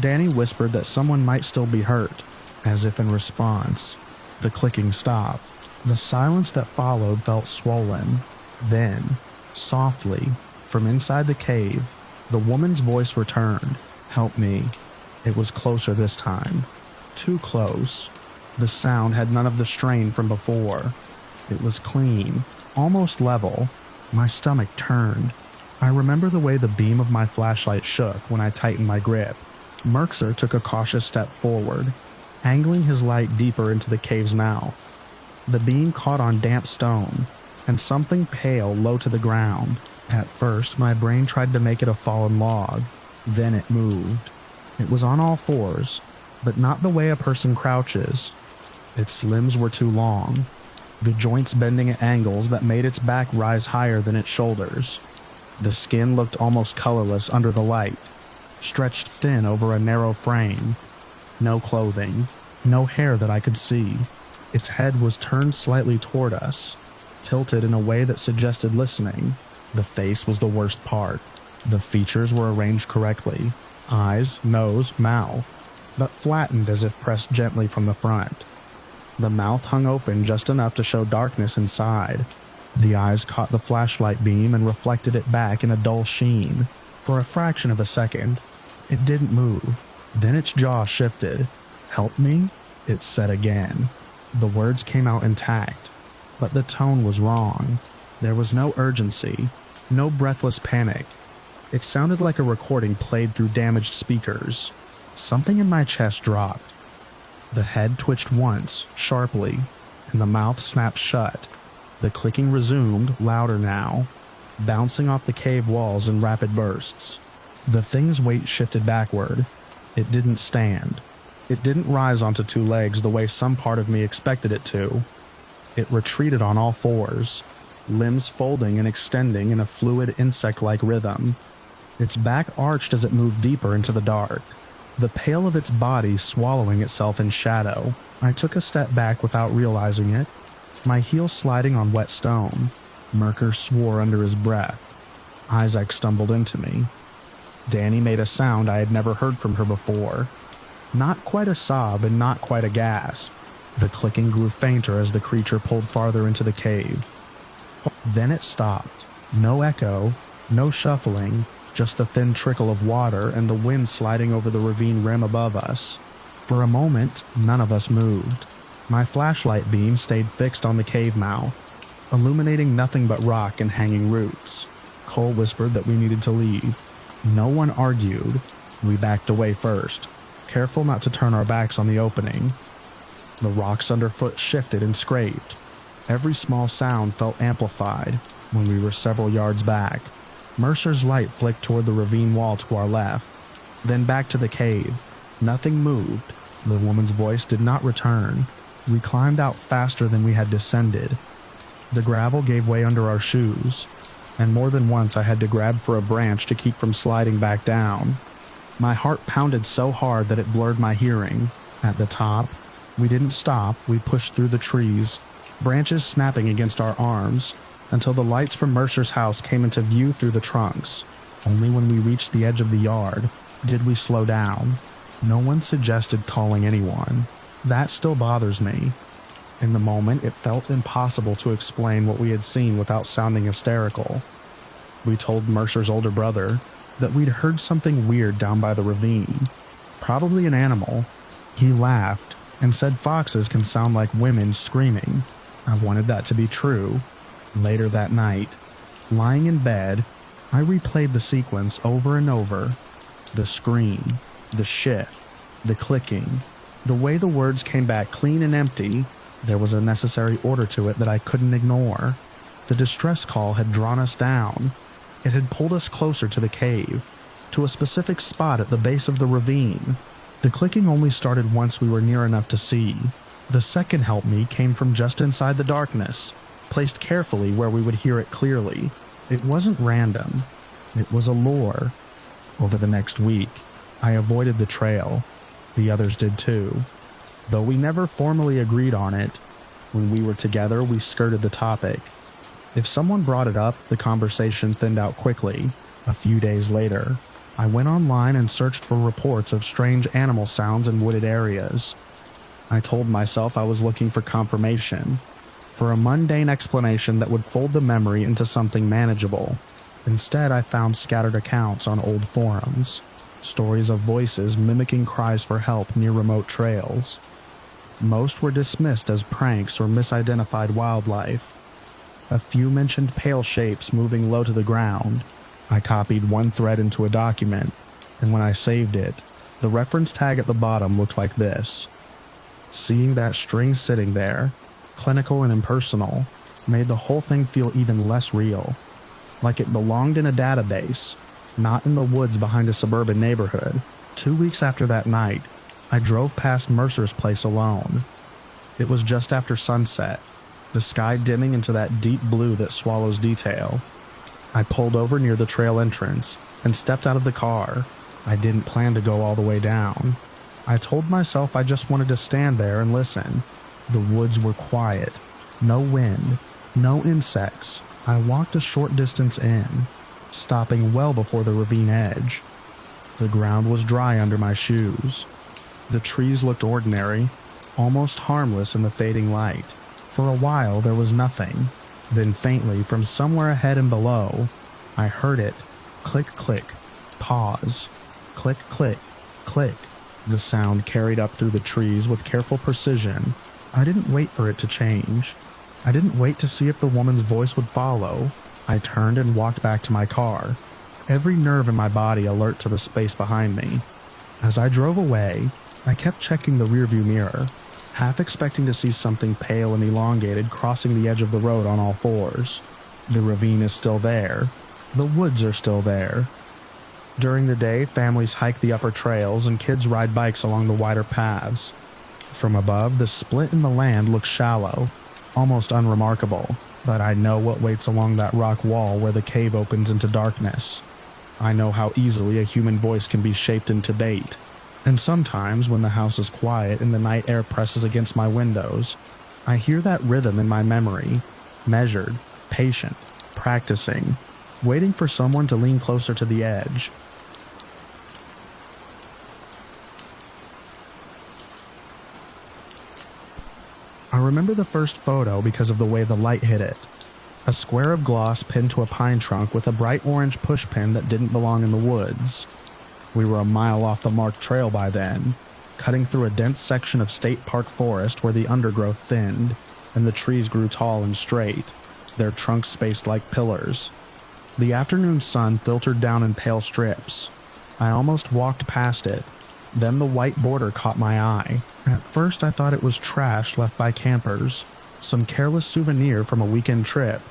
Danny whispered that someone might still be hurt, as if in response. The clicking stopped. The silence that followed felt swollen. Then, softly, from inside the cave, the woman's voice returned. "Help me." It was closer this time. Too close. The sound had none of the strain from before. It was clean, almost level. My stomach turned. I remember the way the beam of my flashlight shook when I tightened my grip. Mercer took a cautious step forward, angling his light deeper into the cave's mouth. The beam caught on damp stone, and something pale low to the ground. At first, my brain tried to make it a fallen log. Then it moved. It was on all fours, but not the way a person crouches. Its limbs were too long, the joints bending at angles that made its back rise higher than its shoulders. The skin looked almost colorless under the light, stretched thin over a narrow frame. No clothing, no hair that I could see. Its head was turned slightly toward us, tilted in a way that suggested listening. The face was the worst part. The features were arranged correctly. Eyes, nose, mouth, but flattened as if pressed gently from the front. The mouth hung open just enough to show darkness inside. The eyes caught the flashlight beam and reflected it back in a dull sheen. For a fraction of a second, it didn't move. Then its jaw shifted. "Help me?" it said again. The words came out intact, but the tone was wrong. There was no urgency, no breathless panic. It sounded like a recording played through damaged speakers. Something in my chest dropped. The head twitched once, sharply, and the mouth snapped shut. The clicking resumed, louder now, bouncing off the cave walls in rapid bursts. The thing's weight shifted backward. It didn't stand. It didn't rise onto 2 legs the way some part of me expected it to. It retreated on all fours, limbs folding and extending in a fluid insect-like rhythm. Its back arched as it moved deeper into the dark, the pale of its body swallowing itself in shadow. I took a step back without realizing it, my heels sliding on wet stone. Mercer swore under his breath. Isaac stumbled into me. Danny made a sound I had never heard from her before. Not quite a sob and not quite a gasp. The clicking grew fainter as the creature pulled farther into the cave. Then it stopped. No echo, no shuffling, just a thin trickle of water and the wind sliding over the ravine rim above us. For a moment, none of us moved. My flashlight beam stayed fixed on the cave mouth, illuminating nothing but rock and hanging roots. Cole whispered that we needed to leave. No one argued. We backed away first, careful not to turn our backs on the opening. The rocks underfoot shifted and scraped. Every small sound felt amplified when we were several yards back. Mercer's light flicked toward the ravine wall to our left, then back to the cave. Nothing moved. The woman's voice did not return. We climbed out faster than we had descended. The gravel gave way under our shoes, and more than once I had to grab for a branch to keep from sliding back down. My heart pounded so hard that it blurred my hearing. At the top, we didn't stop. We pushed through the trees, branches snapping against our arms, until the lights from Mercer's house came into view through the trunks. Only when we reached the edge of the yard did we slow down. No one suggested calling anyone. That still bothers me. In the moment, it felt impossible to explain what we had seen without sounding hysterical. We told Mercer's older brother that we'd heard something weird down by the ravine, probably an animal. He laughed and said foxes can sound like women screaming. I wanted that to be true. Later that night, lying in bed, I replayed the sequence over and over. The scream, the shift, the clicking, the way the words came back clean and empty. There was a necessary order to it that I couldn't ignore. The distress call had drawn us down. It had pulled us closer to the cave, to a specific spot at the base of the ravine. The clicking only started once we were near enough to see. The second help me came from just inside the darkness, placed carefully where we would hear it clearly. It wasn't random. It was a lure. Over the next week, I avoided the trail. The others did too. Though we never formally agreed on it, when we were together we skirted the topic. If someone brought it up, the conversation thinned out quickly. A few days later, I went online and searched for reports of strange animal sounds in wooded areas. I told myself I was looking for confirmation, for a mundane explanation that would fold the memory into something manageable. Instead, I found scattered accounts on old forums, stories of voices mimicking cries for help near remote trails. Most were dismissed as pranks or misidentified wildlife. A few mentioned pale shapes moving low to the ground. I copied one thread into a document, and when I saved it, the reference tag at the bottom looked like this. Seeing that string sitting there, clinical and impersonal, made the whole thing feel even less real. Like it belonged in a database, not in the woods behind a suburban neighborhood. 2 weeks after that night, I drove past Mercer's place alone. It was just after sunset, the sky dimming into that deep blue that swallows detail. I pulled over near the trail entrance and stepped out of the car. I didn't plan to go all the way down. I told myself I just wanted to stand there and listen. The woods were quiet. No wind. No insects. I walked a short distance in, stopping well before the ravine edge. The ground was dry under my shoes. The trees looked ordinary, almost harmless in the fading light. For a while there was nothing. Then faintly, from somewhere ahead and below, I heard it. Click, click. Pause. Click, click. Click. The sound carried up through the trees with careful precision. I didn't wait for it to change. I didn't wait to see if the woman's voice would follow. I turned and walked back to my car, every nerve in my body alert to the space behind me. As I drove away, I kept checking the rearview mirror, half expecting to see something pale and elongated crossing the edge of the road on all fours. The ravine is still there. The woods are still there. During the day, families hike the upper trails and kids ride bikes along the wider paths. From above, the split in the land looks shallow, almost unremarkable, but I know what waits along that rock wall where the cave opens into darkness. I know how easily a human voice can be shaped into bait. And sometimes, when the house is quiet and the night air presses against my windows, I hear that rhythm in my memory, measured, patient, practicing, waiting for someone to lean closer to the edge. I remember the first photo because of the way the light hit it. A square of gloss pinned to a pine trunk with a bright orange pushpin that didn't belong in the woods. We were a mile off the marked trail by then, cutting through a dense section of state park forest where the undergrowth thinned, and the trees grew tall and straight, their trunks spaced like pillars. The afternoon sun filtered down in pale strips. I almost walked past it. Then the white border caught my eye. At first I thought it was trash left by campers, some careless souvenir from a weekend trip.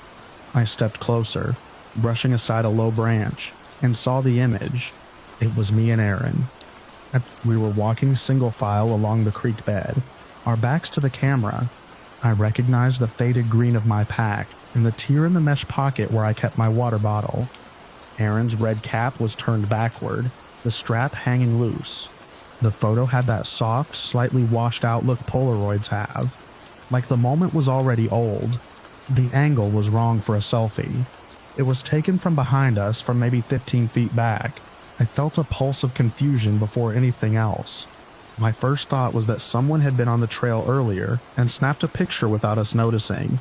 I stepped closer, brushing aside a low branch, and saw the image. It was me and Aaron. We were walking single file along the creek bed, our backs to the camera. I recognized the faded green of my pack and the tear in the mesh pocket where I kept my water bottle. Aaron's red cap was turned backward, the strap hanging loose. The photo had that soft, slightly washed out look Polaroids have, like the moment was already old. The angle was wrong for a selfie. It was taken from behind us from maybe 15 feet back. I felt a pulse of confusion before anything else. My first thought was that someone had been on the trail earlier and snapped a picture without us noticing.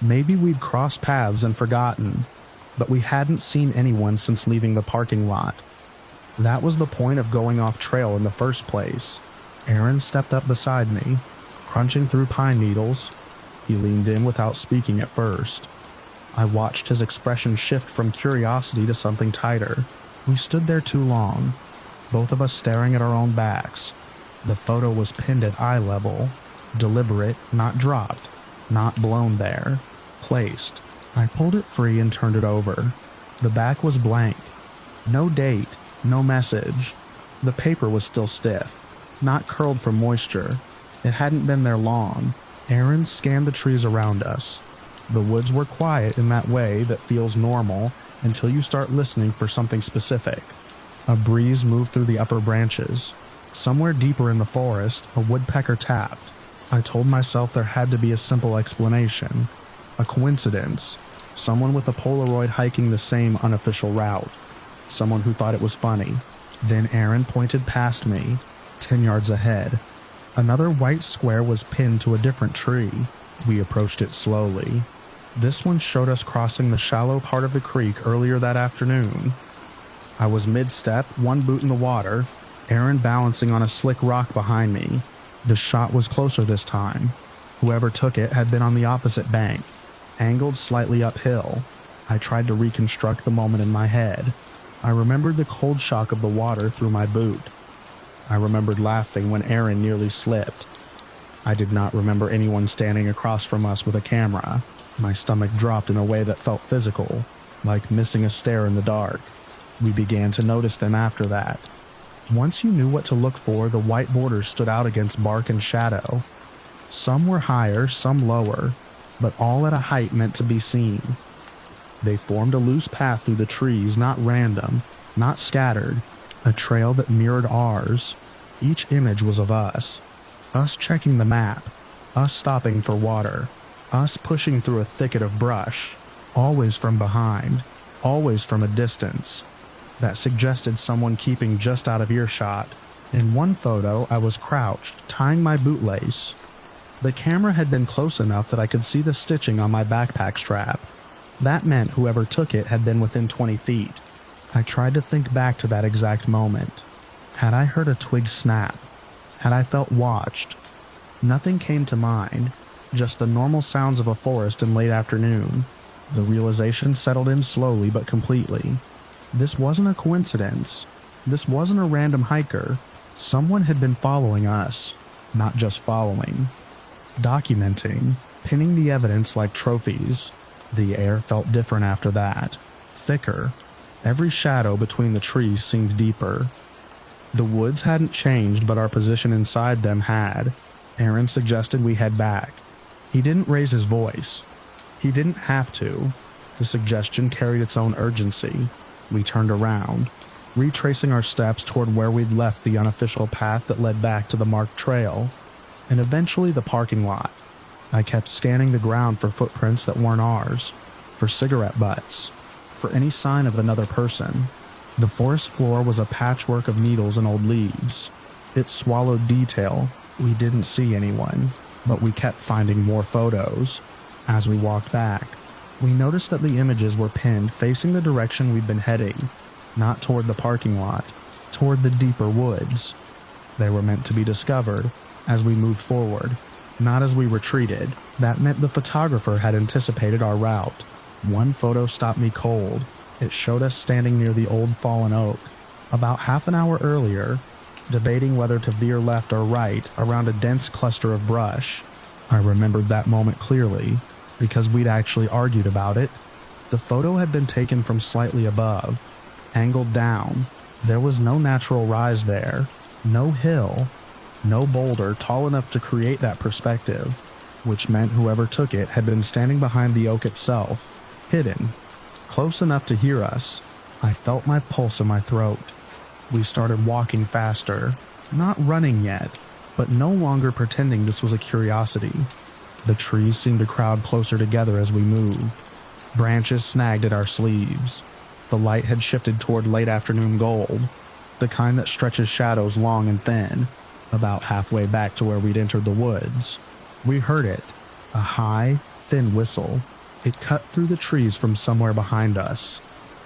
Maybe we'd crossed paths and forgotten, but we hadn't seen anyone since leaving the parking lot. That was the point of going off trail in the first place. Aaron stepped up beside me, crunching through pine needles. He leaned in without speaking at first. I watched his expression shift from curiosity to something tighter. We stood there too long, both of us staring at our own backs. The photo was pinned at eye level, deliberate, not dropped, not blown there, placed. I pulled it free and turned it over. The back was blank. No date, no message. The paper was still stiff, not curled from moisture. It hadn't been there long. Aaron scanned the trees around us. The woods were quiet in that way that feels normal until you start listening for something specific. A breeze moved through the upper branches. Somewhere deeper in the forest, a woodpecker tapped. I told myself there had to be a simple explanation. A coincidence. Someone with a Polaroid hiking the same unofficial route. Someone who thought it was funny. Then Aaron pointed past me, 10 yards ahead. Another white square was pinned to a different tree. We approached it slowly. This one showed us crossing the shallow part of the creek earlier that afternoon. I was mid-step, one boot in the water, Aaron balancing on a slick rock behind me. The shot was closer this time. Whoever took it had been on the opposite bank, angled slightly uphill. I tried to reconstruct the moment in my head. I remembered the cold shock of the water through my boot. I remembered laughing when Aaron nearly slipped. I did not remember anyone standing across from us with a camera. My stomach dropped in a way that felt physical, like missing a stare in the dark. We began to notice them after that. Once you knew what to look for, the white borders stood out against bark and shadow. Some were higher, some lower, but all at a height meant to be seen. They formed a loose path through the trees, not random, not scattered, a trail that mirrored ours. Each image was of us. Us checking the map, us stopping for water, us pushing through a thicket of brush, always from behind, always from a distance. That suggested someone keeping just out of earshot. In one photo, I was crouched, tying my bootlace. The camera had been close enough that I could see the stitching on my backpack strap. That meant whoever took it had been within 20 feet. I tried to think back to that exact moment. Had I heard a twig snap? Had I felt watched? Nothing came to mind, just the normal sounds of a forest in late afternoon. The realization settled in slowly but completely. This wasn't a coincidence. This wasn't a random hiker. Someone had been following us, not just following. Documenting, pinning the evidence like trophies. The air felt different after that. Thicker. Every shadow between the trees seemed deeper. The woods hadn't changed, but our position inside them had. Aaron suggested we head back. He didn't raise his voice. He didn't have to. The suggestion carried its own urgency. We turned around, retracing our steps toward where we'd left the unofficial path that led back to the marked trail, and eventually the parking lot. I kept scanning the ground for footprints that weren't ours, for cigarette butts, for any sign of another person. The forest floor was a patchwork of needles and old leaves. It swallowed detail. We didn't see anyone, but we kept finding more photos. As we walked back, we noticed that the images were pinned facing the direction we'd been heading, not toward the parking lot, toward the deeper woods. They were meant to be discovered as we moved forward, not as we retreated. That meant the photographer had anticipated our route. One photo stopped me cold. It showed us standing near the old fallen oak, about half an hour earlier, debating whether to veer left or right around a dense cluster of brush. I remembered that moment clearly, because we'd actually argued about it. The photo had been taken from slightly above, angled down. There was no natural rise there, no hill, no boulder tall enough to create that perspective, which meant whoever took it had been standing behind the oak itself, hidden, close enough to hear us. I felt my pulse in my throat. We started walking faster, not running yet, but no longer pretending this was a curiosity. The trees seemed to crowd closer together as we moved. Branches snagged at our sleeves. The light had shifted toward late afternoon gold, the kind that stretches shadows long and thin, about halfway back to where we'd entered the woods. We heard it, a high, thin whistle. It cut through the trees from somewhere behind us.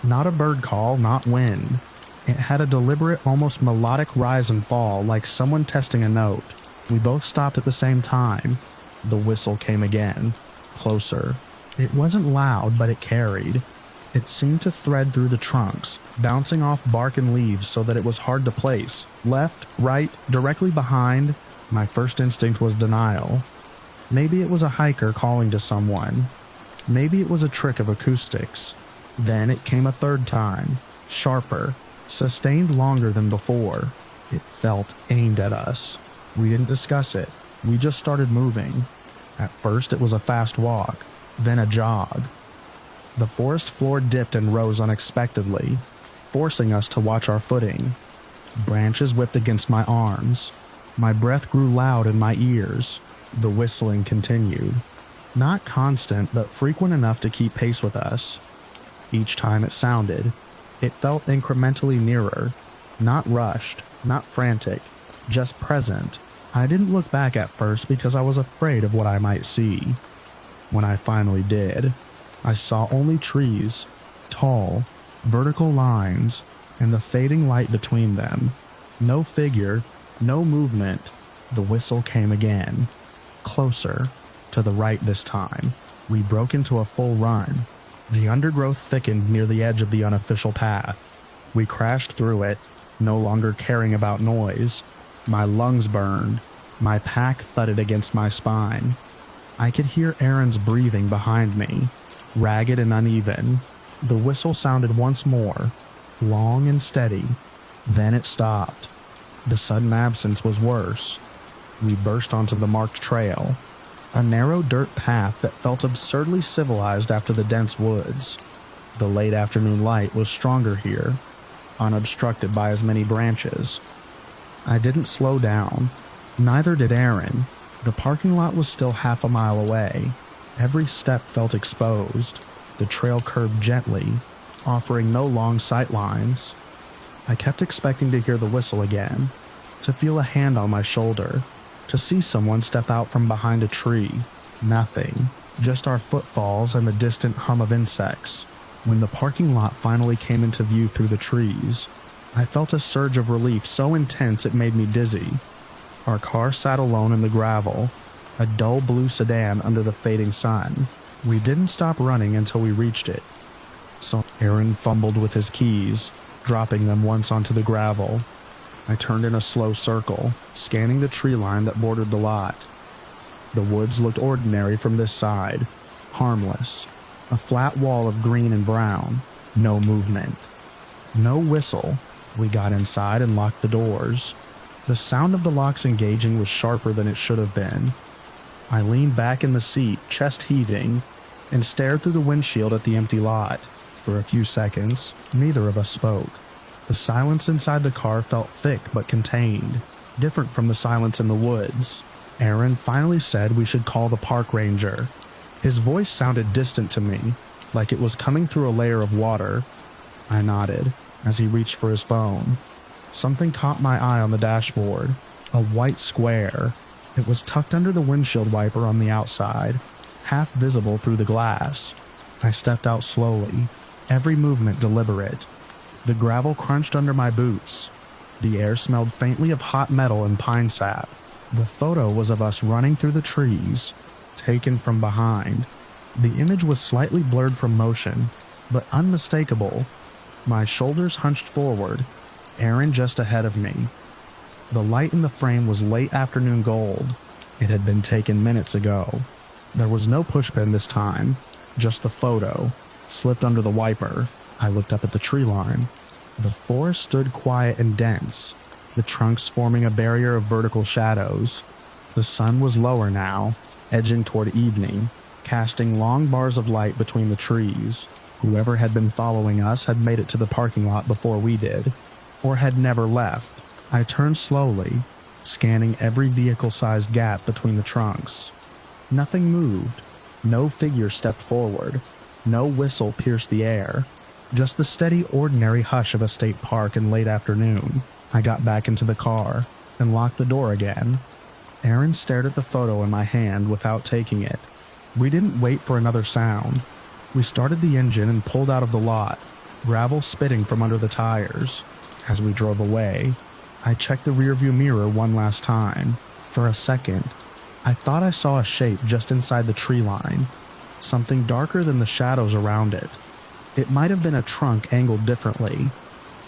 Not a bird call, not wind. It had a deliberate, almost melodic rise and fall, like someone testing a note. We both stopped at the same time. The whistle came again, closer. It wasn't loud, but it carried. It seemed to thread through the trunks, bouncing off bark and leaves so that it was hard to place. Left, right, directly behind. My first instinct was denial. Maybe it was a hiker calling to someone. Maybe it was a trick of acoustics. Then it came a third time, sharper, sustained longer than before. It felt aimed at us. We didn't discuss it. We just started moving. At first it was a fast walk, then a jog. The forest floor dipped and rose unexpectedly, forcing us to watch our footing. Branches whipped against my arms. My breath grew loud in my ears. The whistling continued. Not constant, but frequent enough to keep pace with us. Each time it sounded, it felt incrementally nearer. Not rushed, not frantic, just present. I didn't look back at first because I was afraid of what I might see. When I finally did, I saw only trees, tall, vertical lines, and the fading light between them. No figure, no movement. The whistle came again. Closer, to the right this time. We broke into a full run. The undergrowth thickened near the edge of the unofficial path. We crashed through it, no longer caring about noise. My lungs burned. My pack thudded against my spine. I could hear Aaron's breathing behind me, ragged and uneven. The whistle sounded once more, long and steady. Then it stopped. The sudden absence was worse. We burst onto the marked trail, a narrow dirt path that felt absurdly civilized after the dense woods. The late afternoon light was stronger here, unobstructed by as many branches. I didn't slow down. Neither did Aaron. The parking lot was still half a mile away. Every step felt exposed. The trail curved gently, offering no long sight lines. I kept expecting to hear the whistle again, to feel a hand on my shoulder, to see someone step out from behind a tree. Nothing, just our footfalls and the distant hum of insects. When the parking lot finally came into view through the trees, I felt a surge of relief so intense it made me dizzy. Our car sat alone in the gravel, a dull blue sedan under the fading sun. We didn't stop running until we reached it. So Aaron fumbled with his keys, dropping them once onto the gravel. I turned in a slow circle, scanning the tree line that bordered the lot. The woods looked ordinary from this side, harmless. A flat wall of green and brown, no movement. No whistle. We got inside and locked the doors. The sound of the locks engaging was sharper than it should have been. I leaned back in the seat, chest heaving, and stared through the windshield at the empty lot. For a few seconds, neither of us spoke. The silence inside the car felt thick but contained, different from the silence in the woods. Aaron finally said we should call the park ranger. His voice sounded distant to me, like it was coming through a layer of water. I nodded as he reached for his phone. Something caught my eye on the dashboard, a white square. It was tucked under the windshield wiper on the outside, half visible through the glass. I stepped out slowly, every movement deliberate. The gravel crunched under my boots. The air smelled faintly of hot metal and pine sap. The photo was of us running through the trees, taken from behind. The image was slightly blurred from motion, but unmistakable. My shoulders hunched forward, Aaron just ahead of me. The light in the frame was late afternoon gold. It had been taken minutes ago. There was no pushpin this time, just the photo, slipped under the wiper. I looked up at the tree line. The forest stood quiet and dense, the trunks forming a barrier of vertical shadows. The sun was lower now, edging toward evening, casting long bars of light between the trees. Whoever had been following us had made it to the parking lot before we did, or had never left. I turned slowly, scanning every vehicle-sized gap between the trunks. Nothing moved. No figure stepped forward. No whistle pierced the air. Just the steady, ordinary hush of a state park in late afternoon. I got back into the car and locked the door again. Aaron stared at the photo in my hand without taking it. We didn't wait for another sound. We started the engine and pulled out of the lot, gravel spitting from under the tires. As we drove away, I checked the rearview mirror one last time. For a second, I thought I saw a shape just inside the tree line, something darker than the shadows around it. It might have been a trunk angled differently.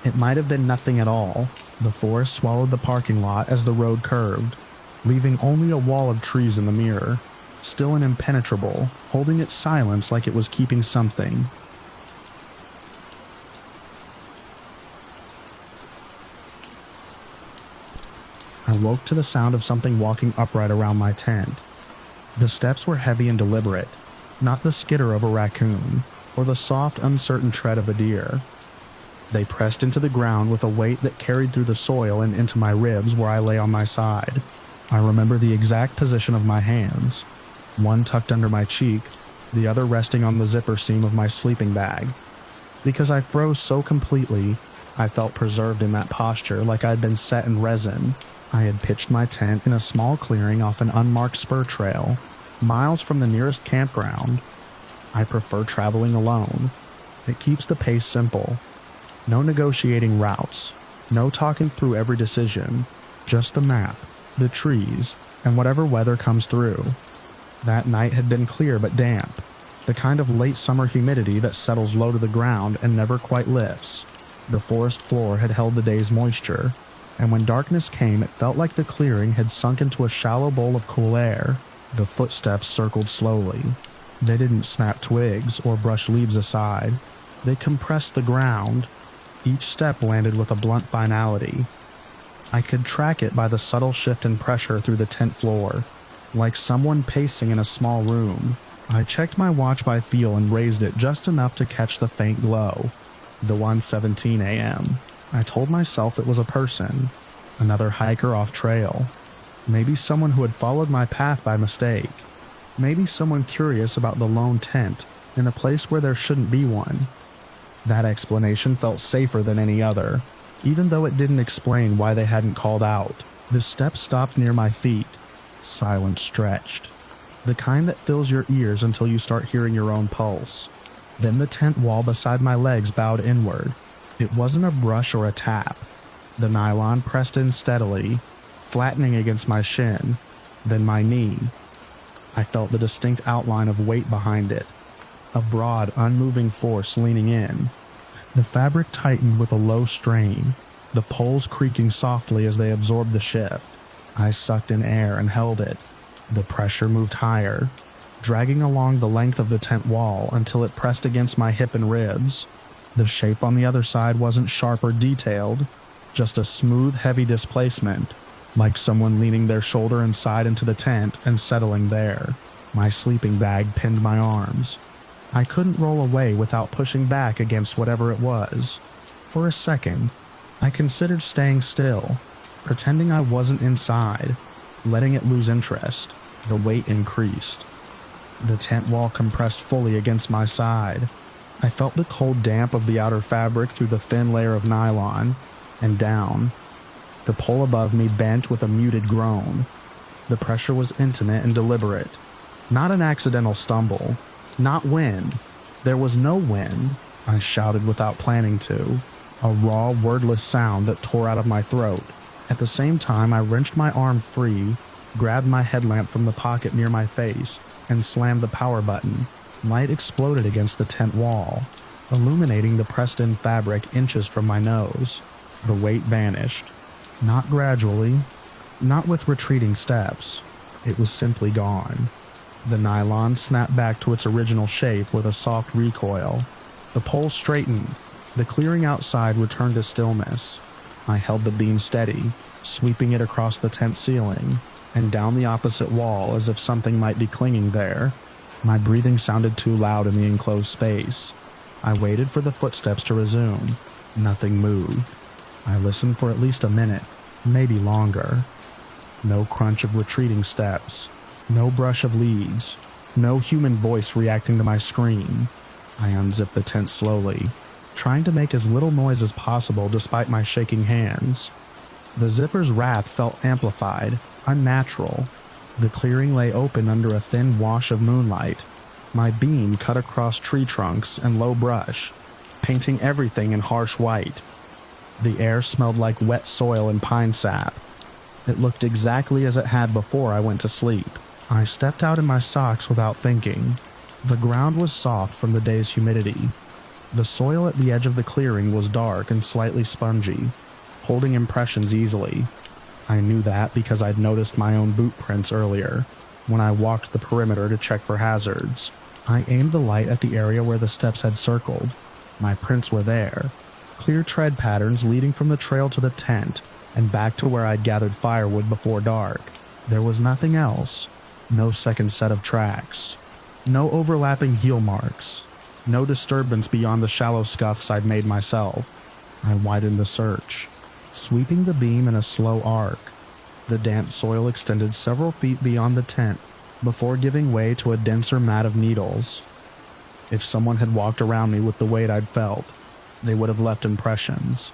It might have been nothing at all. The forest swallowed the parking lot as the road curved, leaving only a wall of trees in the mirror, still and impenetrable, holding its silence like it was keeping something. I woke to the sound of something walking upright around my tent. The steps were heavy and deliberate, not the skitter of a raccoon, or the soft, uncertain tread of a deer. They pressed into the ground with a weight that carried through the soil and into my ribs where I lay on my side. I remember the exact position of my hands, one tucked under my cheek, the other resting on the zipper seam of my sleeping bag. Because I froze so completely, I felt preserved in that posture like I had been set in resin. I had pitched my tent in a small clearing off an unmarked spur trail, miles from the nearest campground. I prefer traveling alone. It keeps the pace simple. No negotiating routes, no talking through every decision, just the map, the trees, and whatever weather comes through. That night had been clear but damp, the kind of late summer humidity that settles low to the ground and never quite lifts. The forest floor had held the day's moisture, and when darkness came it felt like the clearing had sunk into a shallow bowl of cool air. The footsteps circled slowly. They didn't snap twigs or brush leaves aside. They compressed the ground. Each step landed with a blunt finality. I could track it by the subtle shift in pressure through the tent floor, like someone pacing in a small room. I checked my watch by feel and raised it just enough to catch the faint glow. The 1:17 a.m. I told myself it was a person, another hiker off trail. Maybe someone who had followed my path by mistake. Maybe someone curious about the lone tent in a place where there shouldn't be one. That explanation felt safer than any other, even though it didn't explain why they hadn't called out. The steps stopped near my feet. Silence stretched. The kind that fills your ears until you start hearing your own pulse. Then the tent wall beside my legs bowed inward. It wasn't a brush or a tap. The nylon pressed in steadily, flattening against my shin, then my knee. I felt the distinct outline of weight behind it, a broad, unmoving force leaning in. The fabric tightened with a low strain, the poles creaking softly as they absorbed the shift. I sucked in air and held it. The pressure moved higher, dragging along the length of the tent wall until it pressed against my hip and ribs. The shape on the other side wasn't sharp or detailed, just a smooth, heavy displacement, like someone leaning their shoulder inside into the tent and settling there. My sleeping bag pinned my arms. I couldn't roll away without pushing back against whatever it was. For a second, I considered staying still, pretending I wasn't inside, letting it lose interest. The weight increased. The tent wall compressed fully against my side. I felt the cold damp of the outer fabric through the thin layer of nylon, and down. The pole above me bent with a muted groan. The pressure was intimate and deliberate. Not an accidental stumble. Not wind. There was no wind. I shouted without planning to. A raw, wordless sound that tore out of my throat. At the same time, I wrenched my arm free, grabbed my headlamp from the pocket near my face, and slammed the power button. Light exploded against the tent wall, illuminating the pressed-in fabric inches from my nose. The weight vanished. Not gradually, not with retreating steps. It was simply gone. The nylon snapped back to its original shape with a soft recoil. The pole straightened. The clearing outside returned to stillness. I held the beam steady, sweeping it across the tent ceiling and down the opposite wall as if something might be clinging there. My breathing sounded too loud in the enclosed space. I waited for the footsteps to resume. Nothing moved. I listened for at least a minute, maybe longer. No crunch of retreating steps. No brush of leaves. No human voice reacting to my scream. I unzipped the tent slowly, trying to make as little noise as possible despite my shaking hands. The zipper's wrath felt amplified, unnatural. The clearing lay open under a thin wash of moonlight. My beam cut across tree trunks and low brush, painting everything in harsh white. The air smelled like wet soil and pine sap. It looked exactly as it had before I went to sleep. I stepped out in my socks without thinking. The ground was soft from the day's humidity. The soil at the edge of the clearing was dark and slightly spongy, holding impressions easily. I knew that because I'd noticed my own boot prints earlier, when I walked the perimeter to check for hazards. I aimed the light at the area where the steps had circled. My prints were there, clear tread patterns leading from the trail to the tent and back to where I'd gathered firewood before dark. There was nothing else. No second set of tracks. No overlapping heel marks. No disturbance beyond the shallow scuffs I'd made myself. I widened the search, sweeping the beam in a slow arc. The damp soil extended several feet beyond the tent before giving way to a denser mat of needles. If someone had walked around me with the weight I'd felt, they would have left impressions.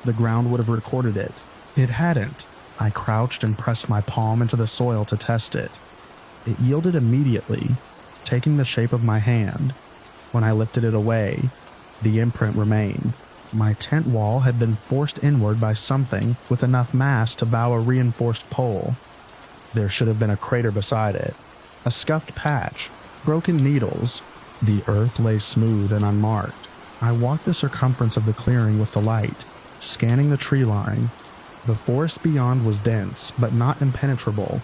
The ground would have recorded it. It hadn't. I crouched and pressed my palm into the soil to test it. It yielded immediately, taking the shape of my hand. When I lifted it away, the imprint remained. My tent wall had been forced inward by something with enough mass to bow a reinforced pole. There should have been a crater beside it, a scuffed patch, broken needles. The earth lay smooth and unmarked. I walked the circumference of the clearing with the light, scanning the tree line. The forest beyond was dense, but not impenetrable.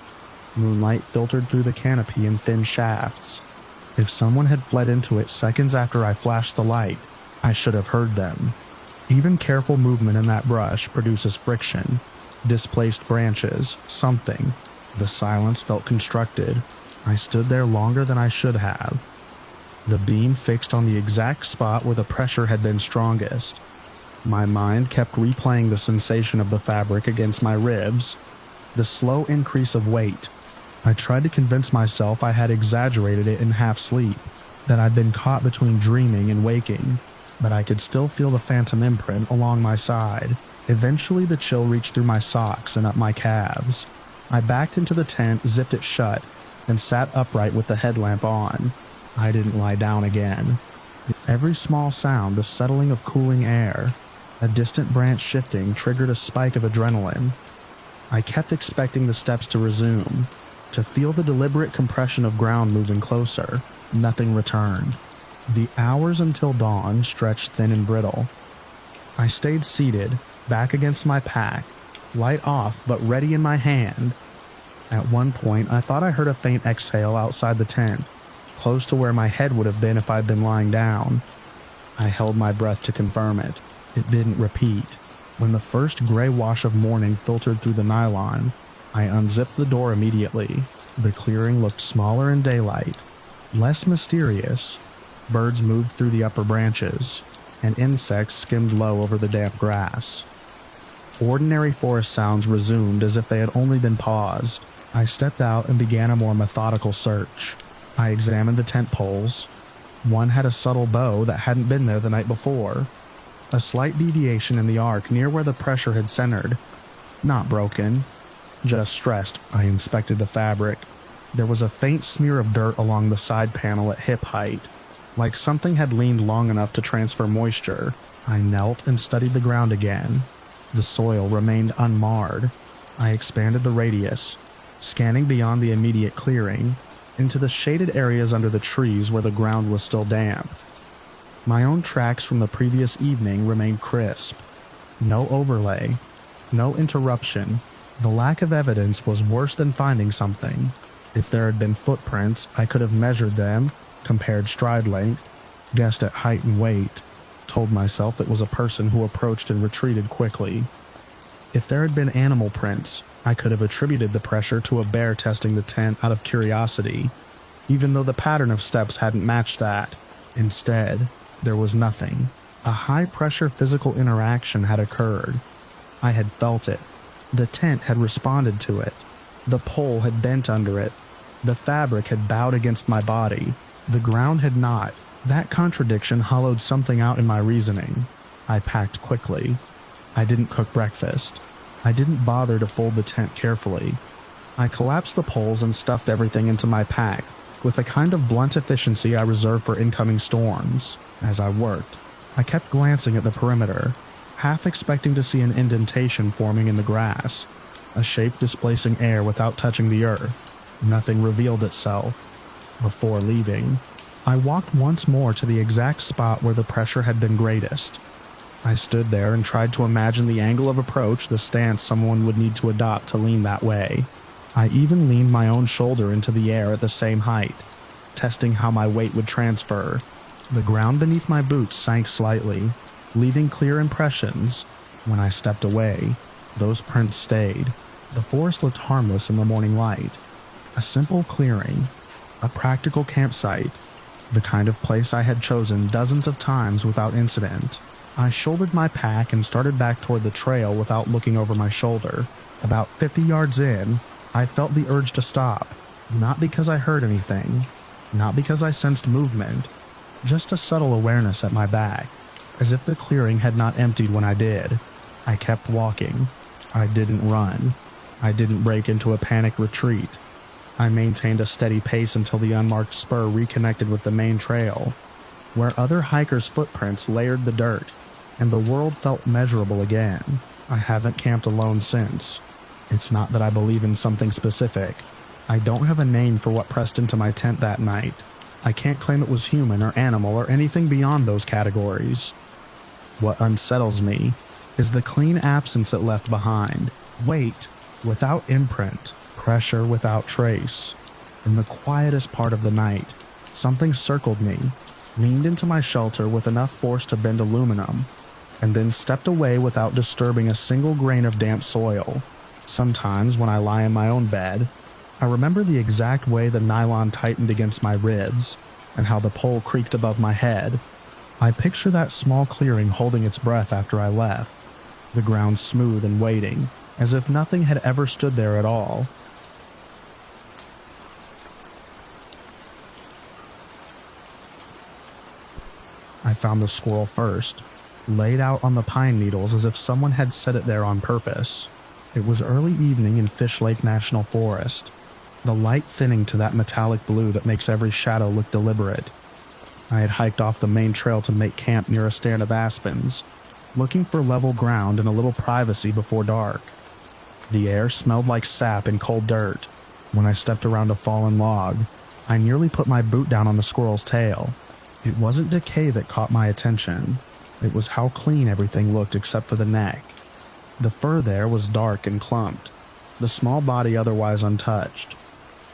Moonlight filtered through the canopy in thin shafts. If someone had fled into it seconds after I flashed the light, I should have heard them. Even careful movement in that brush produces friction, displaced branches, something. The silence felt constructed. I stood there longer than I should have. The beam fixed on the exact spot where the pressure had been strongest. My mind kept replaying the sensation of the fabric against my ribs, the slow increase of weight. I tried to convince myself I had exaggerated it in half-sleep, that I'd been caught between dreaming and waking, but I could still feel the phantom imprint along my side. Eventually the chill reached through my socks and up my calves. I backed into the tent, zipped it shut, and sat upright with the headlamp on. I didn't lie down again. Every small sound, the settling of cooling air, a distant branch shifting, triggered a spike of adrenaline. I kept expecting the steps to resume, to feel the deliberate compression of ground moving closer. Nothing returned. The hours until dawn stretched thin and brittle. I stayed seated, back against my pack, light off but ready in my hand. At one point, I thought I heard a faint exhale outside the tent, close to where my head would have been if I'd been lying down. I held my breath to confirm it. It didn't repeat. When the first gray wash of morning filtered through the nylon, I unzipped the door immediately. The clearing looked smaller in daylight, less mysterious. Birds moved through the upper branches, and insects skimmed low over the damp grass. Ordinary forest sounds resumed as if they had only been paused. I stepped out and began a more methodical search. I examined the tent poles. One had a subtle bow that hadn't been there the night before. A slight deviation in the arc near where the pressure had centered. Not broken, just stressed. I inspected the fabric. There was a faint smear of dirt along the side panel at hip height, like something had leaned long enough to transfer moisture. I knelt and studied the ground again. The soil remained unmarred. I expanded the radius, scanning beyond the immediate clearing, into the shaded areas under the trees where the ground was still damp. My own tracks from the previous evening remained crisp. No overlay, no interruption. The lack of evidence was worse than finding something. If there had been footprints, I could have measured them, compared stride length, guessed at height and weight, told myself it was a person who approached and retreated quickly. If there had been animal prints, I could have attributed the pressure to a bear testing the tent out of curiosity, even though the pattern of steps hadn't matched that. Instead, there was nothing. A high-pressure physical interaction had occurred. I had felt it. The tent had responded to it. The pole had bent under it. The fabric had bowed against my body. The ground had not. That contradiction hollowed something out in my reasoning. I packed quickly. I didn't cook breakfast. I didn't bother to fold the tent carefully. I collapsed the poles and stuffed everything into my pack, with a kind of blunt efficiency I reserve for incoming storms. As I worked, I kept glancing at the perimeter, half expecting to see an indentation forming in the grass, a shape displacing air without touching the earth. Nothing revealed itself. Before leaving, I walked once more to the exact spot where the pressure had been greatest. I stood there and tried to imagine the angle of approach, the stance someone would need to adopt to lean that way. I even leaned my own shoulder into the air at the same height, testing how my weight would transfer. The ground beneath my boots sank slightly, leaving clear impressions. When I stepped away, those prints stayed. The forest looked harmless in the morning light. A simple clearing, a practical campsite. the kind of place I had chosen dozens of times without incident. I shouldered my pack and started back toward the trail without looking over my shoulder. About 50 yards in, I felt the urge to stop, not because I heard anything, not because I sensed movement, just a subtle awareness at my back, as if the clearing had not emptied when I did. I kept walking. I didn't run. I didn't break into a panicked retreat. I maintained a steady pace until the unmarked spur reconnected with the main trail, where other hikers' footprints layered the dirt, and the world felt measurable again. I haven't camped alone since. It's not that I believe in something specific. I don't have a name for what pressed into my tent that night. I can't claim it was human or animal or anything beyond those categories. What unsettles me is the clean absence it left behind. Weight without imprint, pressure without trace. In the quietest part of the night, something circled me, leaned into my shelter with enough force to bend aluminum, and then stepped away without disturbing a single grain of damp soil. Sometimes when I lie in my own bed, I remember the exact way the nylon tightened against my ribs and how the pole creaked above my head. I picture that small clearing holding its breath after I left, the ground smooth and waiting, as if nothing had ever stood there at all. I found the squirrel first, laid out on the pine needles as if someone had set it there on purpose. It was early evening in Fish Lake National Forest, the light thinning to that metallic blue that makes every shadow look deliberate. I had hiked off the main trail to make camp near a stand of aspens, looking for level ground and a little privacy before dark. The air smelled like sap and cold dirt. When I stepped around a fallen log, I nearly put my boot down on the squirrel's tail. It wasn't decay that caught my attention. It was how clean everything looked except for the neck. The fur there was dark and clumped, the small body otherwise untouched.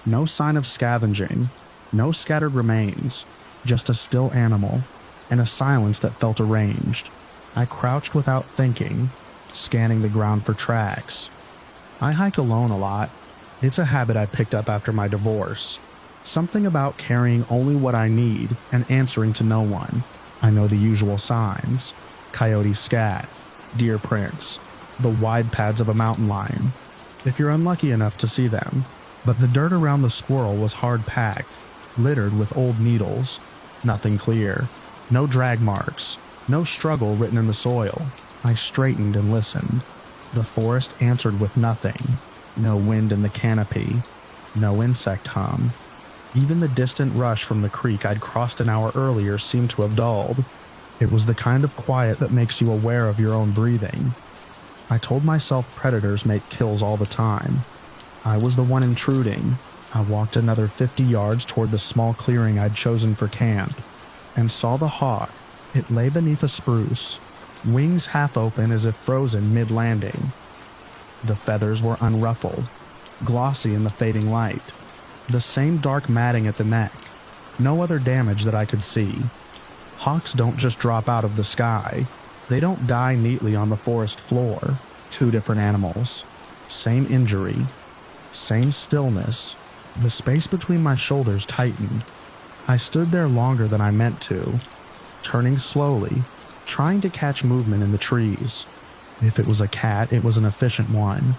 No sign of scavenging, no scattered remains, just a still animal, and a silence that felt arranged. I crouched without thinking, scanning the ground for tracks. I hike alone a lot. It's a habit I picked up after my divorce. Something about carrying only what I need and answering to no one. I know the usual signs: coyote scat, deer prints, the wide pads of a mountain lion, if you're unlucky enough to see them. But the dirt around the squirrel was hard-packed, littered with old needles. Nothing clear. No drag marks. No struggle written in the soil. I straightened and listened. The forest answered with nothing. No wind in the canopy. No insect hum. Even the distant rush from the creek I'd crossed an hour earlier seemed to have dulled. It was the kind of quiet that makes you aware of your own breathing. I told myself predators make kills all the time. I was the one intruding. I walked another 50 yards toward the small clearing I'd chosen for camp, and saw the hawk. It lay beneath a spruce, wings half open as if frozen mid-landing. The feathers were unruffled, glossy in the fading light. The same dark matting at the neck. No other damage that I could see. Hawks don't just drop out of the sky. They don't die neatly on the forest floor. Two different animals. Same injury. Same stillness. The space between my shoulders tightened. I stood there longer than I meant to, turning slowly, trying to catch movement in the trees. If it was a cat, it was an efficient one.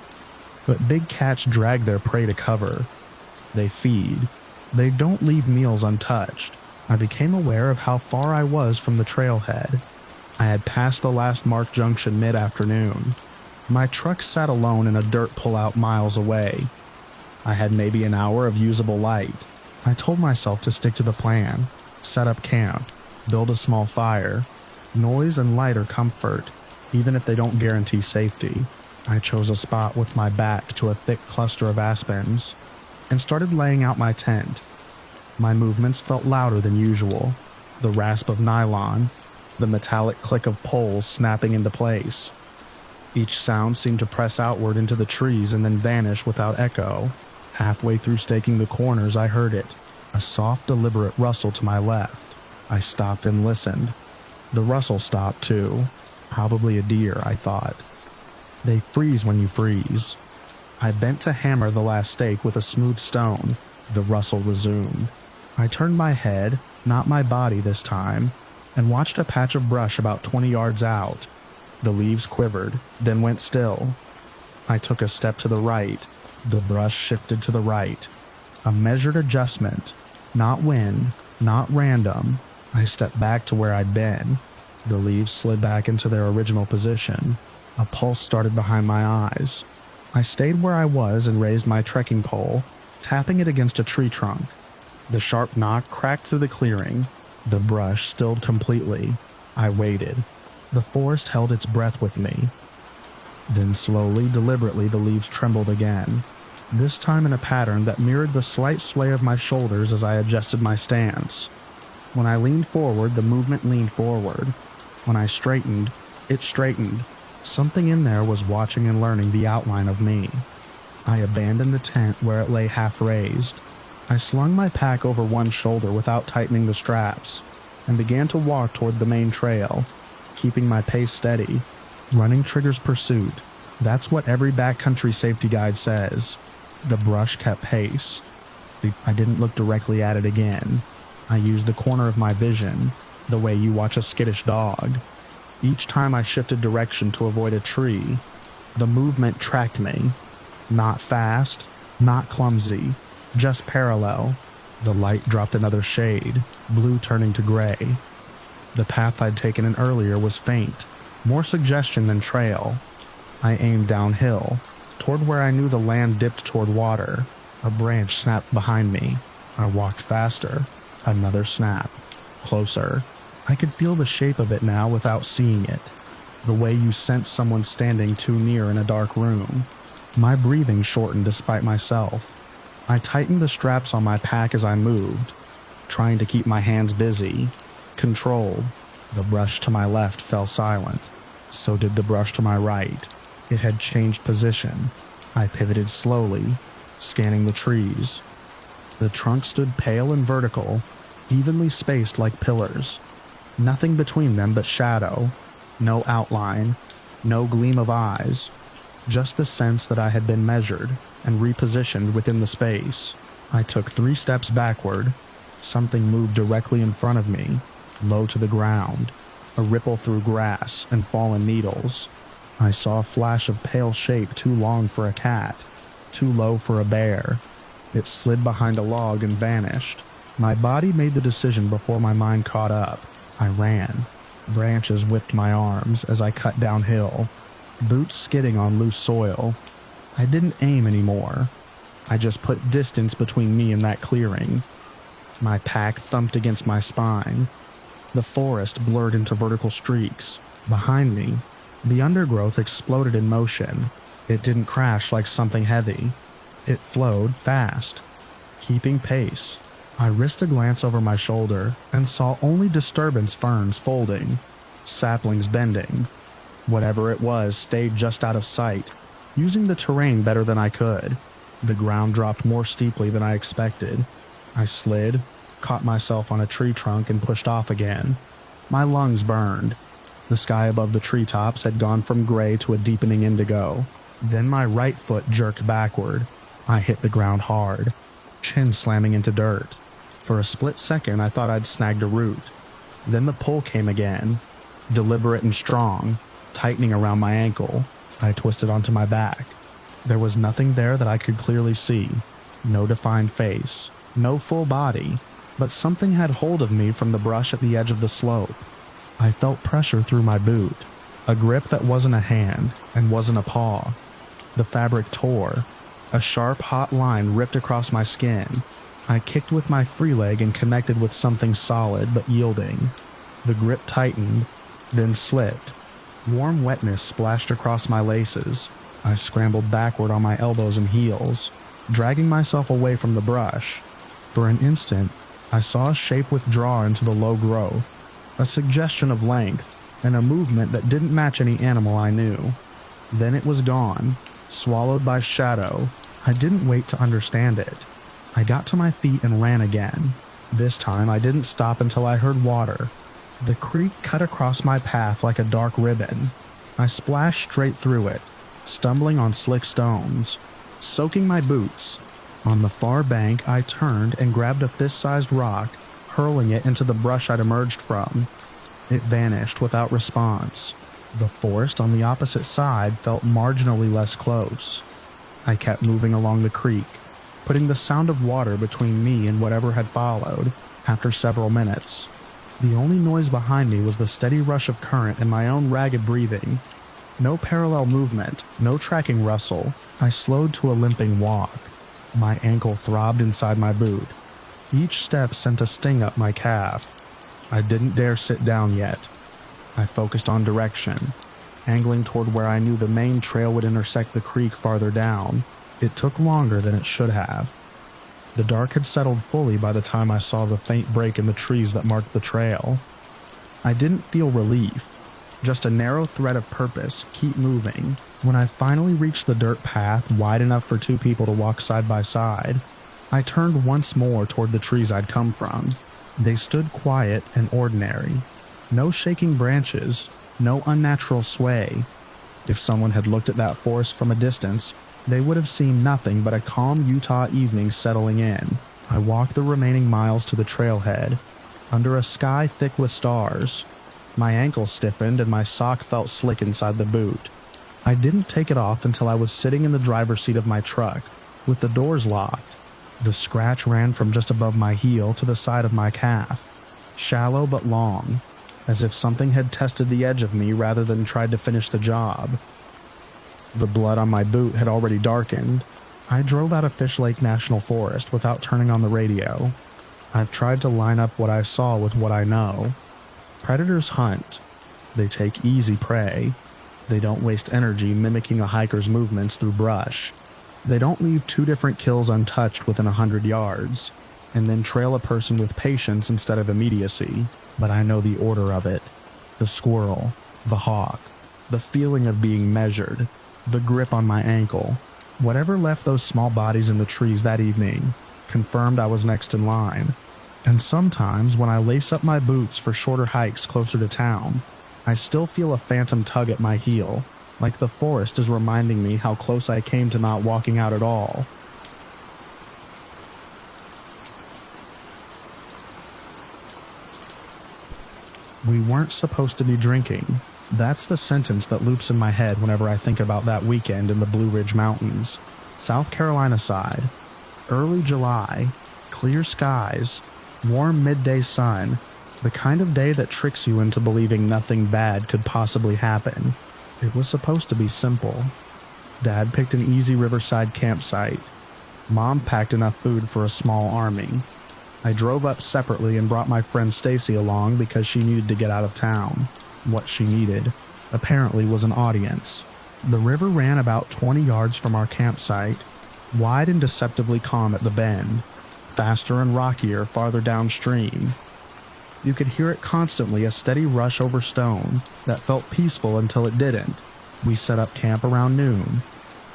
But big cats drag their prey to cover. They feed. They don't leave meals untouched. I became aware of how far I was from the trailhead. I had passed the last marked junction mid-afternoon. My truck sat alone in a dirt pullout miles away. I had maybe an hour of usable light. I told myself to stick to the plan, set up camp, build a small fire. Noise and light are comfort, even if they don't guarantee safety. I chose a spot with my back to a thick cluster of aspens, and started laying out my tent. My movements felt louder than usual. The rasp of nylon, the metallic click of poles snapping into place. Each sound seemed to press outward into the trees and then vanish without echo. Halfway through staking the corners, I heard it, a soft, deliberate rustle to my left. I stopped and listened. The rustle stopped too. Probably a deer, I thought. They freeze when you freeze. I bent to hammer the last stake with a smooth stone. The rustle resumed. I turned my head, not my body this time, and watched a patch of brush about 20 yards out. The leaves quivered, then went still. I took a step to the right. The brush shifted to the right. A measured adjustment. Not wind, not random. I stepped back to where I'd been. The leaves slid back into their original position. A pulse started behind my eyes. I stayed where I was and raised my trekking pole, tapping it against a tree trunk. The sharp knock cracked through the clearing. The brush stilled completely. I waited. The forest held its breath with me. Then slowly, deliberately, the leaves trembled again, this time in a pattern that mirrored the slight sway of my shoulders as I adjusted my stance. When I leaned forward, the movement leaned forward. When I straightened, it straightened. Something in there was watching and learning the outline of me. I abandoned the tent where it lay half raised. I slung my pack over one shoulder without tightening the straps, and began to walk toward the main trail, keeping my pace steady. Running triggers pursuit. That's what every backcountry safety guide says. The brush kept pace. I didn't look directly at it again. I used the corner of my vision, the way you watch a skittish dog. Each time I shifted direction to avoid a tree, the movement tracked me. Not fast, not clumsy, just parallel. The light dropped another shade, blue turning to gray. The path I'd taken in earlier was faint, more suggestion than trail. I aimed downhill, toward where I knew the land dipped toward water. A branch snapped behind me. I walked faster. Another snap. Closer. I could feel the shape of it now without seeing it. The way you sense someone standing too near in a dark room. My breathing shortened despite myself. I tightened the straps on my pack as I moved, trying to keep my hands busy. Controlled. The brush to my left fell silent. So did the brush to my right. It had changed position. I pivoted slowly, scanning the trees. The trunk stood pale and vertical, evenly spaced like pillars. Nothing between them but shadow. No outline. No gleam of eyes. Just the sense that I had been measured and repositioned within the space. I took 3 steps backward. Something moved directly in front of me, low to the ground. A ripple through grass and fallen needles. I saw a flash of pale shape too long for a cat, too low for a bear. It slid behind a log and vanished. My body made the decision before my mind caught up. I ran. Branches whipped my arms as I cut downhill, boots skidding on loose soil. I didn't aim anymore. I just put distance between me and that clearing. My pack thumped against my spine. The forest blurred into vertical streaks. Behind me, the undergrowth exploded in motion. It didn't crash like something heavy. It flowed fast, keeping pace. I risked a glance over my shoulder and saw only disturbance ferns folding, saplings bending. Whatever it was stayed just out of sight, using the terrain better than I could. The ground dropped more steeply than I expected. I slid, caught myself on a tree trunk and pushed off again. My lungs burned. The sky above the treetops had gone from gray to a deepening indigo. Then my right foot jerked backward. I hit the ground hard, chin slamming into dirt. For a split second, I thought I'd snagged a root. Then the pull came again, deliberate and strong, tightening around my ankle. I twisted onto my back. There was nothing there that I could clearly see. No defined face, no full body, but something had hold of me from the brush at the edge of the slope. I felt pressure through my boot, a grip that wasn't a hand and wasn't a paw. The fabric tore. A sharp, hot line ripped across my skin. I kicked with my free leg and connected with something solid but yielding. The grip tightened, then slipped. Warm wetness splashed across my laces. I scrambled backward on my elbows and heels, dragging myself away from the brush. For an instant, I saw a shape withdraw into the low growth, a suggestion of length, and a movement that didn't match any animal I knew. Then it was gone, swallowed by shadow. I didn't wait to understand it. I got to my feet and ran again. This time I didn't stop until I heard water. The creek cut across my path like a dark ribbon. I splashed straight through it, stumbling on slick stones, soaking my boots. On the far bank, I turned and grabbed a fist-sized rock, hurling it into the brush I'd emerged from. It vanished without response. The forest on the opposite side felt marginally less close. I kept moving along the creek, putting the sound of water between me and whatever had followed. After several minutes, the only noise behind me was the steady rush of current and my own ragged breathing. No parallel movement, no tracking rustle. I slowed to a limping walk. My ankle throbbed inside my boot. Each step sent a sting up my calf. I didn't dare sit down yet. I focused on direction, angling toward where I knew the main trail would intersect the creek farther down. It took longer than it should have. The dark had settled fully by the time I saw the faint break in the trees that marked the trail. I didn't feel relief, just a narrow thread of purpose, keep moving. When I finally reached the dirt path wide enough for two people to walk side by side, I turned once more toward the trees I'd come from. They stood quiet and ordinary. No shaking branches, no unnatural sway. If someone had looked at that forest from a distance, they would have seen nothing but a calm Utah evening settling in. I walked the remaining miles to the trailhead, under a sky thick with stars. My ankle stiffened and my sock felt slick inside the boot. I didn't take it off until I was sitting in the driver's seat of my truck, with the doors locked. The scratch ran from just above my heel to the side of my calf, shallow but long, as if something had tested the edge of me rather than tried to finish the job. The blood on my boot had already darkened. I drove out of Fish Lake National Forest without turning on the radio. I've tried to line up what I saw with what I know. Predators hunt. They take easy prey. They don't waste energy mimicking a hiker's movements through brush. They don't leave two different kills untouched within 100 yards, and then trail a person with patience instead of immediacy. But I know the order of it. The squirrel, the hawk, the feeling of being measured, the grip on my ankle. Whatever left those small bodies in the trees that evening confirmed I was next in line. And sometimes when I lace up my boots for shorter hikes closer to town, I still feel a phantom tug at my heel, like the forest is reminding me how close I came to not walking out at all. We weren't supposed to be drinking. That's the sentence that loops in my head whenever I think about that weekend in the Blue Ridge Mountains, South Carolina side. Early July, clear skies, warm midday sun, the kind of day that tricks you into believing nothing bad could possibly happen. It was supposed to be simple. Dad picked an easy riverside campsite. Mom packed enough food for a small army. I drove up separately and brought my friend Stacy along because she needed to get out of town. What she needed, apparently, was an audience. The river ran about 20 yards from our campsite, wide and deceptively calm at the bend, faster and rockier farther downstream. You could hear it constantly, a steady rush over stone that felt peaceful until it didn't. We set up camp around noon.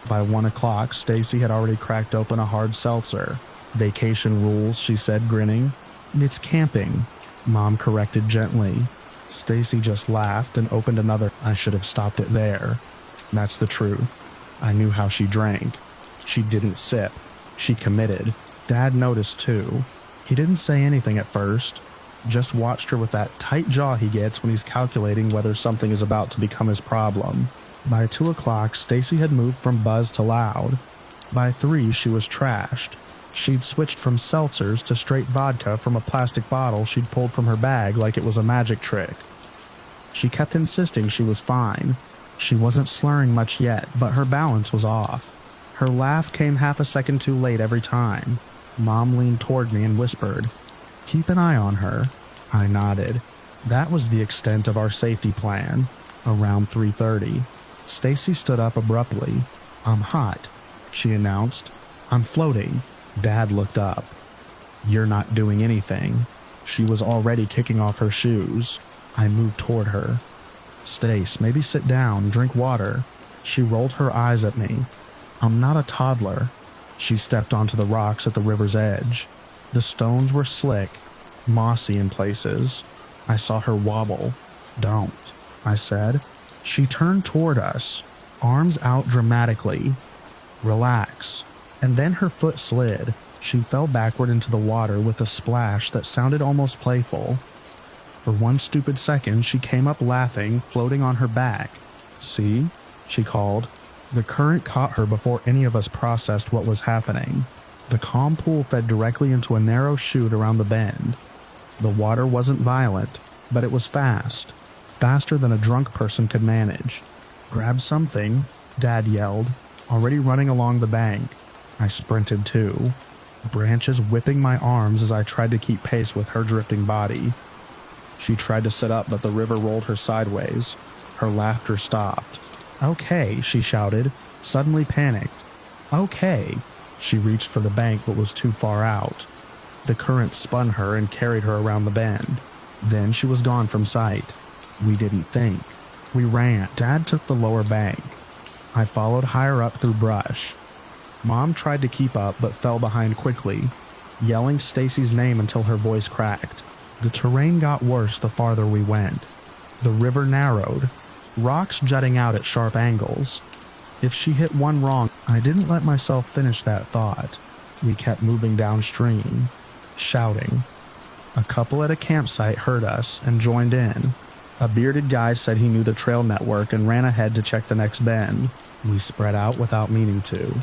By 1 o'clock, Stacy had already cracked open a hard seltzer. Vacation rules, she said, grinning. It's camping, Mom corrected gently. Stacy just laughed and opened another. I should have stopped it there. That's the truth. I knew how she drank. She didn't sip. She committed. Dad noticed too. He didn't say anything at first. Just watched her with that tight jaw he gets when he's calculating whether something is about to become his problem. By 2 o'clock, Stacy had moved from buzz to loud. By 3, she was trashed. She'd switched from seltzers to straight vodka from a plastic bottle she'd pulled from her bag like it was a magic trick. She kept insisting she was fine. She wasn't slurring much yet, but her balance was off. Her laugh came half a second too late every time. Mom leaned toward me and whispered, "Keep an eye on her." I nodded. That was the extent of our safety plan. Around 3:30, Stacy stood up abruptly. "I'm hot," she announced. "I'm floating." Dad looked up. "You're not doing anything." She was already kicking off her shoes. I moved toward her. "Stace, maybe sit down, drink water." She rolled her eyes at me. "I'm not a toddler." She stepped onto the rocks at the river's edge. The stones were slick, mossy in places. I saw her wobble. "Don't," I said. She turned toward us, arms out dramatically. "Relax." And then her foot slid. She fell backward into the water with a splash that sounded almost playful. For one stupid second, she came up laughing, floating on her back. "See?" she called. The current caught her before any of us processed what was happening. The calm pool fed directly into a narrow chute around the bend. The water wasn't violent, but it was fast. Faster than a drunk person could manage. "Grab something," Dad yelled, already running along the bank. I sprinted too, branches whipping my arms as I tried to keep pace with her drifting body. She tried to sit up, but the river rolled her sideways. Her laughter stopped. "Okay," she shouted, suddenly panicked. "Okay." She reached for the bank but was too far out. The current spun her and carried her around the bend. Then she was gone from sight. We didn't think. We ran. Dad took the lower bank. I followed higher up through brush. Mom tried to keep up but fell behind quickly, yelling Stacy's name until her voice cracked. The terrain got worse the farther we went. The river narrowed, rocks jutting out at sharp angles. If she hit one wrong, I didn't let myself finish that thought. We kept moving downstream, shouting. A couple at a campsite heard us and joined in. A bearded guy said he knew the trail network and ran ahead to check the next bend. We spread out without meaning to.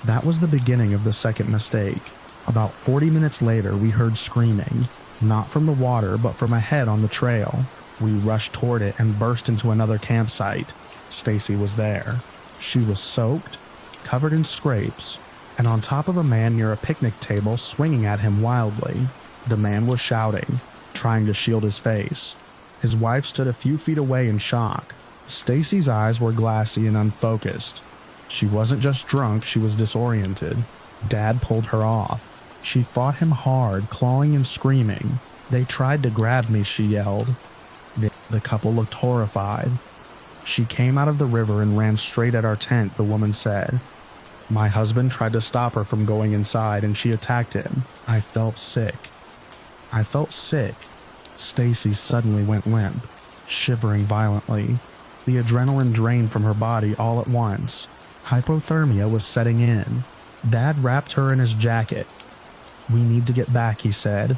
That was the beginning of the second mistake. About 40 minutes later, we heard screaming, not from the water but from ahead on the trail. We rushed toward it and burst into another campsite. Stacy was there. She was soaked, covered in scrapes, and on top of a man near a picnic table swinging at him wildly. The man was shouting, trying to shield his face. His wife stood a few feet away in shock. Stacy's eyes were glassy and unfocused. She wasn't just drunk, she was disoriented. Dad pulled her off. She fought him hard, clawing and screaming. "They tried to grab me," she yelled. The couple looked horrified. "She came out of the river and ran straight at our tent," the woman said. "My husband tried to stop her from going inside and she attacked him. I felt sick." Stacy suddenly went limp, shivering violently. The adrenaline drained from her body all at once. Hypothermia was setting in. Dad wrapped her in his jacket. "We need to get back," he said.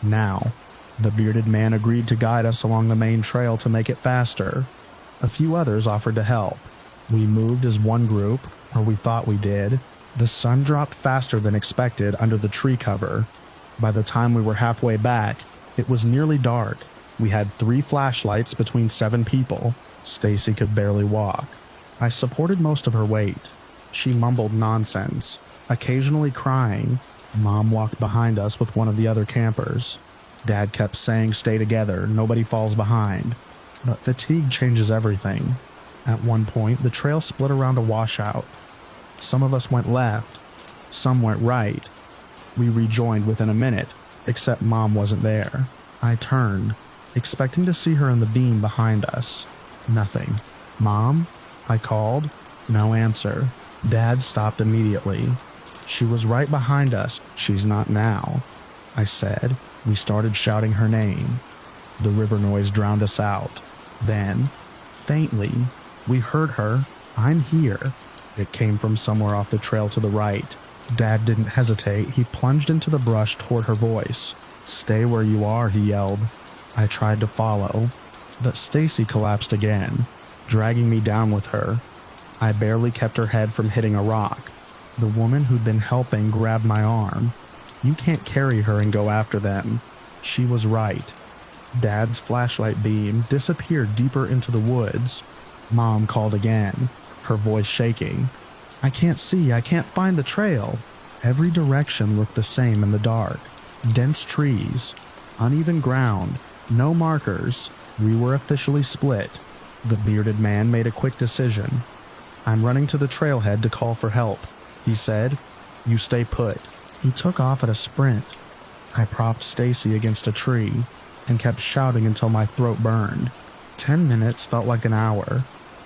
"Now." The bearded man agreed to guide us along the main trail to make it faster. A few others offered to help. We moved as one group, or we thought we did. The sun dropped faster than expected under the tree cover. By the time we were halfway back, it was nearly dark. We had 3 flashlights between 7 people. Stacy could barely walk. I supported most of her weight. She mumbled nonsense, occasionally crying. Mom walked behind us with one of the other campers. Dad kept saying, "Stay together, nobody falls behind." But fatigue changes everything. At one point, the trail split around a washout. Some of us went left, some went right. We rejoined within a minute, except Mom wasn't there. I turned, expecting to see her in the beam behind us. Nothing. "Mom?" I called. No answer. Dad stopped immediately. "She was right behind us. She's not now," I said. We started shouting her name. The river noise drowned us out. Then, faintly, we heard her. "I'm here." It came from somewhere off the trail to the right. Dad didn't hesitate. He plunged into the brush toward her voice. "Stay where you are," he yelled. I tried to follow, but Stacy collapsed again, dragging me down with her. I barely kept her head from hitting a rock. The woman who'd been helping grabbed my arm. "You can't carry her and go after them." She was right. Dad's flashlight beam disappeared deeper into the woods. Mom called again, her voice shaking. "I can't see, I can't find the trail." Every direction looked the same in the dark. Dense trees, uneven ground, no markers. We were officially split. The bearded man made a quick decision. "I'm running to the trailhead to call for help," he said. "You stay put." He took off at a sprint. I propped Stacy against a tree and kept shouting until my throat burned. 10 minutes felt like an hour.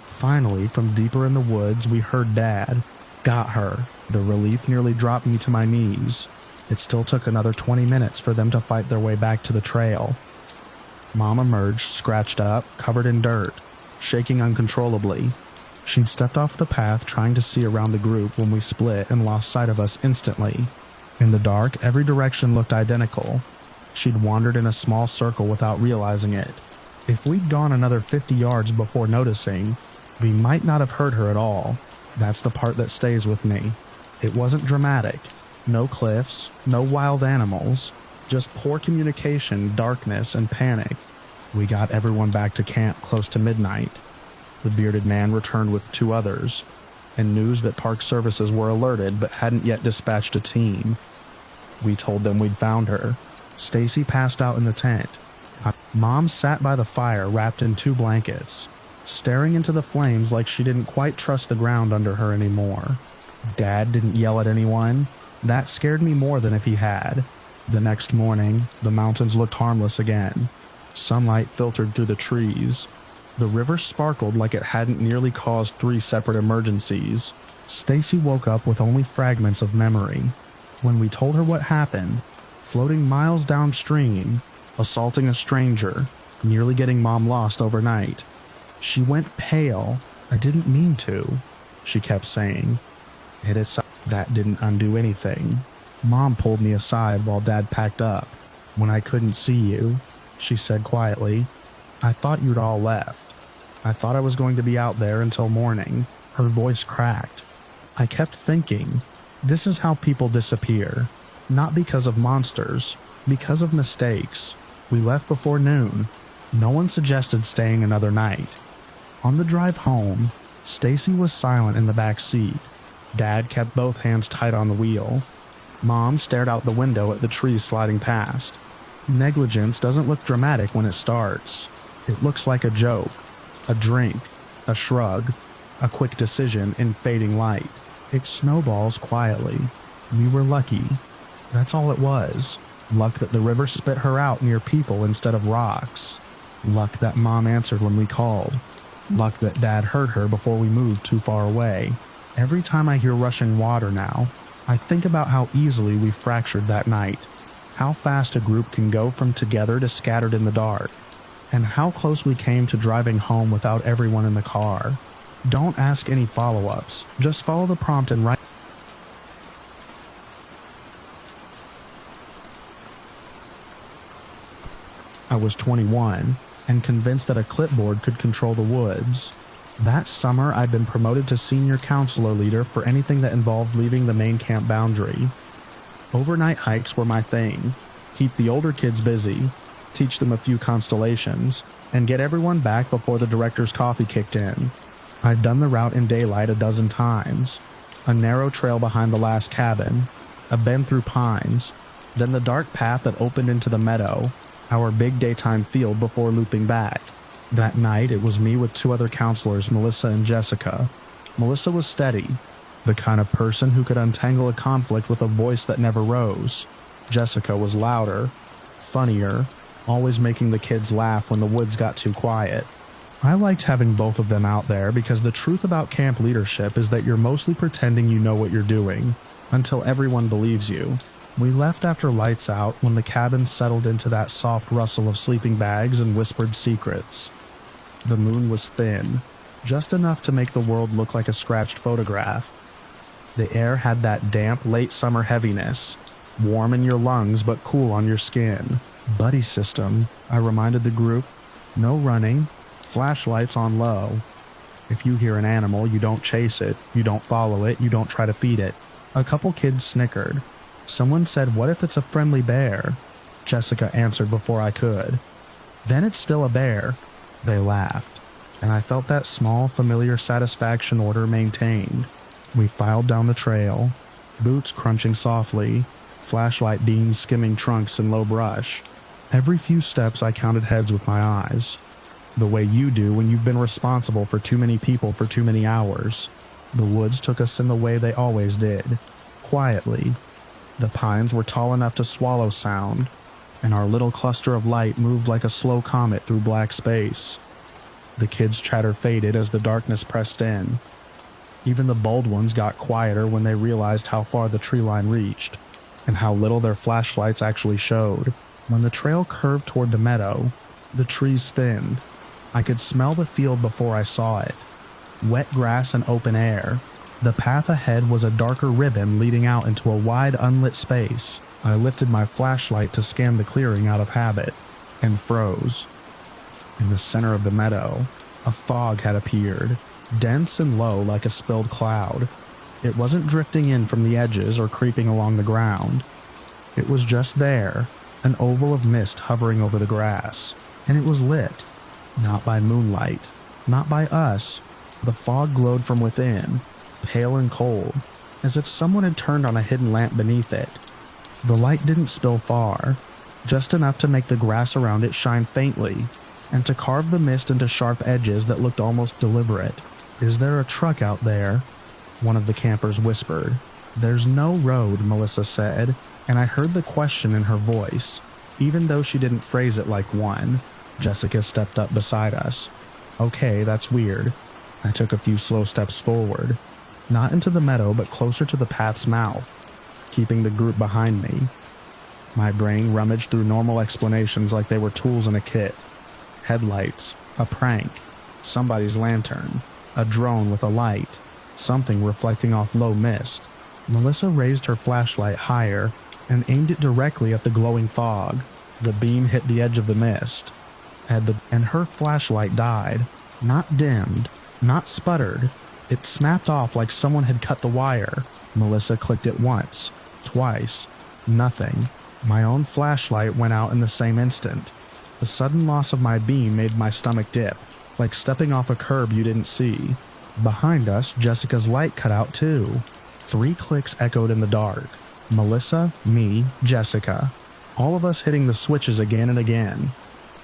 Finally, from deeper in the woods, we heard Dad. "Got her." The relief nearly dropped me to my knees. It still took another 20 minutes for them to fight their way back to the trail. Mom emerged, scratched up, covered in dirt, shaking uncontrollably. She'd stepped off the path trying to see around the group when we split and lost sight of us instantly. In the dark, every direction looked identical. She'd wandered in a small circle without realizing it. If we'd gone another 50 yards before noticing, we might not have heard her at all. That's the part that stays with me. It wasn't dramatic. No cliffs, no wild animals, just poor communication, darkness, and panic. We got everyone back to camp close to midnight. The bearded man returned with 2 others, and news that park services were alerted but hadn't yet dispatched a team. We told them we'd found her. Stacy passed out in the tent. Mom sat by the fire wrapped in 2 blankets, staring into the flames like she didn't quite trust the ground under her anymore. Dad didn't yell at anyone. That scared me more than if he had. The next morning, the mountains looked harmless again. Sunlight filtered through the trees. The river sparkled like it hadn't nearly caused 3 separate emergencies. Stacy woke up with only fragments of memory. When we told her what happened, floating miles downstream, assaulting a stranger, nearly getting Mom lost overnight, she went pale. I didn't mean to, she kept saying. That didn't undo anything. Mom pulled me aside while Dad packed up. When I couldn't see you, she said quietly, I thought you'd all left. I thought I was going to be out there until morning. Her voice cracked. I kept thinking, this is how people disappear. Not because of monsters, because of mistakes. We left before noon. No one suggested staying another night. On the drive home, Stacy was silent in the back seat. Dad kept both hands tight on the wheel. Mom stared out the window at the trees sliding past. Negligence doesn't look dramatic when it starts. It looks like a joke, a drink, a shrug, a quick decision in fading light. It snowballs quietly. We were lucky. That's all it was. Luck that the river spit her out near people instead of rocks. Luck that Mom answered when we called. Luck that Dad heard her before we moved too far away. Every time I hear rushing water now, I think about how easily we fractured that night, how fast a group can go from together to scattered in the dark, and how close we came to driving home without everyone in the car. Don't ask any follow-ups, just follow the prompt and write. I was 21 and convinced that a clipboard could control the woods. That summer, I'd been promoted to senior counselor leader for anything that involved leaving the main camp boundary. Overnight hikes were my thing. Keep the older kids busy, teach them a few constellations, and get everyone back before the director's coffee kicked in. I'd done the route in daylight a dozen times. A narrow trail behind the last cabin, a bend through pines, then the dark path that opened into the meadow, our big daytime field before looping back. That night, it was me with 2 other counselors, Melissa and Jessica. Melissa was steady, the kind of person who could untangle a conflict with a voice that never rose. Jessica was louder, funnier, always making the kids laugh when the woods got too quiet. I liked having both of them out there because the truth about camp leadership is that you're mostly pretending you know what you're doing, until everyone believes you. We left after lights out when the cabin settled into that soft rustle of sleeping bags and whispered secrets. The moon was thin, just enough to make the world look like a scratched photograph. The air had that damp, late summer heaviness, warm in your lungs but cool on your skin. Buddy system, I reminded the group. No running, flashlights on low. If you hear an animal, you don't chase it, you don't follow it, you don't try to feed it. A couple kids snickered. Someone said, what if it's a friendly bear? Jessica answered before I could. Then it's still a bear. They laughed, and I felt that small, familiar satisfaction order maintained. We filed down the trail, boots crunching softly, flashlight beams skimming trunks and low brush. Every few steps I counted heads with my eyes, the way you do when you've been responsible for too many people for too many hours. The woods took us in the way they always did, quietly. The pines were tall enough to swallow sound, and our little cluster of light moved like a slow comet through black space. The kids' chatter faded as the darkness pressed in. Even the bold ones got quieter when they realized how far the tree line reached, and how little their flashlights actually showed. When the trail curved toward the meadow, the trees thinned. I could smell the field before I saw it. Wet grass and open air, The path ahead was a darker ribbon leading out into a wide unlit space. I lifted my flashlight to scan the clearing out of habit, and froze. In the center of the meadow, a fog had appeared, dense and low like a spilled cloud. It wasn't drifting in from the edges or creeping along the ground. It was just there, an oval of mist hovering over the grass, and it was lit. Not by moonlight, not by us. The fog glowed from within, pale and cold, as if someone had turned on a hidden lamp beneath it. The light didn't spill far, just enough to make the grass around it shine faintly, and to carve the mist into sharp edges that looked almost deliberate. "Is there a truck out there?" one of the campers whispered. "There's no road," Melissa said, and I heard the question in her voice, even though she didn't phrase it like one. Jessica stepped up beside us. "Okay, that's weird." I took a few slow steps forward, not into the meadow but closer to the path's mouth, keeping the group behind me. My brain rummaged through normal explanations like they were tools in a kit. Headlights, a prank, somebody's lantern, a drone with a light, something reflecting off low mist. Melissa raised her flashlight higher and aimed it directly at the glowing fog. The beam hit the edge of the mist, and her flashlight died. Not dimmed, not sputtered. It snapped off like someone had cut the wire. Melissa clicked it once, twice. Nothing. My own flashlight went out in the same instant. The sudden loss of my beam made my stomach dip, like stepping off a curb you didn't see. Behind us, Jessica's light cut out too. 3 clicks echoed in the dark. Melissa, me, Jessica. All of us hitting the switches again and again.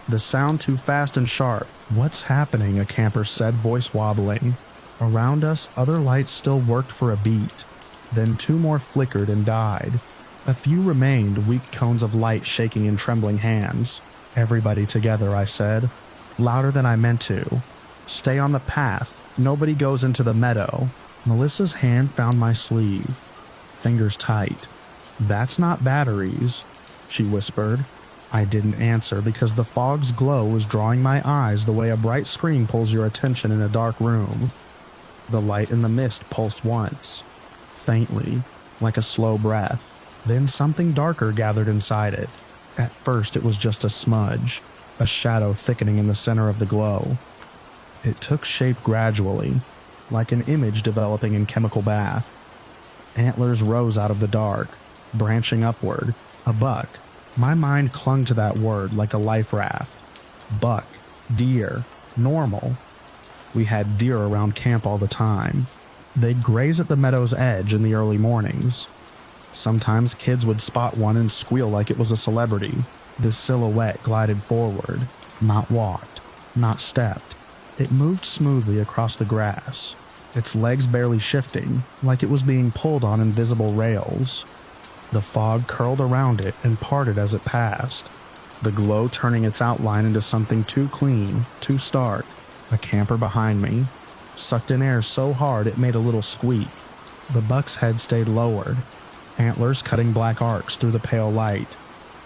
The sound too fast and sharp. "What's happening?" a camper said, voice wobbling. Around us, other lights still worked for a beat. Then 2 more flickered and died. A few remained, weak cones of light shaking in trembling hands. "Everybody together," I said, louder than I meant to. "Stay on the path. Nobody goes into the meadow." Melissa's hand found my sleeve, fingers tight. "That's not batteries," she whispered. I didn't answer because the fog's glow was drawing my eyes the way a bright screen pulls your attention in a dark room. The light in the mist pulsed once, faintly, like a slow breath. Then something darker gathered inside it. At first it was just a smudge, a shadow thickening in the center of the glow. It took shape gradually, like an image developing in chemical bath. Antlers rose out of the dark, branching upward. A buck. My mind clung to that word like a life raft. Buck, deer, normal. We had deer around camp all the time. They'd graze at the meadow's edge in the early mornings. Sometimes kids would spot one and squeal like it was a celebrity. The silhouette glided forward, not walked, not stepped. It moved smoothly across the grass, its legs barely shifting, like it was being pulled on invisible rails. The fog curled around it and parted as it passed, the glow turning its outline into something too clean, too stark. A camper behind me sucked in air so hard it made a little squeak. The buck's head stayed lowered, antlers cutting black arcs through the pale light.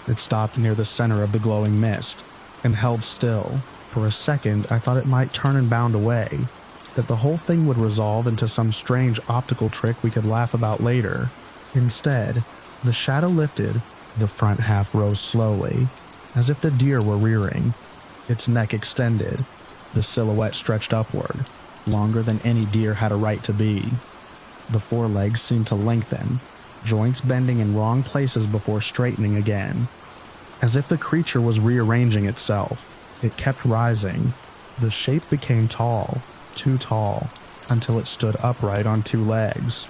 It stopped near the center of the glowing mist and held still. For a second, I thought it might turn and bound away, that the whole thing would resolve into some strange optical trick we could laugh about later. Instead, the shadow lifted, the front half rose slowly, as if the deer were rearing. Its neck extended, the silhouette stretched upward, longer than any deer had a right to be. The forelegs seemed to lengthen, joints bending in wrong places before straightening again. As if the creature was rearranging itself, it kept rising. The shape became tall, too tall, until it stood upright on 2 legs.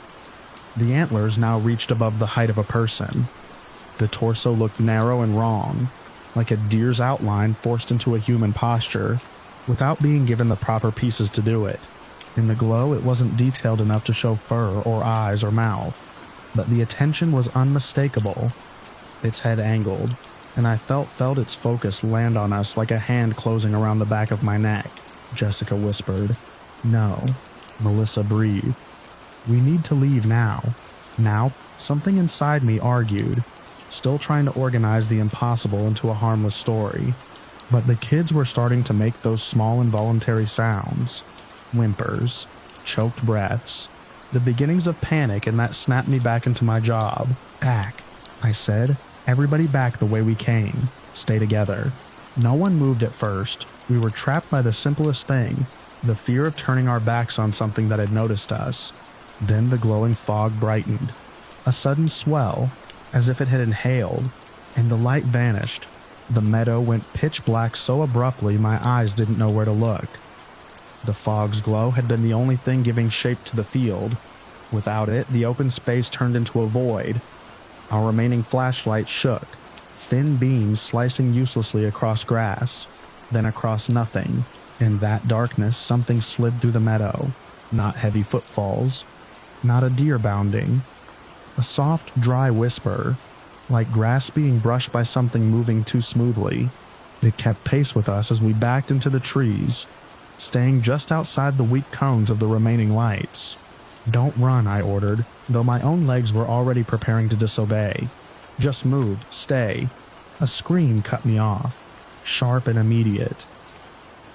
The antlers now reached above the height of a person. The torso looked narrow and wrong, like a deer's outline forced into a human posture, without being given the proper pieces to do it. In the glow, it wasn't detailed enough to show fur or eyes or mouth, but the attention was unmistakable. Its head angled, and I felt its focus land on us like a hand closing around the back of my neck. Jessica whispered. "No." Melissa breathed. "We need to leave now." Now, something inside me argued, still trying to organize the impossible into a harmless story. But the kids were starting to make those small involuntary sounds. Whimpers, choked breaths, The beginnings of panic, and that snapped me back into my job. Back, I said. Everybody back the way we came. Stay together. No one moved at first. We were trapped by the simplest thing, the fear of turning our backs on something that had noticed us. Then the glowing fog brightened. A sudden swell, as if it had inhaled, and the light vanished. The meadow went pitch black so abruptly my eyes didn't know where to look. The fog's glow had been the only thing giving shape to the field. Without it, the open space turned into a void. Our remaining flashlight shook, thin beams slicing uselessly across grass, then across nothing. In that darkness, something slid through the meadow. Not heavy footfalls, not a deer bounding. A soft, dry whisper, like grass being brushed by something moving too smoothly. It kept pace with us as we backed into the trees, staying just outside the weak cones of the remaining lights. "Don't run," I ordered, though my own legs were already preparing to disobey. "Just move, stay." A scream cut me off, sharp and immediate.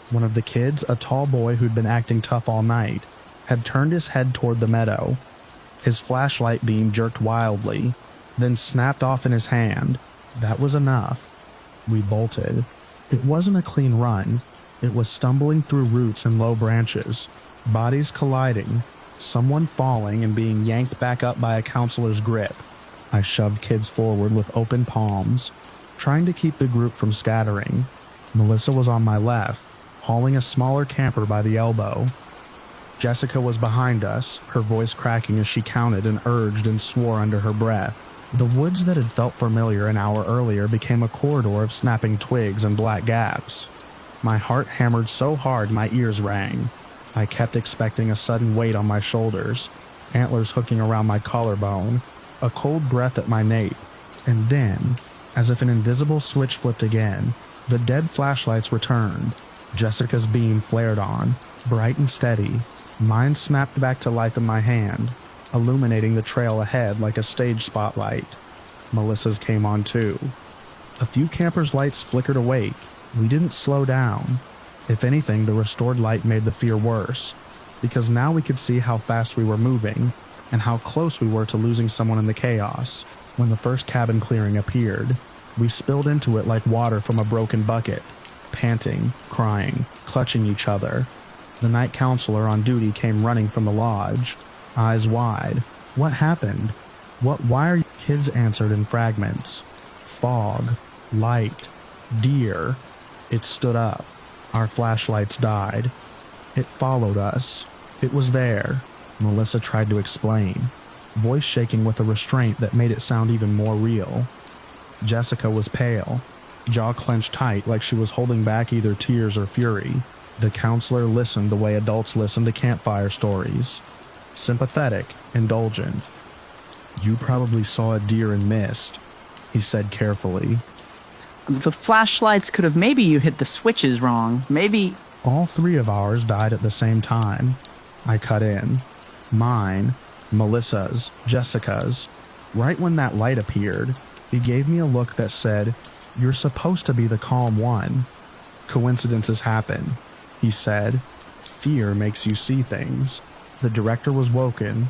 One of the kids, a tall boy who'd been acting tough all night, had turned his head toward the meadow. His flashlight beam jerked wildly, then snapped off in his hand. That was enough. We bolted. It wasn't a clean run. It was stumbling through roots and low branches, bodies colliding, someone falling and being yanked back up by a counselor's grip. I shoved kids forward with open palms, trying to keep the group from scattering. Melissa was on my left, hauling a smaller camper by the elbow. Jessica was behind us, her voice cracking as she counted and urged and swore under her breath. The woods that had felt familiar an hour earlier became a corridor of snapping twigs and black gaps. My heart hammered so hard my ears rang. I kept expecting a sudden weight on my shoulders, antlers hooking around my collarbone, a cold breath at my nape, and then, as if an invisible switch flipped again, the dead flashlights returned. Jessica's beam flared on, bright and steady. Mine snapped back to life in my hand, illuminating the trail ahead like a stage spotlight. Melissa's came on too. A few campers' lights flickered awake. We didn't slow down. If anything, the restored light made the fear worse, because now we could see how fast we were moving, and how close we were to losing someone in the chaos. When the first cabin clearing appeared, we spilled into it like water from a broken bucket, panting, crying, clutching each other. The night counselor on duty came running from the lodge, eyes wide. "What happened? Why are you?" Kids answered in fragments. Fog, light, deer. It stood up. Our flashlights died. It followed us. It was there. Melissa tried to explain, voice shaking with a restraint that made it sound even more real. Jessica was pale, jaw clenched tight like she was holding back either tears or fury. The counselor listened the way adults listen to campfire stories. Sympathetic, indulgent. "You probably saw a deer and missed," he said carefully.
"The flashlights could have, maybe you hit the switches wrong. Maybe..."
"All three of ours died at the same time," I cut in. "Mine, Melissa's, Jessica's. Right when that light appeared, he gave me a look that said, 'You're supposed to be the calm one.' Coincidences happen," he said. "Fear makes you see things." The director was woken.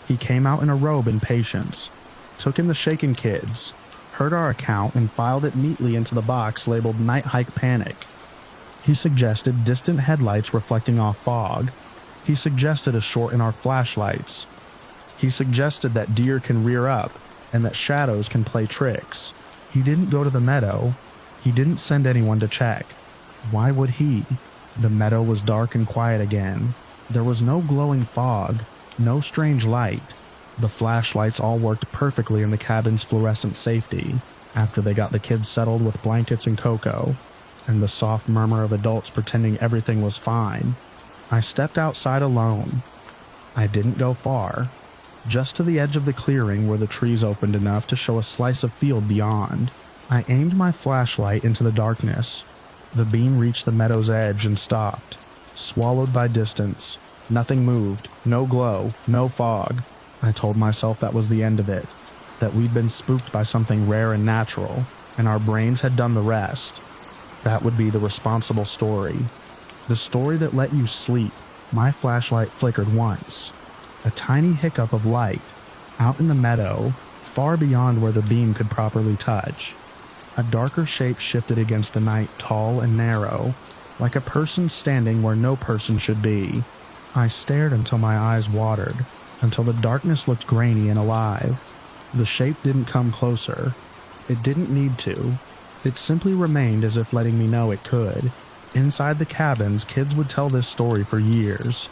He came out in a robe in patience, took in the shaken kids, heard our account and filed it neatly into the box labeled Night Hike Panic. He suggested distant headlights reflecting off fog. He suggested a short in our flashlights. He suggested that deer can rear up and that shadows can play tricks. He didn't go to the meadow. He didn't send anyone to check. Why would he? The meadow was dark and quiet again. There was no glowing fog, no strange light. The flashlights all worked perfectly in the cabin's fluorescent safety after they got the kids settled with blankets and cocoa, and the soft murmur of adults pretending everything was fine. I stepped outside alone. I didn't go far, just to the edge of the clearing where the trees opened enough to show a slice of field beyond. I aimed my flashlight into the darkness. The beam reached the meadow's edge and stopped, swallowed by distance. Nothing moved, no glow, no fog. I told myself that was the end of it, that we'd been spooked by something rare and natural, and our brains had done the rest. That would be the responsible story. The story that let you sleep. My flashlight flickered once, A tiny hiccup of light, out in the meadow, far beyond where the beam could properly touch. A darker shape shifted against the night, tall and narrow, like a person standing where no person should be. I stared until my eyes watered, until the darkness looked grainy and alive. The shape didn't come closer. It didn't need to. It simply remained as if letting me know it could. Inside the cabins, kids would tell this story for years.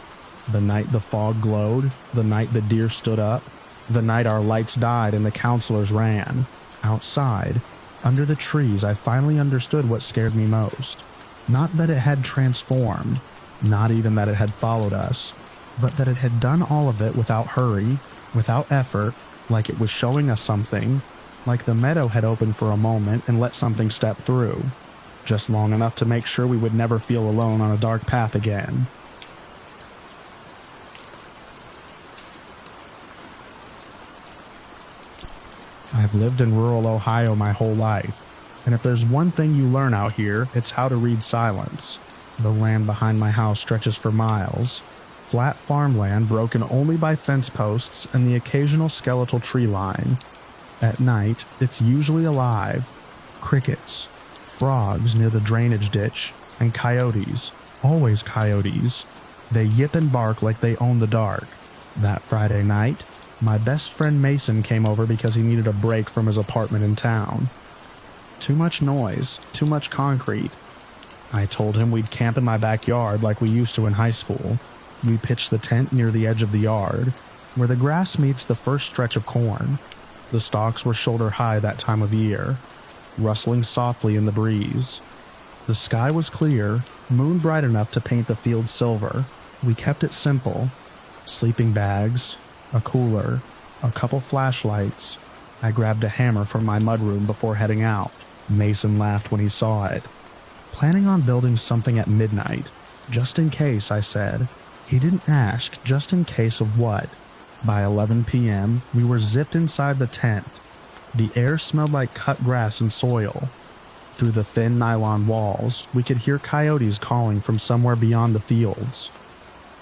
The night the fog glowed, the night the deer stood up, the night our lights died and the counselors ran. Outside, under the trees, I finally understood what scared me most. Not that it had transformed, not even that it had followed us, but that it had done all of it without hurry, without effort, like it was showing us something, like the meadow had opened for a moment and let something step through, just long enough to make sure we would never feel alone on a dark path again. I've lived in rural Ohio my whole life, and if there's one thing you learn out here, it's how to read silence. The land behind my house stretches for miles, flat farmland broken only by fence posts and the occasional skeletal tree line. At night, it's usually alive. Crickets, frogs near the drainage ditch, and coyotes, always coyotes. They yip and bark like they own the dark. That Friday night, my best friend Mason came over because he needed a break from his apartment in town. Too much noise, too much concrete. I told him we'd camp in my backyard like we used to in high school. We pitched the tent near the edge of the yard, where the grass meets the first stretch of corn. The stalks were shoulder high that time of year, rustling softly in the breeze. The sky was clear, moon bright enough to paint the field silver. We kept it simple. Sleeping bags, a cooler, a couple flashlights. I grabbed a hammer from my mudroom before heading out. Mason laughed when he saw it. Planning on building something at midnight. Just in case, I said. He didn't ask, just in case of what. By 11 p.m., we were zipped inside the tent. The air smelled like cut grass and soil. Through the thin nylon walls, we could hear coyotes calling from somewhere beyond the fields.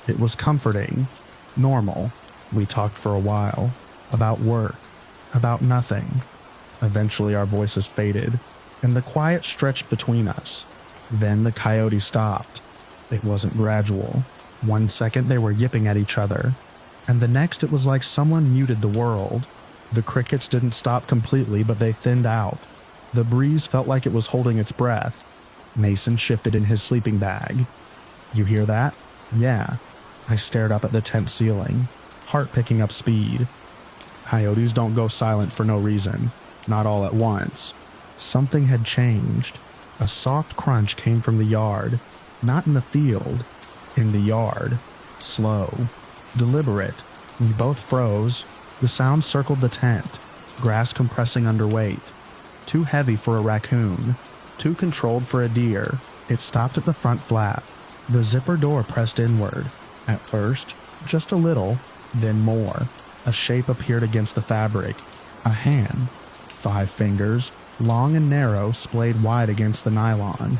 It was comforting, normal. We talked for a while, about work, about nothing. Eventually our voices faded, and the quiet stretched between us. Then the coyote stopped. It wasn't gradual. 1 second they were yipping at each other, and the next it was like someone muted the world. The crickets didn't stop completely, but they thinned out. The breeze felt like it was holding its breath. Mason shifted in his sleeping bag. You hear that? Yeah. I stared up at the tent ceiling, heart picking up speed. Coyotes don't go silent for no reason, not all at once. Something had changed. A soft crunch came from the yard, not in the field, in the yard. Slow, deliberate. We both froze. The sound circled the tent, grass compressing under weight. Too heavy for a raccoon, too controlled for a deer. It stopped at the front flap. The zipper door pressed inward. At first, just a little, then more. A shape appeared against the fabric. A hand. 5 fingers, long and narrow, splayed wide against the nylon.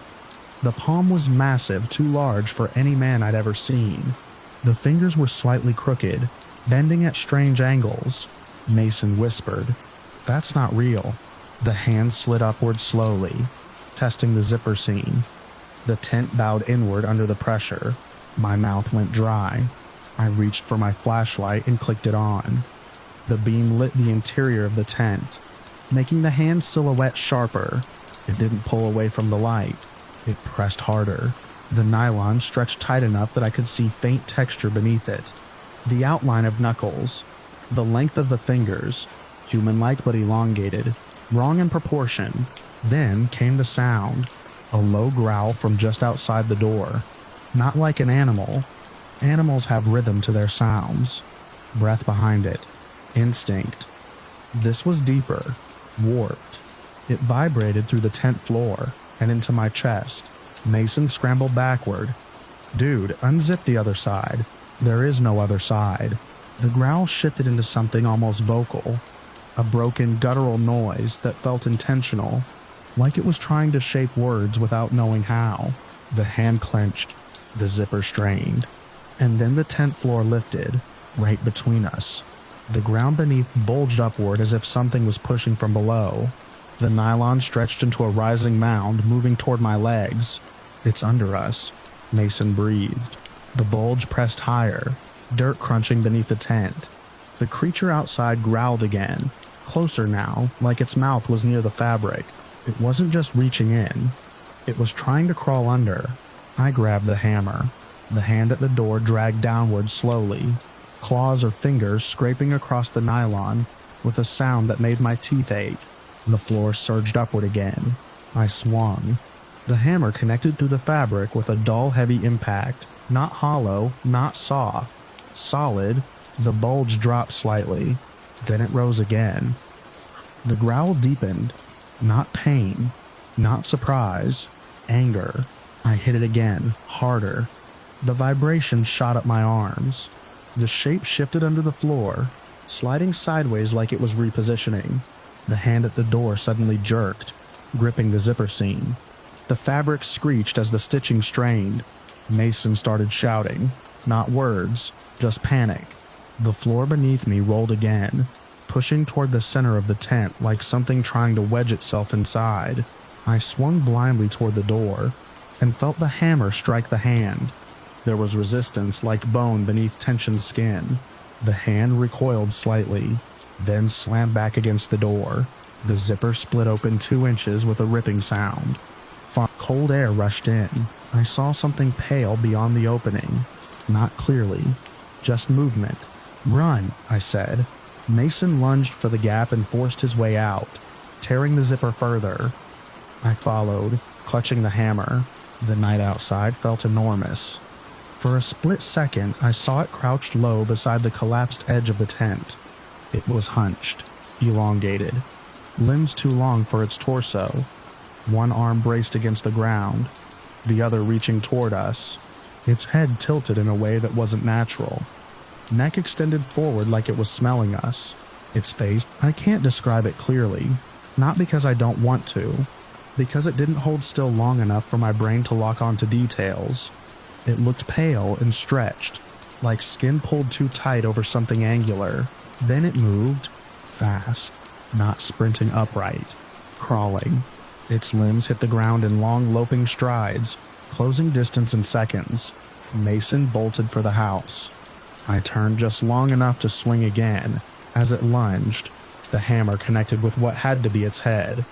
The palm was massive, too large for any man I'd ever seen. The fingers were slightly crooked, bending at strange angles. Mason whispered, "That's not real." The hand slid upward slowly, testing the zipper seam. The tent bowed inward under the pressure. My mouth went dry. I reached for my flashlight and clicked it on. The beam lit the interior of the tent, making the hand silhouette sharper. It didn't pull away from the light. It pressed harder. The nylon stretched tight enough that I could see faint texture beneath it. The outline of knuckles, the length of the fingers, human-like but elongated, wrong in proportion. Then came the sound, a low growl from just outside the door. Not like an animal. Animals have rhythm to their sounds. Breath behind it. Instinct. This was deeper, warped. It vibrated through the tent floor and into my chest. Mason scrambled backward. "Dude, unzip the other side." There is no other side. The growl shifted into something almost vocal, a broken guttural noise that felt intentional, like it was trying to shape words without knowing how. The hand clenched, the zipper strained, and then the tent floor lifted. right between us. The ground beneath bulged upward as if something was pushing from below. The nylon stretched into a rising mound, moving toward my legs. "It's under us," Mason breathed. The bulge pressed higher, dirt crunching beneath the tent. The creature outside growled again, closer now, like its mouth was near the fabric. It wasn't just reaching in. It was trying to crawl under. I grabbed the hammer. The hand at the door dragged downward slowly, claws or fingers scraping across the nylon with a sound that made my teeth ache. The floor surged upward again. I swung. The hammer connected through the fabric with a dull, heavy impact. Not hollow, not soft. Solid. The bulge dropped slightly. Then it rose again. The growl deepened. Not pain. Not surprise. Anger. I hit it again, harder. The vibration shot up my arms. The shape shifted under the floor, sliding sideways like it was repositioning. The hand at the door suddenly jerked, gripping the zipper seam. The fabric screeched as the stitching strained. Mason started shouting. Not words, just panic. The floor beneath me rolled again, pushing toward the center of the tent like something trying to wedge itself inside. I swung blindly toward the door and felt the hammer strike the hand. There was resistance like bone beneath tensioned skin. The hand recoiled slightly, then slammed back against the door. The zipper split open 2 inches with a ripping sound. Cold air rushed in. I saw something pale beyond the opening. Not clearly, just movement. "Run," I said. Mason lunged for the gap and forced his way out, tearing the zipper further. I followed, clutching the hammer. The night outside felt enormous. For a split second, I saw it crouched low beside the collapsed edge of the tent. It was hunched, elongated, limbs too long for its torso. One arm braced against the ground, the other reaching toward us. Its head tilted in a way that wasn't natural. Neck extended forward like it was smelling us. Its face, I can't describe it clearly. Not because I don't want to, because it didn't hold still long enough for my brain to lock onto details. It looked pale and stretched, like skin pulled too tight over something angular. Then it moved, fast, not sprinting upright, crawling. Its limbs hit the ground in long loping strides, closing distance in seconds. Mason bolted for the house. I turned just long enough to swing again. As it lunged, the hammer connected with what had to be its head.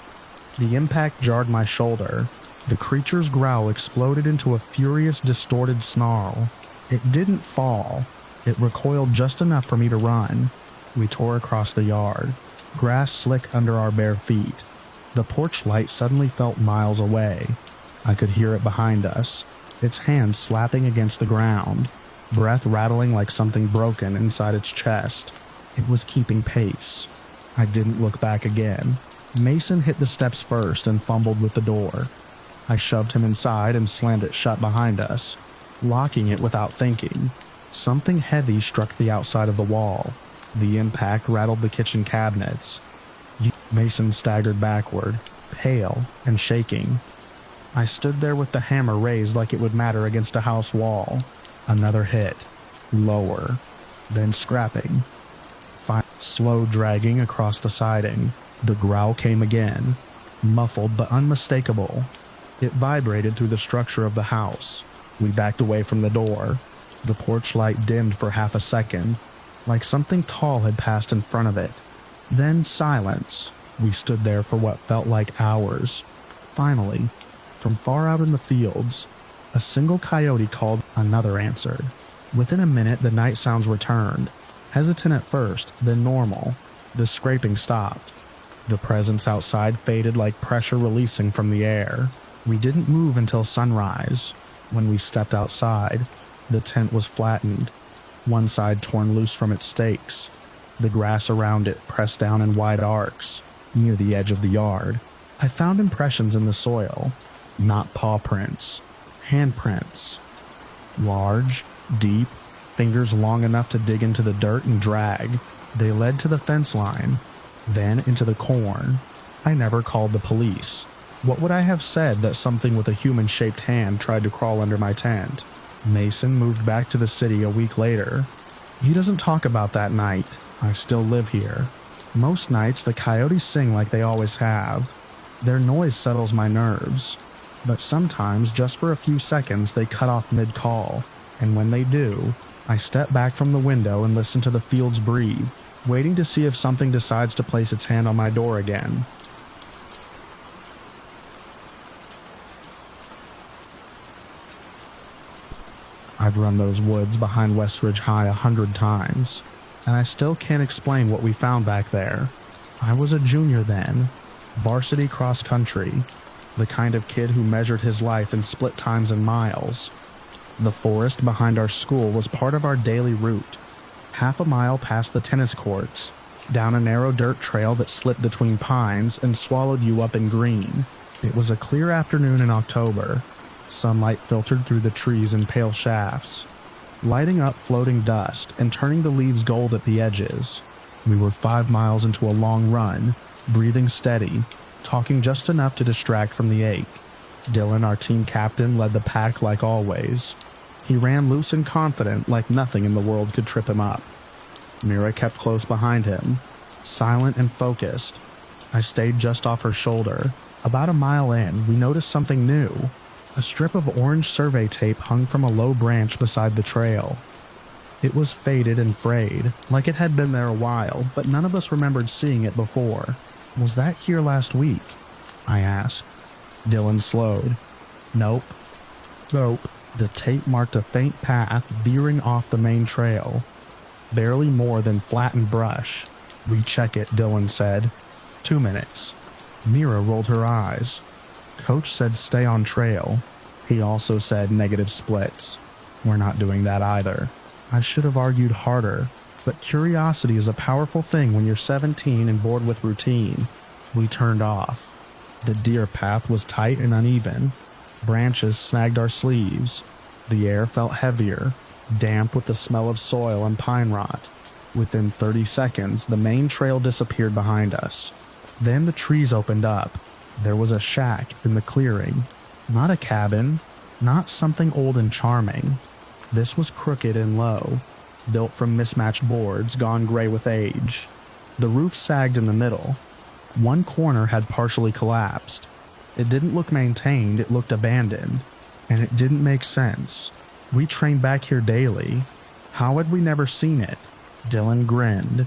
The impact jarred my shoulder. The creature's growl exploded into a furious, distorted snarl. It didn't fall. It recoiled just enough for me to run. We tore across the yard, grass slick under our bare feet. The porch light suddenly felt miles away. I could hear it behind us, its hands slapping against the ground, breath rattling like something broken inside its chest. It was keeping pace. I didn't look back again. Mason hit the steps first and fumbled with the door. I shoved him inside and slammed it shut behind us, locking it without thinking. Something heavy struck the outside of the wall. The impact rattled the kitchen cabinets. Mason staggered backward, pale and shaking. I stood there with the hammer raised like it would matter against a house wall. Another hit. Lower. Then scrapping. Slow dragging across the siding. The growl came again. Muffled but unmistakable. It vibrated through the structure of the house. We backed away from the door. The porch light dimmed for half a second, like something tall had passed in front of it. Then silence. We stood there for what felt like hours. Finally, from far out in the fields, a single coyote called. Another answered. Within a minute, the night sounds returned. Hesitant at first, then normal. The scraping stopped. The presence outside faded like pressure releasing from the air. We didn't move until sunrise. When we stepped outside, the tent was flattened, one side torn loose from its stakes. The grass around it pressed down in wide arcs, near the edge of the yard. I found impressions in the soil, not paw prints, handprints. Large, deep, fingers long enough to dig into the dirt and drag. They led to the fence line, then into the corn. I never called the police. What would I have said that something with a human-shaped hand tried to crawl under my tent? Mason moved back to the city a week later. He doesn't talk about that night. I still live here. Most nights, the coyotes sing like they always have. Their noise settles my nerves. But sometimes, just for a few seconds, they cut off mid-call. And when they do, I step back from the window and listen to the fields breathe, waiting to see if something decides to place its hand on my door again. I've run those woods behind Westridge High 100 times, and I still can't explain what we found back there. I was a junior then, varsity cross country, the kind of kid who measured his life in split times and miles. The forest behind our school was part of our daily route, half a mile past the tennis courts, down a narrow dirt trail that slipped between pines and swallowed you up in green. It was a clear afternoon in October. Sunlight filtered through the trees in pale shafts, lighting up floating dust and turning the leaves gold at the edges. We were 5 miles into a long run, breathing steady, talking just enough to distract from the ache. Dylan, our team captain, led the pack like always. He ran loose and confident like nothing in the world could trip him up. Mira kept close behind him, silent and focused. I stayed just off her shoulder. About a mile in, we noticed something new. A strip of orange survey tape hung from a low branch beside the trail. It was faded and frayed, like it had been there a while, but none of us remembered seeing it before. Was that here last week? I asked. Dylan slowed. Nope. The tape marked a faint path veering off the main trail. Barely more than flattened brush. Recheck it, Dylan said. 2 minutes. Mira rolled her eyes. Coach said stay on trail. He also said negative splits. We're not doing that either. I should have argued harder, but curiosity is a powerful thing when you're 17 and bored with routine. We turned off. The deer path was tight and uneven. Branches snagged our sleeves. The air felt heavier, damp with the smell of soil and pine rot. Within 30 seconds, the main trail disappeared behind us. Then the trees opened up. There was a shack in the clearing. Not a cabin, not something old and charming. This was crooked and low, built from mismatched boards gone gray with age. The roof sagged in the middle. One corner had partially collapsed. It didn't look maintained, it looked abandoned. And it didn't make sense. We trained back here daily. How had we never seen it? Dylan grinned.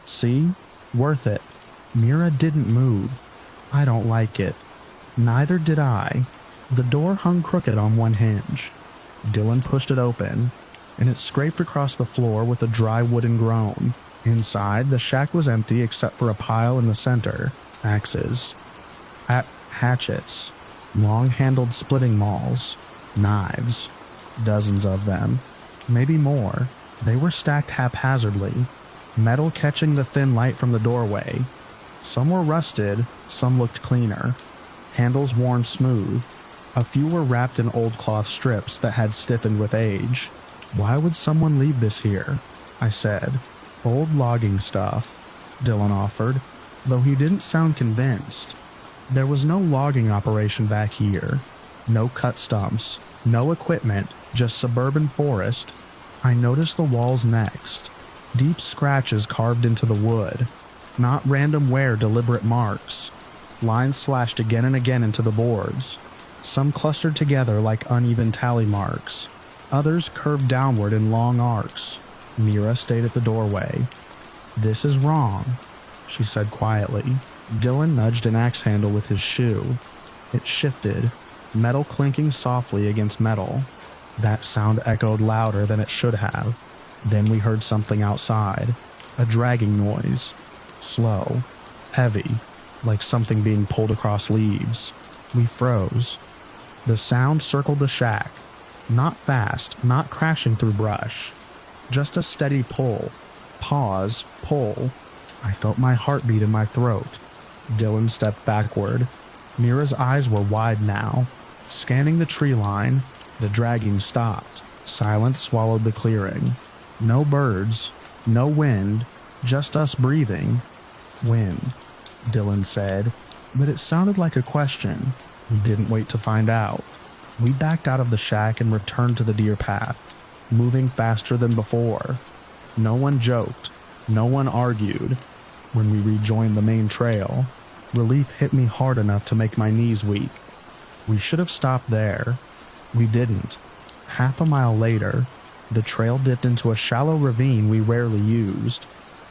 See? Worth it. Mira didn't move. I don't like it. Neither did I. The door hung crooked on one hinge. Dylan pushed it open, and it scraped across the floor with a dry wooden groan. Inside, the shack was empty except for a pile in the center. Axes. Hatchets. Long-handled splitting mauls. Knives. Dozens of them. Maybe more. They were stacked haphazardly, metal catching the thin light from the doorway. Some were rusted, some looked cleaner. Handles worn smooth. A few were wrapped in old cloth strips that had stiffened with age. Why would someone leave this here? I said. Old logging stuff, Dylan offered, though he didn't sound convinced. There was no logging operation back here. No cut stumps, no equipment, just suburban forest. I noticed the walls next. Deep scratches carved into the wood. Not random wear, deliberate marks. Lines slashed again and again into the boards. Some clustered together like uneven tally marks. Others curved downward in long arcs. Mira stayed at the doorway. This is wrong, she said quietly. Dylan nudged an axe handle with his shoe. It shifted, metal clinking softly against metal. That sound echoed louder than it should have. Then we heard something outside. A dragging noise. Slow. Heavy. Like something being pulled across leaves. We froze. The sound circled the shack. Not fast, not crashing through brush. Just a steady pull. Pause. Pull. I felt my heartbeat in my throat. Dylan stepped backward. Mira's eyes were wide now. Scanning the tree line, the dragging stopped. Silence swallowed the clearing. No birds. No wind. Just us breathing. Wind, Dylan said, but it sounded like a question. We didn't wait to find out. We backed out of the shack and returned to the deer path, moving faster than before. No one joked. No one argued. When we rejoined the main trail, relief hit me hard enough to make my knees weak. We should have stopped there. We didn't. Half a mile later, the trail dipped into a shallow ravine we rarely used.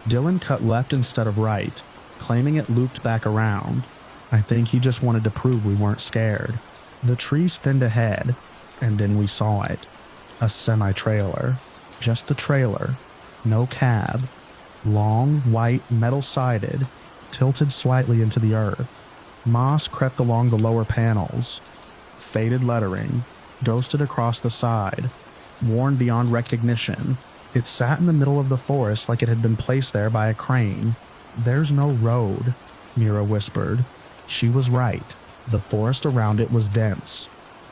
Dylan cut left instead of right, claiming it looped back around. I think he just wanted to prove we weren't scared. The trees thinned ahead, and then we saw it. A semi-trailer. Just the trailer. No cab. Long, white, metal-sided, tilted slightly into the earth. Moss crept along the lower panels. Faded lettering, ghosted across the side, worn beyond recognition. It sat in the middle of the forest like it had been placed there by a crane. "There's no road," Mira whispered. She was right. The forest around it was dense.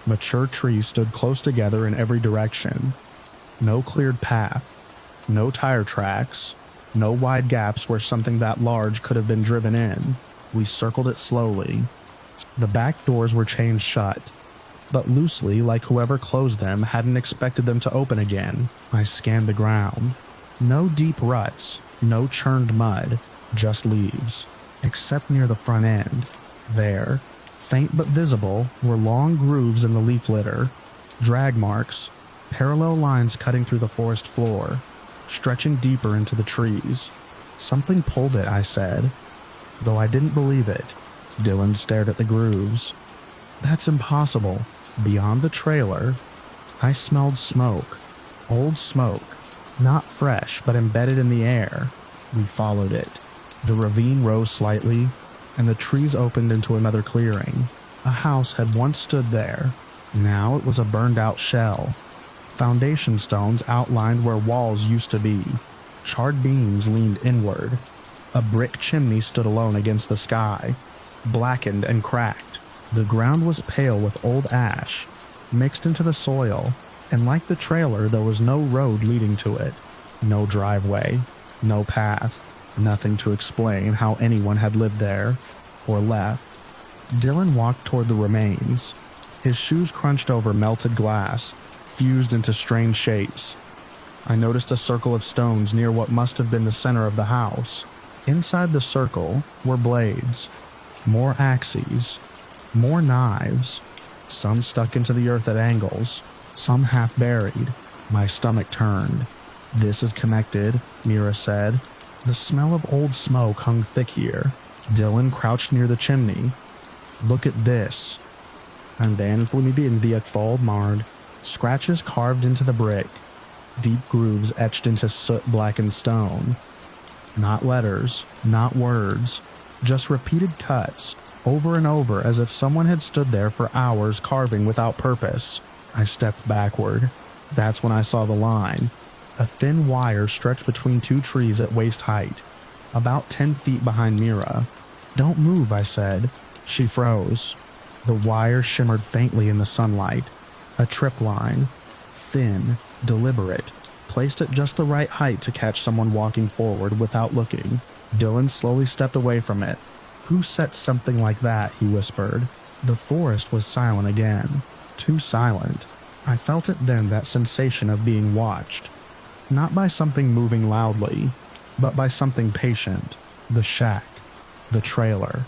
Mature trees stood close together in every direction. No cleared path. No tire tracks. No wide gaps where something that large could have been driven in. We circled it slowly. The back doors were chained shut, but loosely, like whoever closed them hadn't expected them to open again. I scanned the ground. No deep ruts, no churned mud, just leaves, except near the front end. There, faint but visible, were long grooves in the leaf litter, drag marks, parallel lines cutting through the forest floor, stretching deeper into the trees. Something pulled it, I said, though I didn't believe it. Dylan stared at the grooves. That's impossible. Beyond the trailer, I smelled smoke. Old smoke. Not fresh, but embedded in the air. We followed it. The ravine rose slightly, and the trees opened into another clearing. A house had once stood there. Now it was a burned-out shell. Foundation stones outlined where walls used to be. Charred beams leaned inward. A brick chimney stood alone against the sky, blackened and cracked. The ground was pale with old ash, mixed into the soil, and like the trailer, there was no road leading to it. No driveway, no path, nothing to explain how anyone had lived there, or left. Dylan walked toward the remains. His shoes crunched over melted glass, fused into strange shapes. I noticed a circle of stones near what must have been the center of the house. Inside the circle were blades, more axes, more knives, some stuck into the earth at angles, some half buried. My stomach turned. "This is connected," Mira said. The smell of old smoke hung thick here. Dylan crouched near the chimney. "Look at this." And then mard, scratches carved into the brick, deep grooves etched into soot-blackened stone. Not letters, not words, just repeated cuts, over and over, as if someone had stood there for hours carving without purpose. I stepped backward. That's when I saw the line. A thin wire stretched between two trees at waist height, about 10 feet behind Mira. "Don't move," I said. She froze. The wire shimmered faintly in the sunlight. A trip line. Thin, deliberate, placed at just the right height to catch someone walking forward without looking. Dylan slowly stepped away from it. "Who set something like that?" he whispered. The forest was silent again. Too silent. I felt it then, that sensation of being watched. Not by something moving loudly, but by something patient. The shack, the trailer,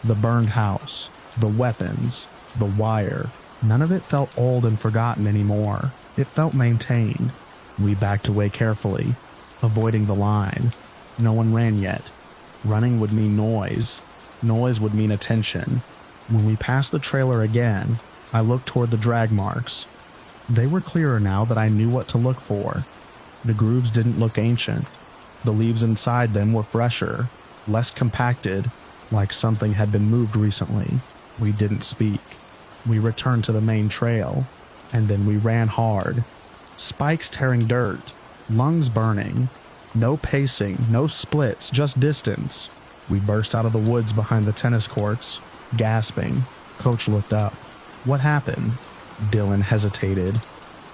the burned house, the weapons, the wire. None of it felt old and forgotten anymore. It felt maintained. We backed away carefully, avoiding the line. No one ran yet. Running would mean noise. Noise would mean attention. When we passed the trailer again, I looked toward the drag marks. They were clearer now that I knew what to look for. The grooves didn't look ancient. The leaves inside them were fresher, less compacted, like something had been moved recently. We didn't speak. We returned to the main trail, and then we ran hard. Spikes tearing dirt, lungs burning. No pacing, no splits, just distance. We burst out of the woods behind the tennis courts, gasping. Coach looked up. "What happened?" Dylan hesitated.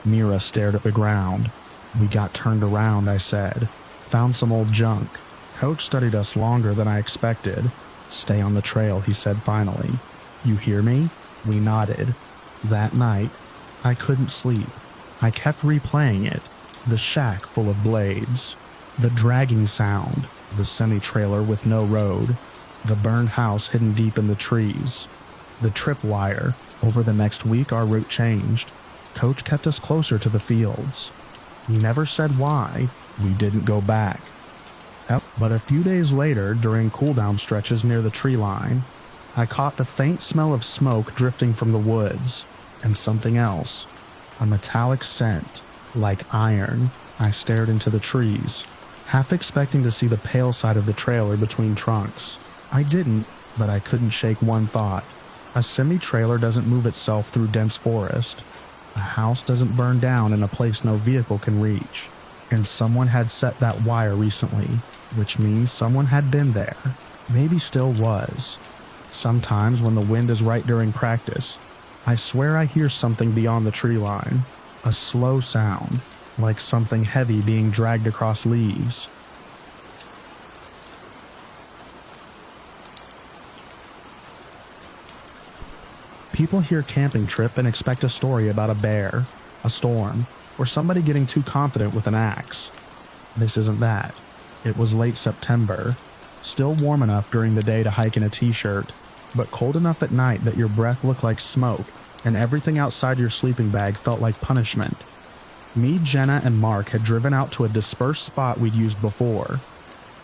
Mira stared at the ground. "We got turned around," I said. "Found some old junk." Coach studied us longer than I expected. "Stay on the trail," he said finally. "You hear me?" We nodded. That night, I couldn't sleep. I kept replaying it. The shack full of blades. The dragging sound, the semi-trailer with no road, the burned house hidden deep in the trees, the tripwire. Over the next week our route changed. Coach kept us closer to the fields. He never said why. We didn't go back. But a few days later, during cool-down stretches near the tree line, I caught the faint smell of smoke drifting from the woods, and something else, a metallic scent, like iron. I stared into the trees, half expecting to see the pale side of the trailer between trunks. I didn't, but I couldn't shake one thought. A semi-trailer doesn't move itself through dense forest. A house doesn't burn down in a place no vehicle can reach. And someone had set that wire recently, which means someone had been there, maybe still was. Sometimes when the wind is right during practice, I swear I hear something beyond the tree line, a slow sound, like something heavy being dragged across leaves. People hear camping trip and expect a story about a bear, a storm, or somebody getting too confident with an axe. This isn't that. It was late September, still warm enough during the day to hike in a t-shirt, but cold enough at night that your breath looked like smoke and everything outside your sleeping bag felt like punishment. Me, Jenna, and Mark had driven out to a dispersed spot we'd used before.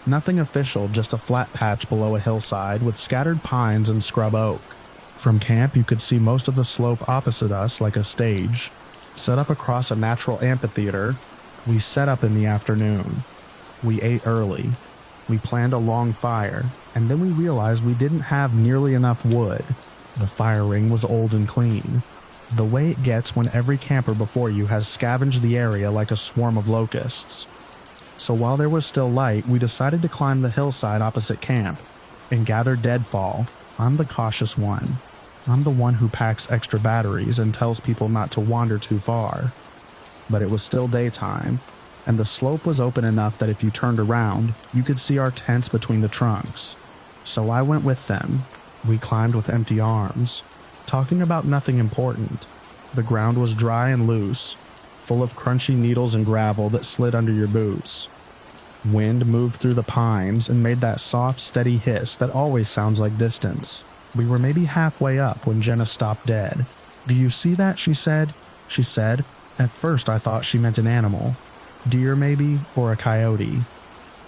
Nothing official, just a flat patch below a hillside with scattered pines and scrub oak. From camp, you could see most of the slope opposite us like a stage. Set up across a natural amphitheater, we set up in the afternoon. We ate early. We planned a long fire, and then we realized we didn't have nearly enough wood. The fire ring was old and clean, the way it gets when every camper before you has scavenged the area like a swarm of locusts. So while there was still light, we decided to climb the hillside opposite camp and gather deadfall. I'm the cautious one. I'm the one who packs extra batteries and tells people not to wander too far. But it was still daytime, and the slope was open enough that if you turned around, you could see our tents between the trunks. So I went with them. We climbed with empty arms, talking about nothing important. The ground was dry and loose, full of crunchy needles and gravel that slid under your boots. Wind moved through the pines and made that soft, steady hiss that always sounds like distance. We were maybe halfway up when Jenna stopped dead. "Do you see that?" she said. At first I thought she meant an animal. Deer maybe, or a coyote.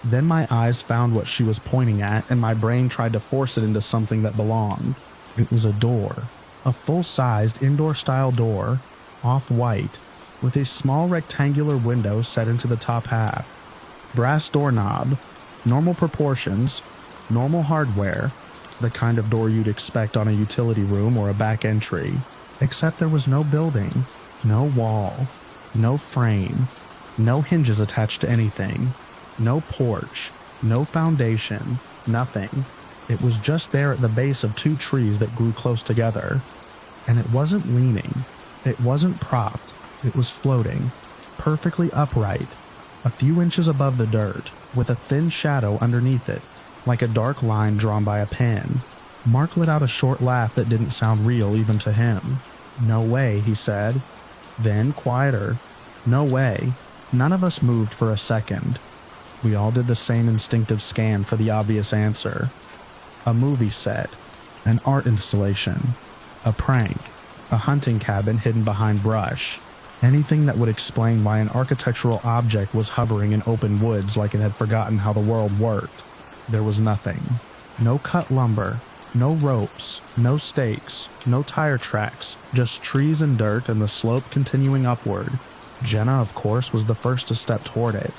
Then my eyes found what she was pointing at, and my brain tried to force it into something that belonged. It was a door. A full-sized indoor-style door, off-white, with a small rectangular window set into the top half. Brass doorknob, normal proportions, normal hardware, the kind of door you'd expect on a utility room or a back entry. Except there was no building, no wall, no frame, no hinges attached to anything, no porch, no foundation, nothing. It was just there at the base of two trees that grew close together. And it wasn't leaning, it wasn't propped, it was floating, perfectly upright, a few inches above the dirt, with a thin shadow underneath it, like a dark line drawn by a pen. Mark let out a short laugh that didn't sound real even to him. "No way," he said. Then, quieter, "No way." None of us moved for a second. We all did the same instinctive scan for the obvious answer. A movie set, an art installation, a prank, a hunting cabin hidden behind brush. Anything that would explain why an architectural object was hovering in open woods like it had forgotten how the world worked. There was nothing. No cut lumber, no ropes, no stakes, no tire tracks, just trees and dirt and the slope continuing upward. Jenna, of course, was the first to step toward it.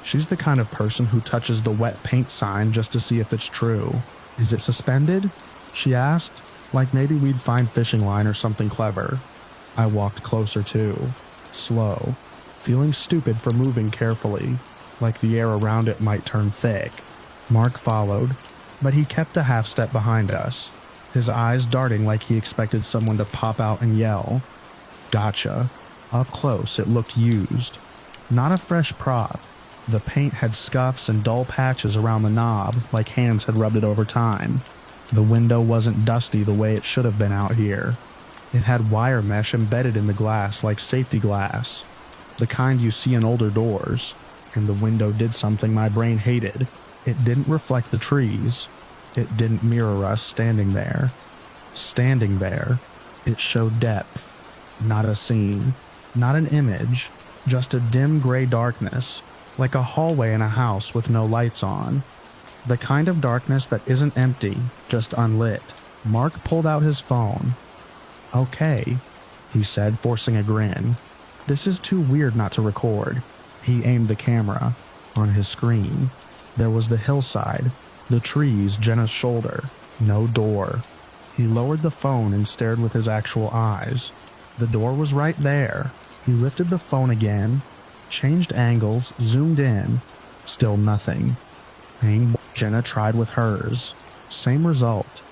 She's the kind of person who touches the wet paint sign just to see if it's true. "Is it suspended?" she asked, like maybe we'd find fishing line or something clever. I walked closer too, slow, feeling stupid for moving carefully, like the air around it might turn thick. Mark followed, but he kept a half step behind us, his eyes darting like he expected someone to pop out and yell. Gotcha. Up close, it looked used. Not a fresh prop. The paint had scuffs and dull patches around the knob, like hands had rubbed it over time. The window wasn't dusty the way it should have been out here. It had wire mesh embedded in the glass like safety glass, the kind you see in older doors. and the window did something my brain hated. It didn't reflect the trees. It didn't mirror us standing there. Standing there, it showed depth. Not a scene, not an image, just a dim gray darkness, like a hallway in a house with no lights on. The kind of darkness that isn't empty, just unlit. Mark pulled out his phone. "Okay," he said, forcing a grin. "This is too weird not to record." He aimed the camera. On his screen, there was the hillside, the trees, Jenna's shoulder. No door. He lowered the phone and stared with his actual eyes. The door was right there. He lifted the phone again, changed angles, zoomed in. Still nothing. Jenna tried with hers. Same result.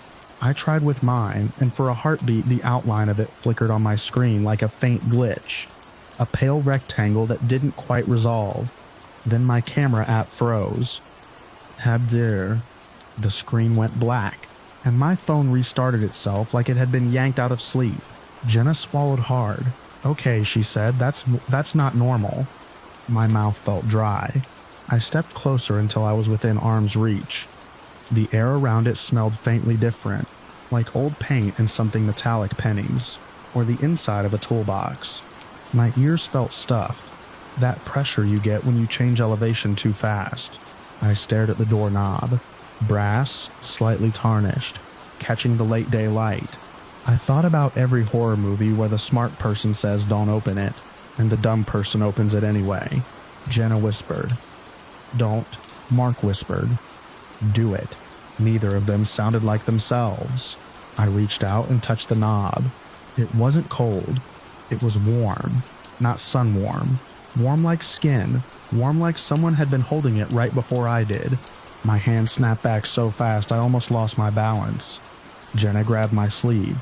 I tried with mine, and for a heartbeat the outline of it flickered on my screen like a faint glitch. A pale rectangle that didn't quite resolve. Then my camera app froze. The screen went black, and my phone restarted itself like it had been yanked out of sleep. Jenna swallowed hard. "Okay," she said, that's not normal." My mouth felt dry. I stepped closer until I was within arm's reach. The air around it smelled faintly different, like old paint and something metallic pennies, or the inside of a toolbox. My ears felt stuffed, that pressure you get when you change elevation too fast. I stared at the doorknob. Brass, slightly tarnished, catching the late day light. I thought about every horror movie where the smart person says don't open it, and the dumb person opens it anyway. Jenna whispered. "Don't." Mark whispered. "Do it." Neither of them sounded like themselves. I reached out and touched the knob. It wasn't cold. It was warm. Not sun warm. Warm like skin. Warm like someone had been holding it right before I did. My hand snapped back so fast I almost lost my balance. Jenna grabbed my sleeve.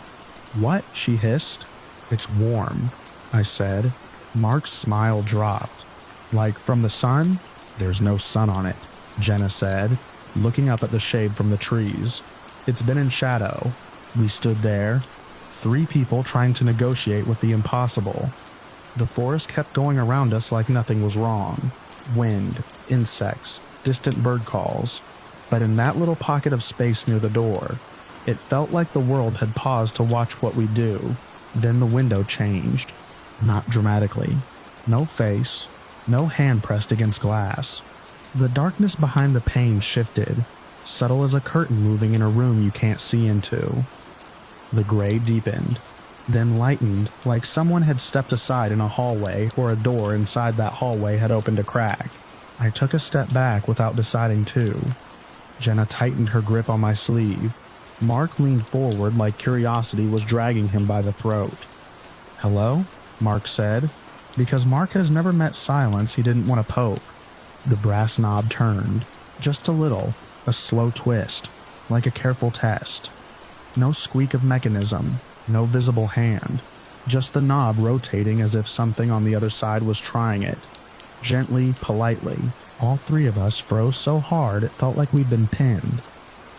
"What?" she hissed. "It's warm," I said. Mark's smile dropped. "Like from the sun?" "There's no sun on it," Jenna said, looking up at the shade from the trees. "It's been in shadow." We stood there, 3 people trying to negotiate with the impossible. The forest kept going around us like nothing was wrong. Wind, insects, distant bird calls. But in that little pocket of space near the door, it felt like the world had paused to watch what we do. Then the window changed. Not dramatically. No face. No hand pressed against glass. The darkness behind the pane shifted, subtle as a curtain moving in a room you can't see into. The gray deepened, then lightened like someone had stepped aside in a hallway or a door inside that hallway had opened a crack. I took a step back without deciding to. Jenna tightened her grip on my sleeve. Mark leaned forward like curiosity was dragging him by the throat. "Hello?" Mark said. Because Mark has never met silence he didn't want to poke. The brass knob turned. Just a little. A slow twist. Like a careful test. No squeak of mechanism. No visible hand. Just the knob rotating as if something on the other side was trying it. Gently, politely. All 3 of us froze so hard it felt like we'd been pinned.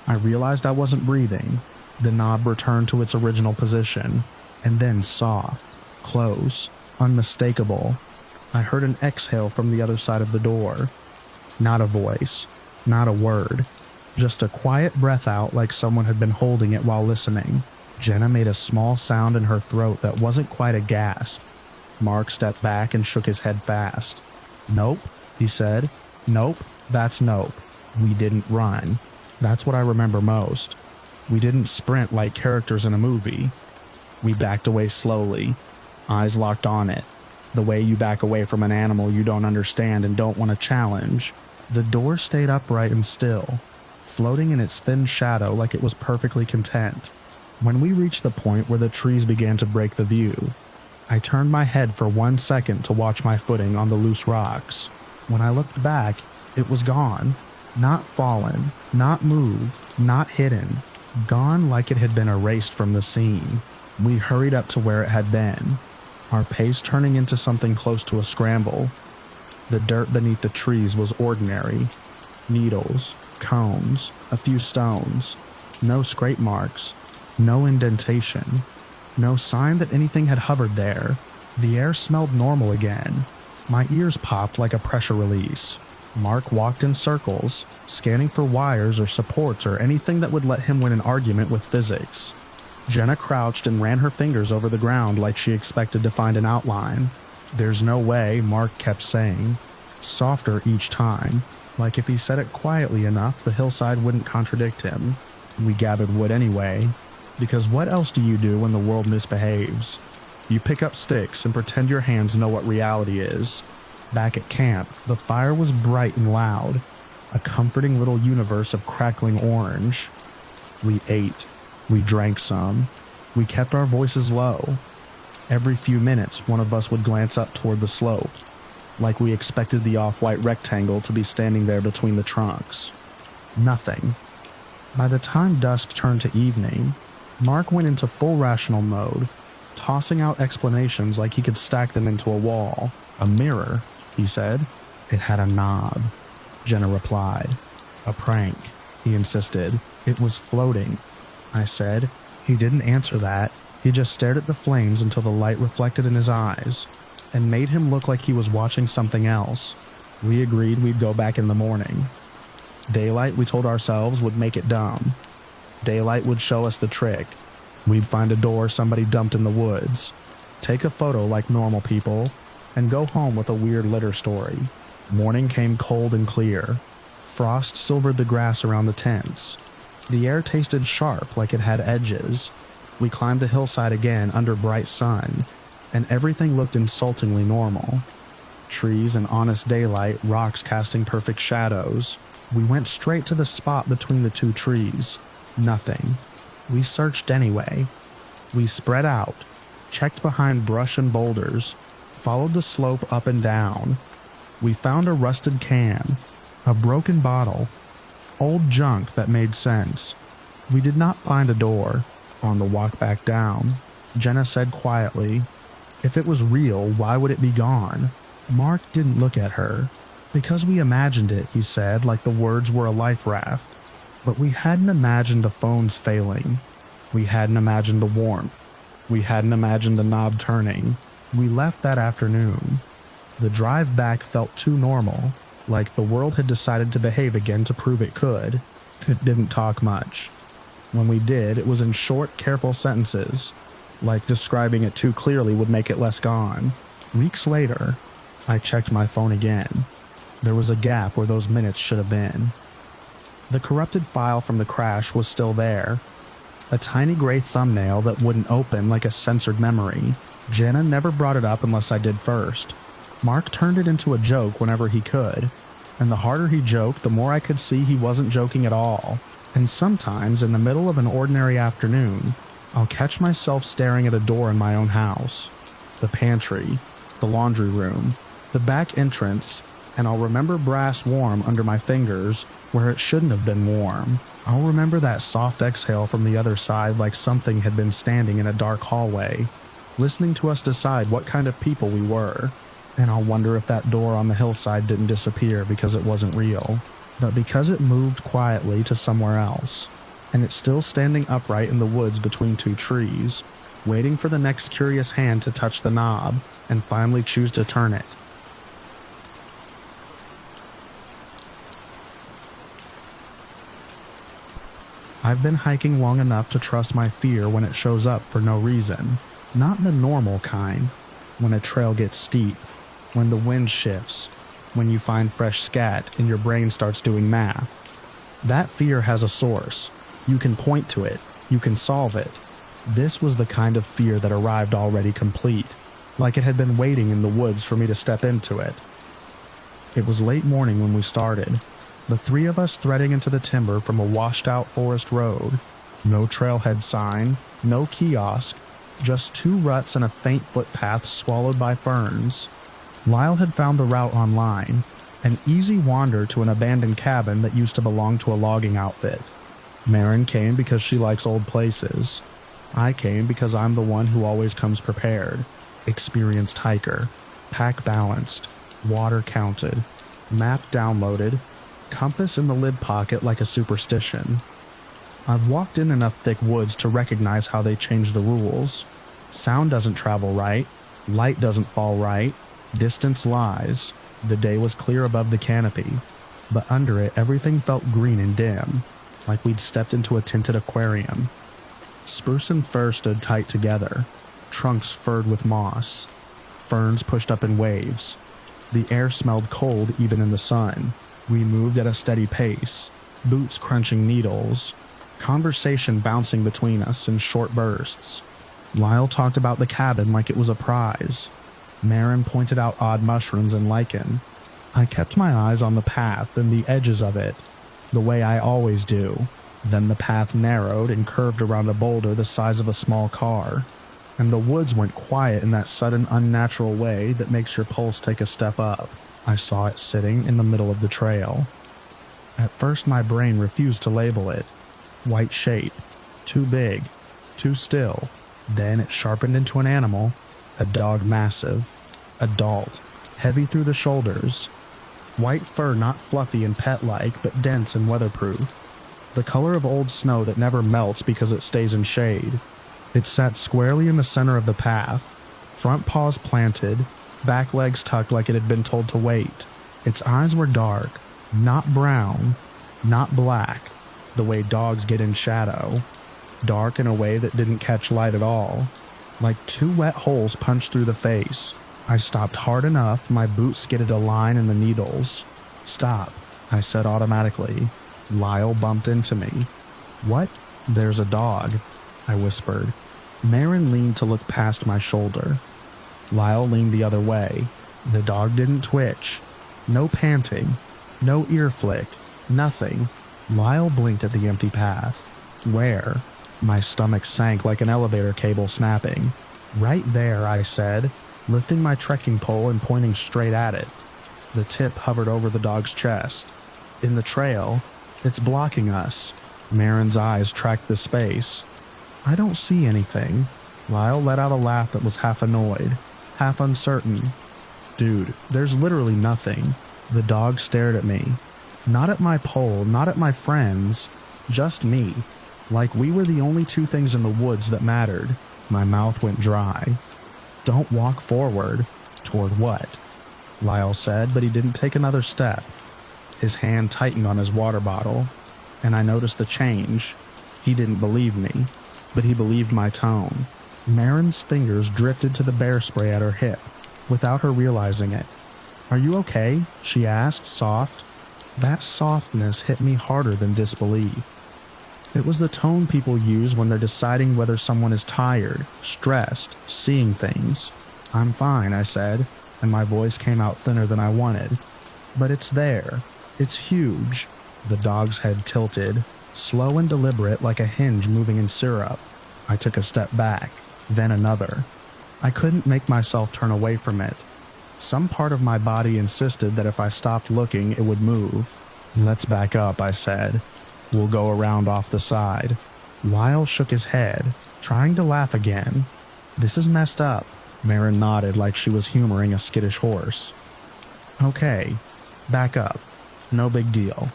I realized I wasn't breathing. The knob returned to its original position. And then soft. Close. Unmistakable. I heard an exhale from the other side of the door. Not a voice. Not a word. Just a quiet breath out like someone had been holding it while listening. Jenna made a small sound in her throat that wasn't quite a gasp. Mark stepped back and shook his head fast. "Nope," he said. "Nope, that's nope. We didn't run." That's what I remember most. We didn't sprint like characters in a movie. We backed away slowly, eyes locked on it, the way you back away from an animal you don't understand and don't want to challenge. The door stayed upright and still, floating in its thin shadow like it was perfectly content. When we reached the point where the trees began to break the view, I turned my head for 1 second to watch my footing on the loose rocks. When I looked back, it was gone. Not fallen, not moved, not hidden. Gone like it had been erased from the scene. We hurried up to where it had been, our pace turning into something close to a scramble. The dirt beneath the trees was ordinary. Needles, cones, a few stones. No scrape marks. No indentation. No sign that anything had hovered there. The air smelled normal again. My ears popped like a pressure release. Mark walked in circles, scanning for wires or supports or anything that would let him win an argument with physics. Jenna crouched and ran her fingers over the ground like she expected to find an outline. "There's no way," Mark kept saying, softer each time, like if he said it quietly enough the hillside wouldn't contradict him. We gathered wood anyway, because what else do you do when the world misbehaves? You pick up sticks and pretend your hands know what reality is. Back at camp, the fire was bright and loud, a comforting little universe of crackling orange. We ate. We drank some. We kept our voices low. Every few minutes, one of us would glance up toward the slope, like we expected the off-white rectangle to be standing there between the trunks. Nothing. By the time dusk turned to evening, Mark went into full rational mode, tossing out explanations like he could stack them into a wall. "A mirror," he said. "It had a knob," Jenna replied. "A prank," he insisted. "It was floating," I said. He didn't answer that. He just stared at the flames until the light reflected in his eyes and made him look like he was watching something else. We agreed we'd go back in the morning. Daylight, we told ourselves, would make it dumb. Daylight would show us the trick. We'd find a door somebody dumped in the woods, take a photo like normal people, and go home with a weird litter story. Morning came cold and clear. Frost silvered the grass around the tents. The air tasted sharp like it had edges. We climbed the hillside again under bright sun, and everything looked insultingly normal. Trees and honest daylight, rocks casting perfect shadows. We went straight to the spot between the two trees. Nothing. We searched anyway. We spread out, checked behind brush and boulders, followed the slope up and down. We found a rusted can, a broken bottle, old junk that made sense. We did not find a door. On the walk back down, Jenna said quietly, "If it was real, why would it be gone?" Mark didn't look at her. "Because we imagined it," he said, like the words were a life raft. But we hadn't imagined the phones failing. We hadn't imagined the warmth. We hadn't imagined the knob turning. We left that afternoon. The drive back felt too normal, like the world had decided to behave again to prove it could. It didn't talk much. When we did, it was in short, careful sentences, like describing it too clearly would make it less gone. Weeks later, I checked my phone again. There was a gap where those minutes should have been. The corrupted file from the crash was still there. A tiny gray thumbnail that wouldn't open like a censored memory. Jenna never brought it up unless I did first. Mark turned it into a joke whenever he could, and the harder he joked, the more I could see he wasn't joking at all. And sometimes, in the middle of an ordinary afternoon, I'll catch myself staring at a door in my own house. The pantry, the laundry room, the back entrance, and I'll remember brass warm under my fingers where it shouldn't have been warm. I'll remember that soft exhale from the other side like something had been standing in a dark hallway, listening to us decide what kind of people we were. And I'll wonder if that door on the hillside didn't disappear because it wasn't real, but because it moved quietly to somewhere else, and it's still standing upright in the woods between two trees, waiting for the next curious hand to touch the knob and finally choose to turn it. I've been hiking long enough to trust my fear when it shows up for no reason. Not the normal kind. When a trail gets steep, when the wind shifts, when you find fresh scat and your brain starts doing math. That fear has a source. You can point to it. You can solve it. This was the kind of fear that arrived already complete, like it had been waiting in the woods for me to step into it. It was late morning when we started. The three of us threading into the timber from a washed-out forest road. No trailhead sign, no kiosk, just two ruts and a faint footpath swallowed by ferns. Lyle had found the route online, an easy wander to an abandoned cabin that used to belong to a logging outfit. Marin came because she likes old places. I came because I'm the one who always comes prepared. Experienced hiker, pack balanced, water counted, map downloaded, compass in the lid pocket like a superstition. I've walked in enough thick woods to recognize how they change the rules. Sound doesn't travel right, light doesn't fall right, Distance lies. The day was clear above the canopy, but under it everything felt green and dim, like we'd stepped into a tinted aquarium. Spruce and fir stood tight together, trunks furred with moss. Ferns pushed up in waves. The air smelled cold even in the sun. We moved at a steady pace, boots crunching needles, conversation bouncing between us in short bursts. Lyle talked about the cabin like it was a prize. Marin pointed out odd mushrooms and lichen. I kept my eyes on the path and the edges of it, the way I always do. Then the path narrowed and curved around a boulder the size of a small car, and the woods went quiet in that sudden unnatural way that makes your pulse take a step up. I saw it sitting in the middle of the trail. At first my brain refused to label it. White shape, too big, too still. Then it sharpened into an animal, a dog massive, adult, heavy through the shoulders. White fur not fluffy and pet-like, but dense and weatherproof. The color of old snow that never melts because it stays in shade. It sat squarely in the center of the path, front paws planted, back legs tucked like it had been told to wait. Its eyes were dark, not brown, not black, the way dogs get in shadow. Dark in a way that didn't catch light at all, like two wet holes punched through the face. I stopped hard enough, my boot skidded a line in the needles. "Stop," I said automatically. Lyle bumped into me. "What?" "There's a dog," I whispered. Marin leaned to look past my shoulder. Lyle leaned the other way. The dog didn't twitch. No panting. No ear flick. Nothing. Lyle blinked at the empty path. "Where?" My stomach sank like an elevator cable snapping. "Right there," I said, lifting my trekking pole and pointing straight at it. The tip hovered over the dog's chest. "In the trail. It's blocking us." Marin's eyes tracked the space. "I don't see anything." Lyle let out a laugh that was half annoyed, half uncertain. "Dude, there's literally nothing." The dog stared at me. Not at my pole, not at my friends, just me. Like we were the only two things in the woods that mattered. My mouth went dry. "Don't walk forward." "Toward what?" Lyle said, but he didn't take another step. His hand tightened on his water bottle, and I noticed the change. He didn't believe me, but he believed my tone. Marin's fingers drifted to the bear spray at her hip, without her realizing it. "Are you okay?" she asked, soft. That softness hit me harder than disbelief. It was the tone people use when they're deciding whether someone is tired, stressed, seeing things. "I'm fine," I said, and my voice came out thinner than I wanted. "But it's there. It's huge." The dog's head tilted, slow and deliberate like a hinge moving in syrup. I took a step back, then another. I couldn't make myself turn away from it. Some part of my body insisted that if I stopped looking, it would move. "Let's back up," I said. "We'll go around off the side." Lyle shook his head, trying to laugh again. "This is messed up." Marin nodded like she was humoring a skittish horse. "Okay, back up. No big deal."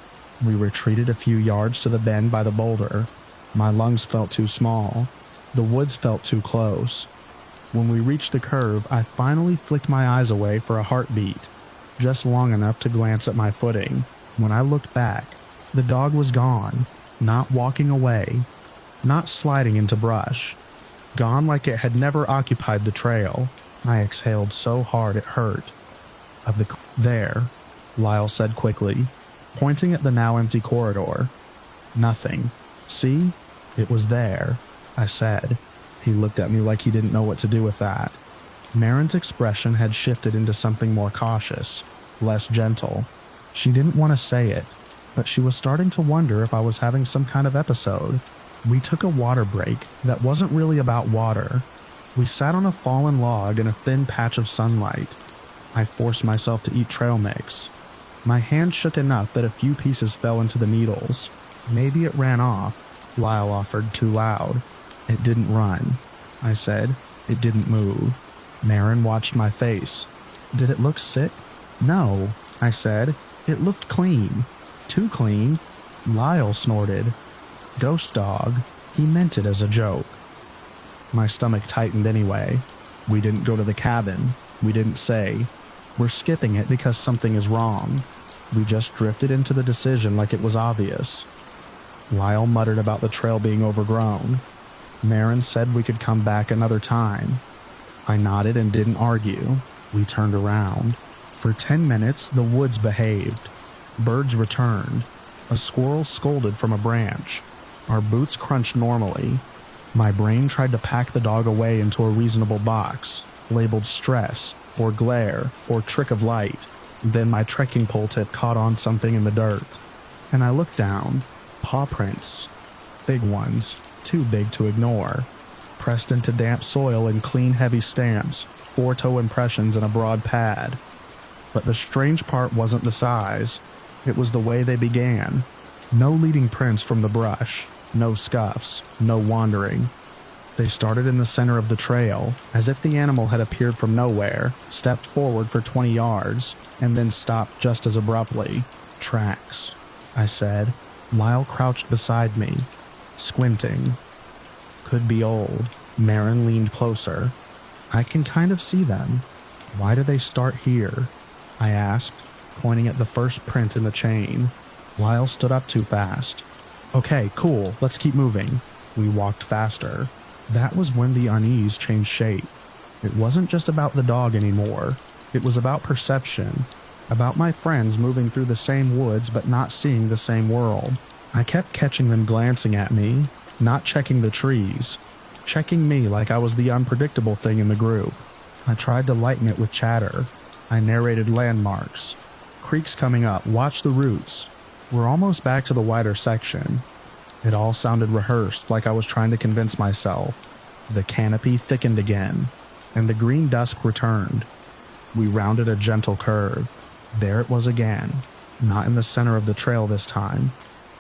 We retreated a few yards to the bend by the boulder. My lungs felt too small. The woods felt too close. When we reached the curve, I finally flicked my eyes away for a heartbeat, just long enough to glance at my footing. When I looked back, the dog was gone, not walking away, not sliding into brush. Gone like it had never occupied the trail. I exhaled so hard it hurt. There, Lyle said quickly, pointing at the now empty corridor. "Nothing. See? It was there," I said. He looked at me like he didn't know what to do with that. Marin's expression had shifted into something more cautious, less gentle. She didn't want to say it, but she was starting to wonder if I was having some kind of episode. We took a water break that wasn't really about water. We sat on a fallen log in a thin patch of sunlight. I forced myself to eat trail mix. My hand shook enough that a few pieces fell into the needles. "Maybe it ran off," Lyle offered, too loud. "It didn't run," I said. "It didn't move." Marin watched my face. "Did it look sick?" "No," I said. "It looked clean. Too clean." Lyle snorted. "Ghost dog." He meant it as a joke. My stomach tightened anyway. We didn't go to the cabin. We didn't say. We're skipping it because something is wrong. We just drifted into the decision like it was obvious. Lyle muttered about the trail being overgrown. Marin said we could come back another time. I nodded and didn't argue. We turned around. For 10 minutes, the woods behaved. Birds returned. A squirrel scolded from a branch. Our boots crunched normally. My brain tried to pack the dog away into a reasonable box, labeled stress, or glare, or trick of light. Then my trekking pole tip caught on something in the dirt. And I looked down. Paw prints. Big ones. Too big to ignore. Pressed into damp soil in clean, heavy stamps, 4-toe impressions in a broad pad. But the strange part wasn't the size. It was the way they began. No leading prints from the brush. No scuffs. No wandering. They started in the center of the trail, as if the animal had appeared from nowhere, stepped forward for 20 yards, and then stopped just as abruptly. Tracks, I said. Lyle crouched beside me, squinting. Could be old. Marin leaned closer. I can kind of see them. Why do they start here? I asked, pointing at the first print in the chain. Lyle stood up too fast. Okay, cool, let's keep moving. We walked faster. That was when the unease changed shape. It wasn't just about the dog anymore. It was about perception. About my friends moving through the same woods but not seeing the same world. I kept catching them glancing at me, not checking the trees. Checking me like I was the unpredictable thing in the group. I tried to lighten it with chatter. I narrated landmarks. Creeks coming up, watch the roots. We're almost back to the wider section. It all sounded rehearsed, like I was trying to convince myself. The canopy thickened again, and the green dusk returned. We rounded a gentle curve. There it was again, not in the center of the trail this time,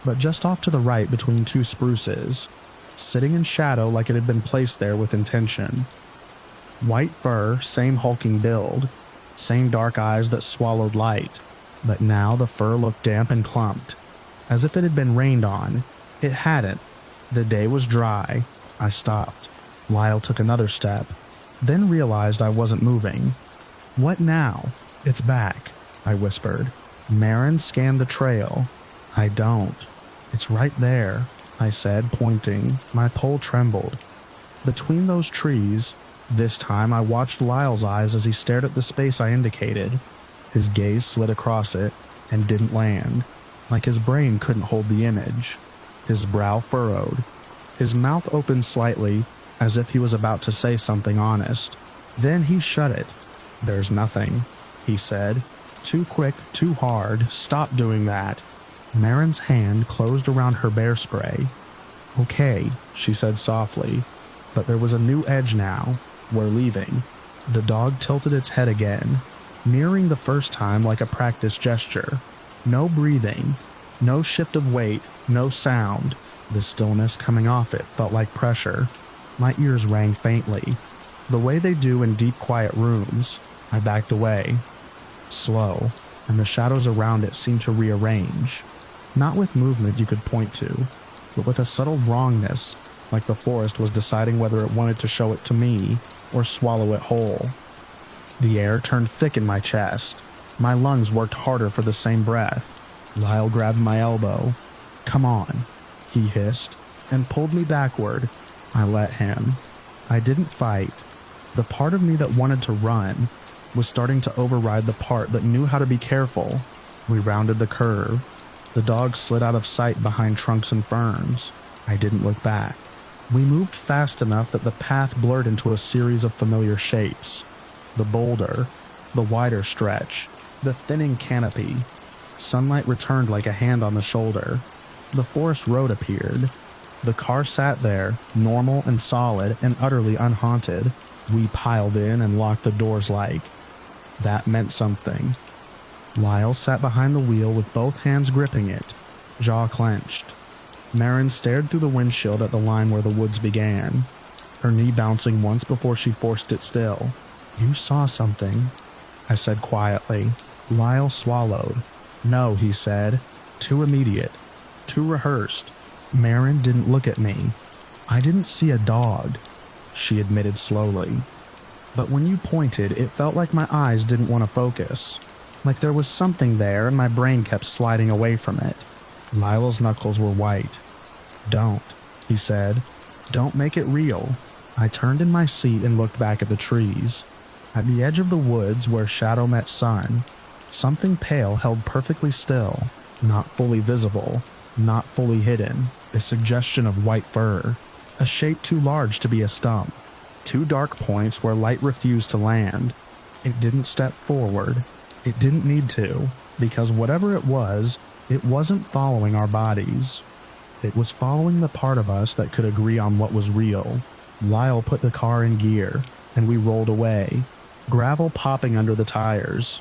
but just off to the right between two spruces, sitting in shadow like it had been placed there with intention. White fur, same hulking build, same dark eyes that swallowed light, but now the fur looked damp and clumped, as if it had been rained on. It hadn't. The day was dry. I stopped. Lyle took another step, then realized I wasn't moving. What now? It's back, I whispered. Marin scanned the trail. I don't. It's right there, I said, pointing. My pole trembled. Between those trees, this time I watched Lyle's eyes as he stared at the space I indicated. His gaze slid across it and didn't land, like his brain couldn't hold the image. His brow furrowed. His mouth opened slightly, as if he was about to say something honest. Then he shut it. There's nothing, he said. Too quick, too hard. Stop doing that. Marin's hand closed around her bear spray. Okay, she said softly, but there was a new edge now. We're leaving. The dog tilted its head again, mirroring the first time like a practice gesture. No breathing. No shift of weight, no sound. The stillness coming off it felt like pressure. My ears rang faintly, the way they do in deep, quiet rooms. I backed away, slow, and the shadows around it seemed to rearrange. Not with movement you could point to, but with a subtle wrongness, like the forest was deciding whether it wanted to show it to me or swallow it whole. The air turned thick in my chest. My lungs worked harder for the same breath. Lyle grabbed my elbow. Come on, he hissed, and pulled me backward. I let him. I didn't fight. The part of me that wanted to run was starting to override the part that knew how to be careful. We rounded the curve. The dog slid out of sight behind trunks and ferns. I didn't look back. We moved fast enough that the path blurred into a series of familiar shapes. The boulder, the wider stretch, the thinning canopy. Sunlight returned like a hand on the shoulder. The forest road appeared. The car sat there, normal and solid and utterly unhaunted. We piled in and locked the doors like. That meant something. Lyle sat behind the wheel with both hands gripping it, jaw clenched. Marin stared through the windshield at the line where the woods began, her knee bouncing once before she forced it still. You saw something, I said quietly. Lyle swallowed. No, he said. Too immediate. Too rehearsed. Marin didn't look at me. I didn't see a dog, she admitted slowly. But when you pointed, it felt like my eyes didn't want to focus. Like there was something there and my brain kept sliding away from it. Lyle's knuckles were white. "Don't," he said. "Don't make it real." I turned in my seat and looked back at the trees. At the edge of the woods where shadow met sun, something pale held perfectly still, not fully visible, not fully hidden, a suggestion of white fur, a shape too large to be a stump, two dark points where light refused to land. It didn't step forward. It didn't need to, because whatever it wasn't following our bodies. It was following the part of us that could agree on what was real. Lyle put the car in gear, and we rolled away, gravel popping under the tires.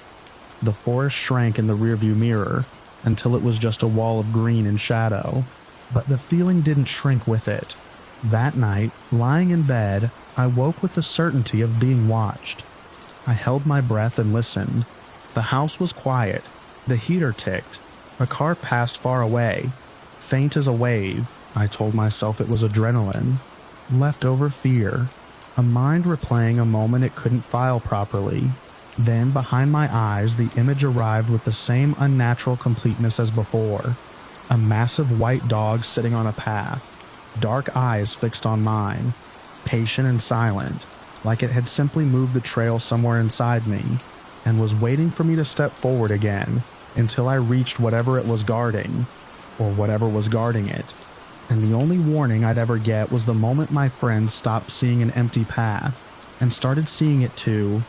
The forest shrank in the rearview mirror until it was just a wall of green and shadow, but the feeling didn't shrink with it. That night, lying in bed, I woke with the certainty of being watched. I held my breath and listened. The house was quiet. The heater ticked. A car passed far away. Faint as a wave, I told myself it was adrenaline. Leftover fear. A mind replaying a moment it couldn't file properly. Then, behind my eyes, the image arrived with the same unnatural completeness as before. A massive white dog sitting on a path. Dark eyes fixed on mine. Patient and silent, like it had simply moved the trail somewhere inside me, and was waiting for me to step forward again, until I reached whatever it was guarding, or whatever was guarding it. And the only warning I'd ever get was the moment my friends stopped seeing an empty path, and started seeing it too.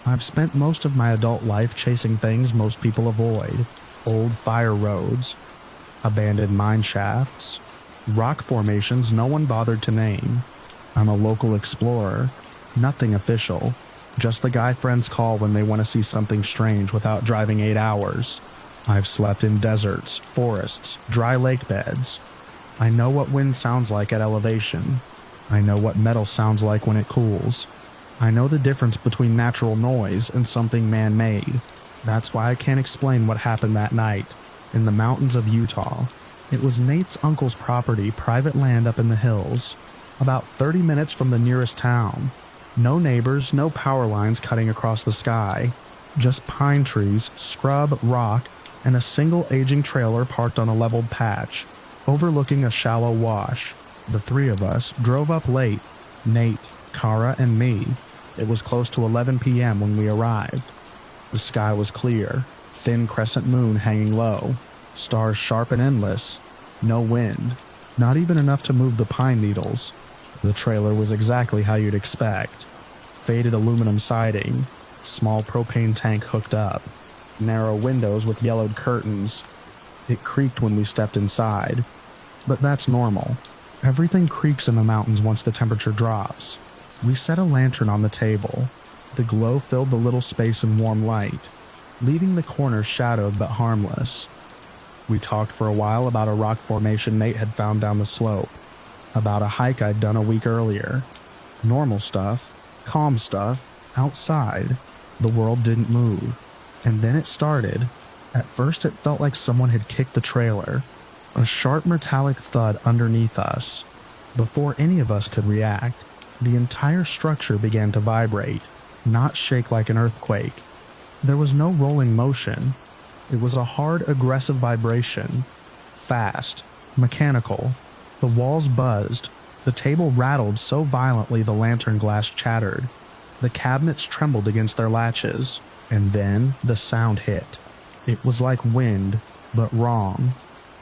I've spent most of my adult life chasing things most people avoid. Old fire roads, abandoned mine shafts, rock formations no one bothered to name. I'm a local explorer, nothing official, just the guy friends call when they want to see something strange without driving 8 hours. I've slept in deserts, forests, dry lake beds. I know what wind sounds like at elevation. I know what metal sounds like when it cools. I know the difference between natural noise and something man-made. That's why I can't explain what happened that night, in the mountains of Utah. It was Nate's uncle's property, private land up in the hills, about 30 minutes from the nearest town. No neighbors, no power lines cutting across the sky, just pine trees, scrub, rock, and a single aging trailer parked on a leveled patch, overlooking a shallow wash. The three of us drove up late, Nate, Kara, and me. It was close to 11 p.m. when we arrived. The sky was clear, thin crescent moon hanging low, stars sharp and endless, no wind, not even enough to move the pine needles. The trailer was exactly how you'd expect. Faded aluminum siding, small propane tank hooked up, narrow windows with yellowed curtains. It creaked when we stepped inside, but that's normal. Everything creaks in the mountains once the temperature drops. We set a lantern on the table. The glow filled the little space in warm light, leaving the corners shadowed but harmless. We talked for a while about a rock formation Nate had found down the slope, about a hike I'd done a week earlier. Normal stuff, calm stuff, outside. The world didn't move. And then it started. At first it felt like someone had kicked the trailer. A sharp metallic thud underneath us. Before any of us could react, the entire structure began to vibrate, not shake like an earthquake. There was no rolling motion. It was a hard, aggressive vibration. Fast, mechanical. The walls buzzed. The table rattled so violently the lantern glass chattered. The cabinets trembled against their latches. And then the sound hit. It was like wind, but wrong.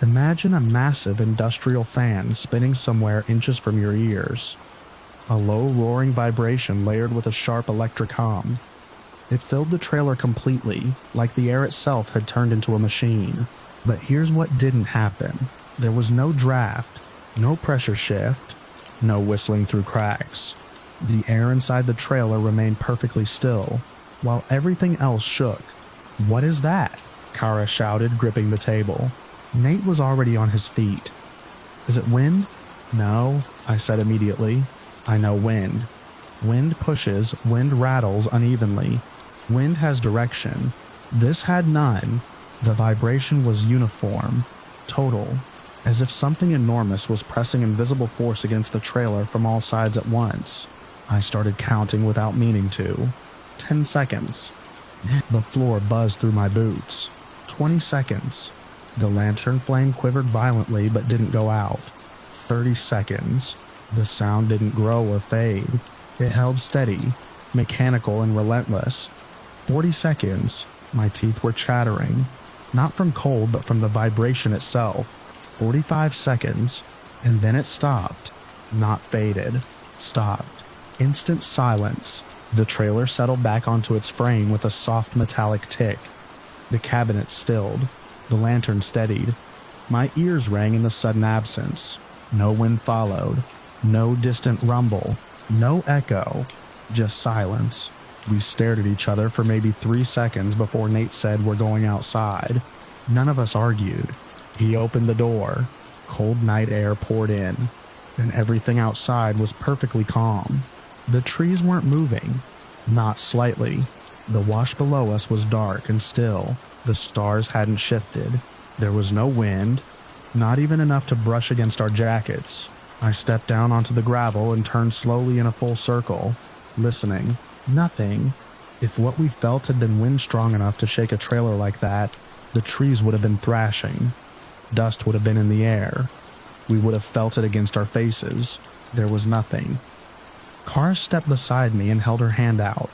Imagine a massive industrial fan spinning somewhere inches from your ears. A low roaring vibration layered with a sharp electric hum. It filled the trailer completely, like the air itself had turned into a machine. But here's what didn't happen. There was no draft, no pressure shift, no whistling through cracks. The air inside the trailer remained perfectly still, while everything else shook. "What is that?" Kara shouted, gripping the table. Nate was already on his feet. "Is it wind?" "No," I said immediately. "I know wind. Wind pushes, wind rattles unevenly. Wind has direction. This had none. The vibration was uniform, total. as if something enormous was pressing invisible force against the trailer from all sides at once. I started counting without meaning to. 10 seconds. The floor buzzed through my boots. 20 seconds. The lantern flame quivered violently but didn't go out. 30 seconds. The sound didn't grow or fade. It held steady, mechanical and relentless. 40 seconds. My teeth were chattering. Not from cold, but from the vibration itself. 45 seconds. And then it stopped. Not faded. Stopped. Instant silence. The trailer settled back onto its frame with a soft metallic tick. The cabinet stilled. The lantern steadied. My ears rang in the sudden absence. No wind followed. No distant rumble. No echo. Just silence. We stared at each other for maybe 3 seconds before Nate said we're going outside. None of us argued. He opened the door. Cold night air poured in, and everything outside was perfectly calm. The trees weren't moving. Not slightly. The wash below us was dark and still. The stars hadn't shifted. There was no wind, not even enough to brush against our jackets. I stepped down onto the gravel and turned slowly in a full circle, listening. Nothing. If what we felt had been wind strong enough to shake a trailer like that, the trees would have been thrashing. Dust would have been in the air. We would have felt it against our faces. There was nothing. Kara stepped beside me and held her hand out.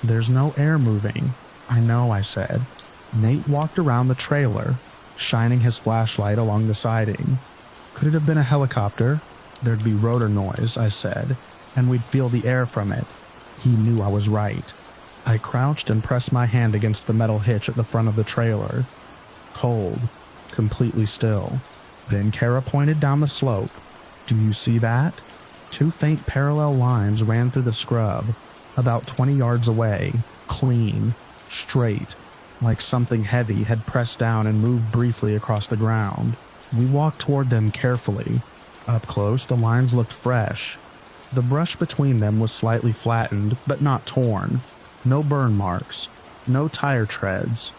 There's no air moving. I know, I said. Nate walked around the trailer, shining his flashlight along the siding. Could it have been a helicopter? There'd be rotor noise, I said, and we'd feel the air from it. He knew I was right. I crouched and pressed my hand against the metal hitch at the front of the trailer. Cold. Completely still. Then Kara pointed down the slope. Do you see that? 2 faint parallel lines ran through the scrub, about 20 yards away, clean, straight, like something heavy had pressed down and moved briefly across the ground. We walked toward them carefully. Up close, the lines looked fresh. The brush between them was slightly flattened, but not torn. No burn marks. No tire treads.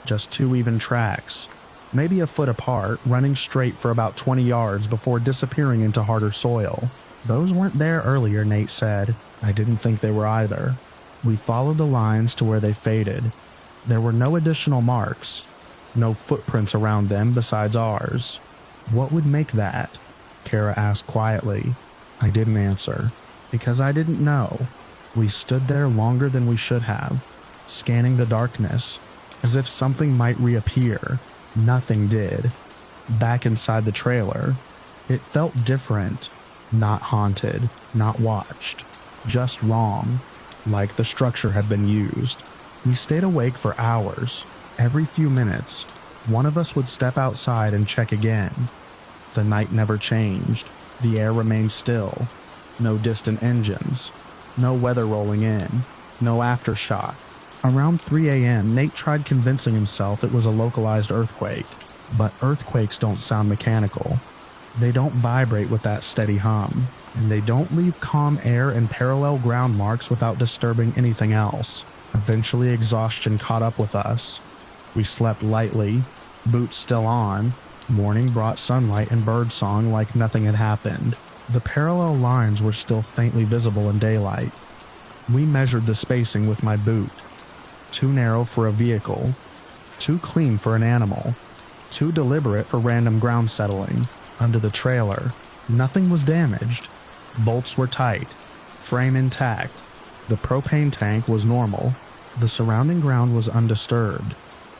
Just 2 even tracks. Maybe a foot apart, running straight for about 20 yards before disappearing into harder soil. Those weren't there earlier, Nate said. I didn't think they were either. We followed the lines to where they faded. There were no additional marks. No footprints around them besides ours. What would make that? Kara asked quietly. I didn't answer, because I didn't know. We stood there longer than we should have, scanning the darkness, as if something might reappear. Nothing did. Back inside the trailer, it felt different. Not haunted, not watched. Just wrong. Like the structure had been used. We stayed awake for hours. Every few minutes, one of us would step outside and check again. The night never changed. The air remained still. No distant engines. No weather rolling in. No aftershock. Around 3 a.m., Nate tried convincing himself it was a localized earthquake. But earthquakes don't sound mechanical. They don't vibrate with that steady hum, and they don't leave calm air and parallel ground marks without disturbing anything else. Eventually, exhaustion caught up with us. We slept lightly, boots still on. Morning brought sunlight and birdsong like nothing had happened. The parallel lines were still faintly visible in daylight. We measured the spacing with my boot. Too narrow for a vehicle. Too clean for an animal. Too deliberate for random ground settling. Under the trailer, nothing was damaged. Bolts were tight. Frame intact. The propane tank was normal. The surrounding ground was undisturbed.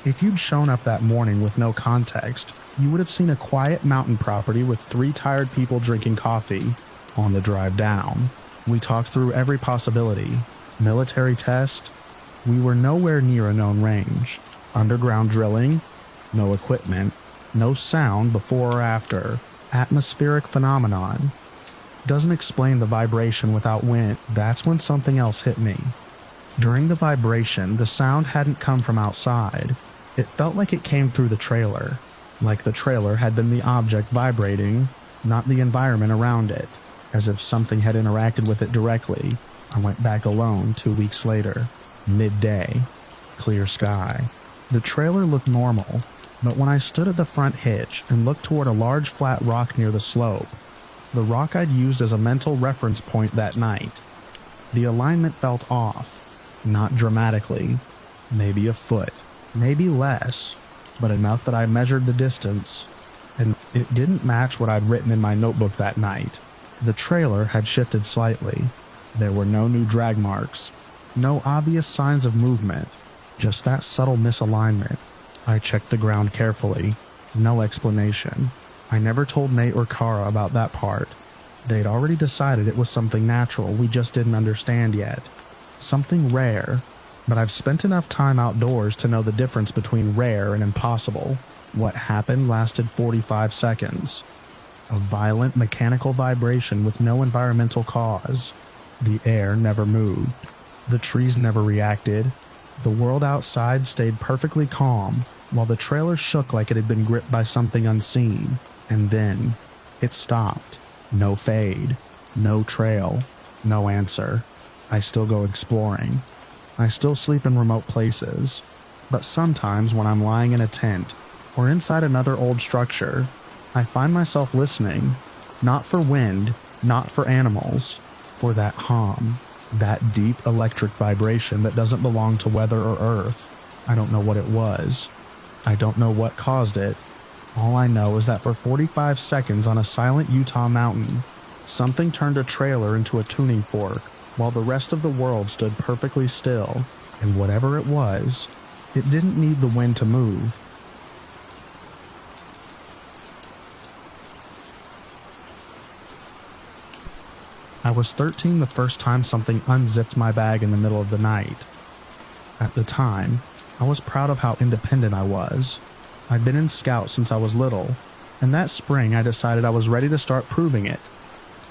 If you'd shown up that morning with no context, you would have seen a quiet mountain property with 3 tired people drinking coffee. On the drive down, we talked through every possibility. Military test? We were nowhere near a known range. Underground drilling? No equipment. No sound before or after. Atmospheric phenomenon. Doesn't explain the vibration without wind. That's when something else hit me. During the vibration, the sound hadn't come from outside. It felt like it came through the trailer. Like the trailer had been the object vibrating, not the environment around it. As if something had interacted with it directly. I went back alone 2 weeks later. Midday. Clear sky. The trailer looked normal. But when I stood at the front hitch and looked toward a large flat rock near the slope, the rock I'd used as a mental reference point that night, the alignment felt off. Not dramatically, maybe a foot, maybe less, but enough that I measured the distance, and it didn't match what I'd written in my notebook that night. The trailer had shifted slightly. There were no new drag marks, no obvious signs of movement, just that subtle misalignment. I checked the ground carefully. No explanation. I never told Nate or Kara about that part. They'd already decided it was something natural we just didn't understand yet. Something rare, but I've spent enough time outdoors to know the difference between rare and impossible. What happened lasted 45 seconds. A violent mechanical vibration with no environmental cause. The air never moved. The trees never reacted. The world outside stayed perfectly calm, while the trailer shook like it had been gripped by something unseen. And then, it stopped. No fade. No trail. No answer. I still go exploring. I still sleep in remote places. But sometimes when I'm lying in a tent, or inside another old structure, I find myself listening, not for wind, not for animals, for that hum, that deep electric vibration that doesn't belong to weather or earth. I don't know what it was. I don't know what caused it. All I know is that for 45 seconds on a silent Utah mountain, something turned a trailer into a tuning fork, while the rest of the world stood perfectly still, and whatever it was, it didn't need the wind to move. I was 13 the first time something unzipped my bag in the middle of the night. At the time, I was proud of how independent I was. I'd been in Scout since I was little, and that spring I decided I was ready to start proving it.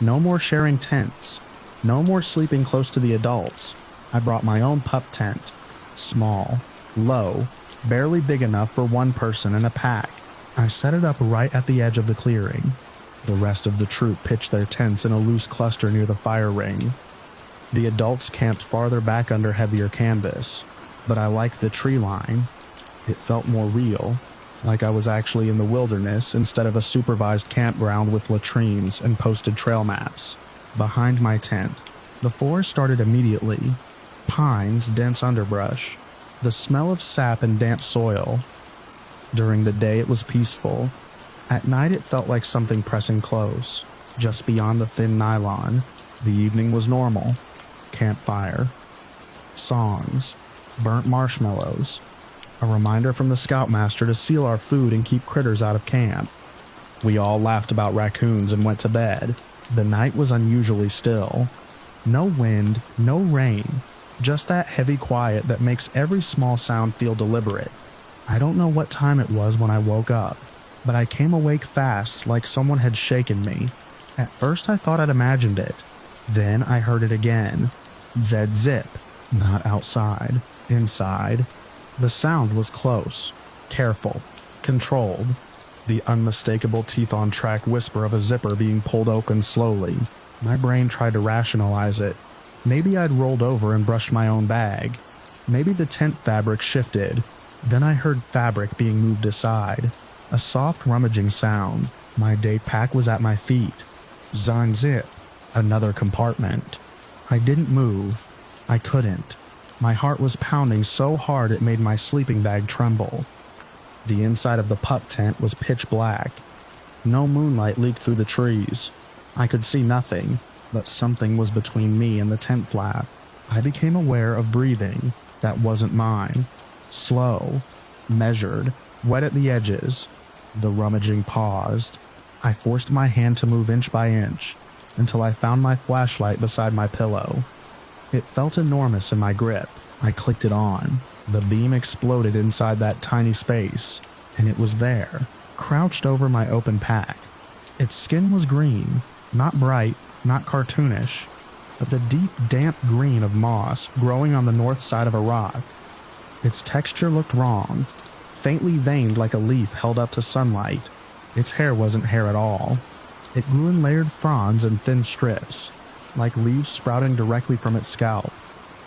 No more sharing tents. No more sleeping close to the adults. I brought my own pup tent. Small, low, barely big enough for one person in a pack. I set it up right at the edge of the clearing. The rest of the troop pitched their tents in a loose cluster near the fire ring. The adults camped farther back under heavier canvas, but I liked the tree line. It felt more real, like I was actually in the wilderness instead of a supervised campground with latrines and posted trail maps. Behind my tent, the forest started immediately. Pines, dense underbrush, the smell of sap and damp soil. During the day it was peaceful. At night it felt like something pressing close, just beyond the thin nylon. The evening was normal. Campfire. Songs. Burnt marshmallows. A reminder from the scoutmaster to seal our food and keep critters out of camp. We all laughed about raccoons and went to bed. The night was unusually still. No wind, no rain, just that heavy quiet that makes every small sound feel deliberate. I don't know what time it was when I woke up, but I came awake fast like someone had shaken me. At first I thought I'd imagined it. Then I heard it again. Zed zip. Not outside. Inside. The sound was close. Careful. Controlled. The unmistakable teeth-on-track whisper of a zipper being pulled open slowly. My brain tried to rationalize it. Maybe I'd rolled over and brushed my own bag. Maybe the tent fabric shifted. Then I heard fabric being moved aside. A soft rummaging sound. My day pack was at my feet. Zine zip. Another compartment. I didn't move. I couldn't. My heart was pounding so hard it made my sleeping bag tremble. The inside of the pup tent was pitch black. No moonlight leaked through the trees. I could see nothing, but something was between me and the tent flap. I became aware of breathing that wasn't mine. Slow, measured, wet at the edges. The rummaging paused. I forced my hand to move inch by inch until I found my flashlight beside my pillow. It felt enormous in my grip. I clicked it on. The beam exploded inside that tiny space, and it was there, crouched over my open pack. Its skin was green, not bright, not cartoonish, but the deep, damp green of moss growing on the north side of a rock. Its texture looked wrong, faintly veined like a leaf held up to sunlight. Its hair wasn't hair at all. It grew in layered fronds and thin strips, like leaves sprouting directly from its scalp.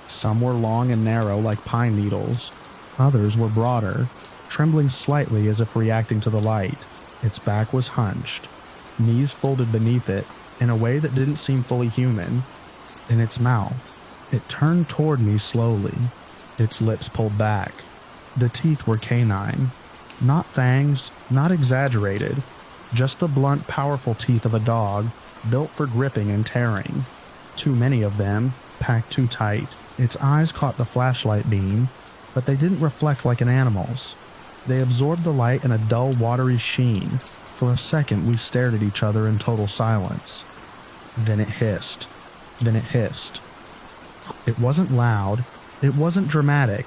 Some were long and narrow like pine needles. Others were broader, trembling slightly as if reacting to the light. Its back was hunched, knees folded beneath it in a way that didn't seem fully human. In its mouth, it turned toward me slowly, its lips pulled back. The teeth were canine. Not fangs, not exaggerated, just the blunt, powerful teeth of a dog, built for gripping and tearing. Too many of them, packed too tight. Its eyes caught the flashlight beam, but they didn't reflect like an animal's. They absorbed the light in a dull, watery sheen. For a second, we stared at each other in total silence. Then it hissed. Then it hissed. It wasn't loud. It wasn't dramatic.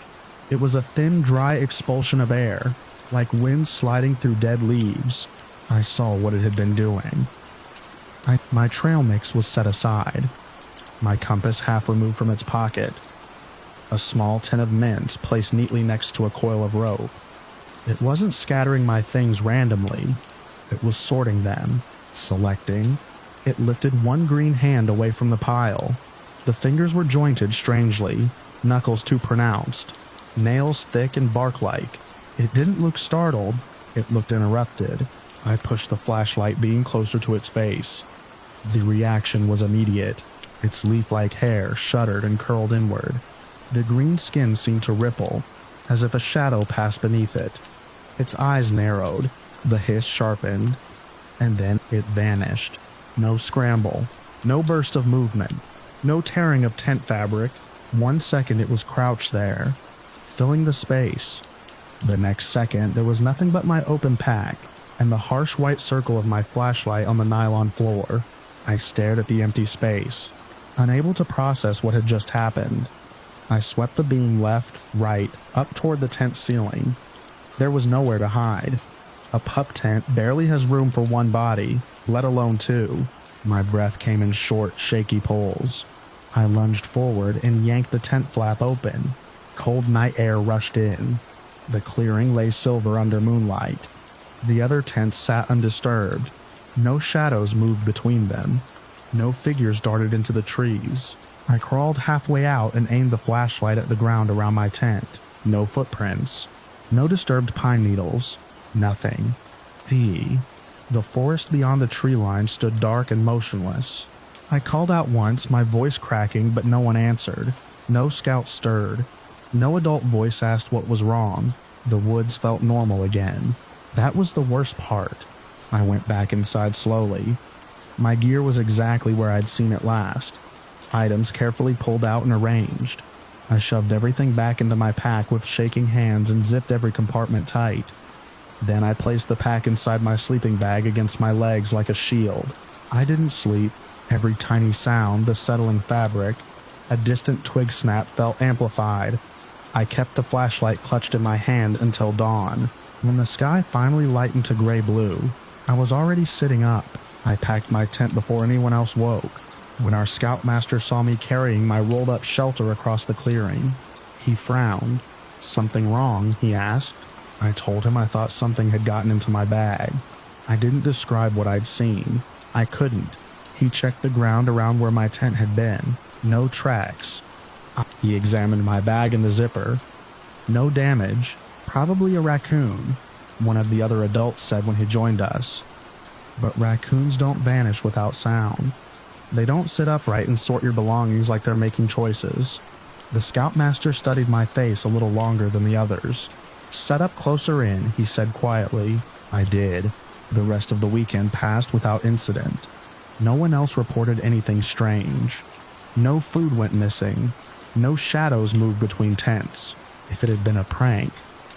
It was a thin, dry expulsion of air, like wind sliding through dead leaves. I saw what it had been doing. My trail mix was set aside, my compass half removed from its pocket, a small tin of mints placed neatly next to a coil of rope. It wasn't scattering my things randomly. It was sorting them, selecting. It lifted one green hand away from the pile. The fingers were jointed strangely, knuckles too pronounced, nails thick and bark-like. It didn't look startled. It looked interrupted. I pushed the flashlight beam closer to its face. The reaction was immediate. Its leaf-like hair shuddered and curled inward. The green skin seemed to ripple, as if a shadow passed beneath it. Its eyes narrowed, the hiss sharpened, and then it vanished. No scramble, no burst of movement, no tearing of tent fabric. 1 second it was crouched there, filling the space. The next second there was nothing but my open pack and the harsh white circle of my flashlight on the nylon floor. I stared at the empty space, unable to process what had just happened. I swept the beam left, right, up toward the tent ceiling. There was nowhere to hide. A pup tent barely has room for one body, let alone two. My breath came in short, shaky pulls. I lunged forward and yanked the tent flap open. Cold night air rushed in. The clearing lay silver under moonlight. The other tents sat undisturbed. No shadows moved between them. No figures darted into the trees. I crawled halfway out and aimed the flashlight at the ground around my tent. No footprints. No disturbed pine needles. Nothing. The forest beyond the tree line stood dark and motionless. I called out once, my voice cracking, but no one answered. No scout stirred. No adult voice asked what was wrong. The woods felt normal again. That was the worst part. I went back inside slowly. My gear was exactly where I'd seen it last. Items carefully pulled out and arranged. I shoved everything back into my pack with shaking hands and zipped every compartment tight. Then I placed the pack inside my sleeping bag against my legs like a shield. I didn't sleep. Every tiny sound, the settling fabric, a distant twig snap felt amplified. I kept the flashlight clutched in my hand until dawn. When the sky finally lightened to gray-blue, I was already sitting up. I packed my tent before anyone else woke. When our scoutmaster saw me carrying my rolled-up shelter across the clearing, he frowned. "Something wrong?" he asked. I told him I thought something had gotten into my bag. I didn't describe what I'd seen. I couldn't. He checked the ground around where my tent had been. No tracks. He examined my bag and the zipper. No damage. Probably a raccoon, one of the other adults said when he joined us. But raccoons don't vanish without sound. They don't sit upright and sort your belongings like they're making choices. The scoutmaster studied my face a little longer than the others. "Set up closer in," he said quietly. I did. The rest of the weekend passed without incident. No one else reported anything strange. No food went missing. No shadows moved between tents. If it had been a prank,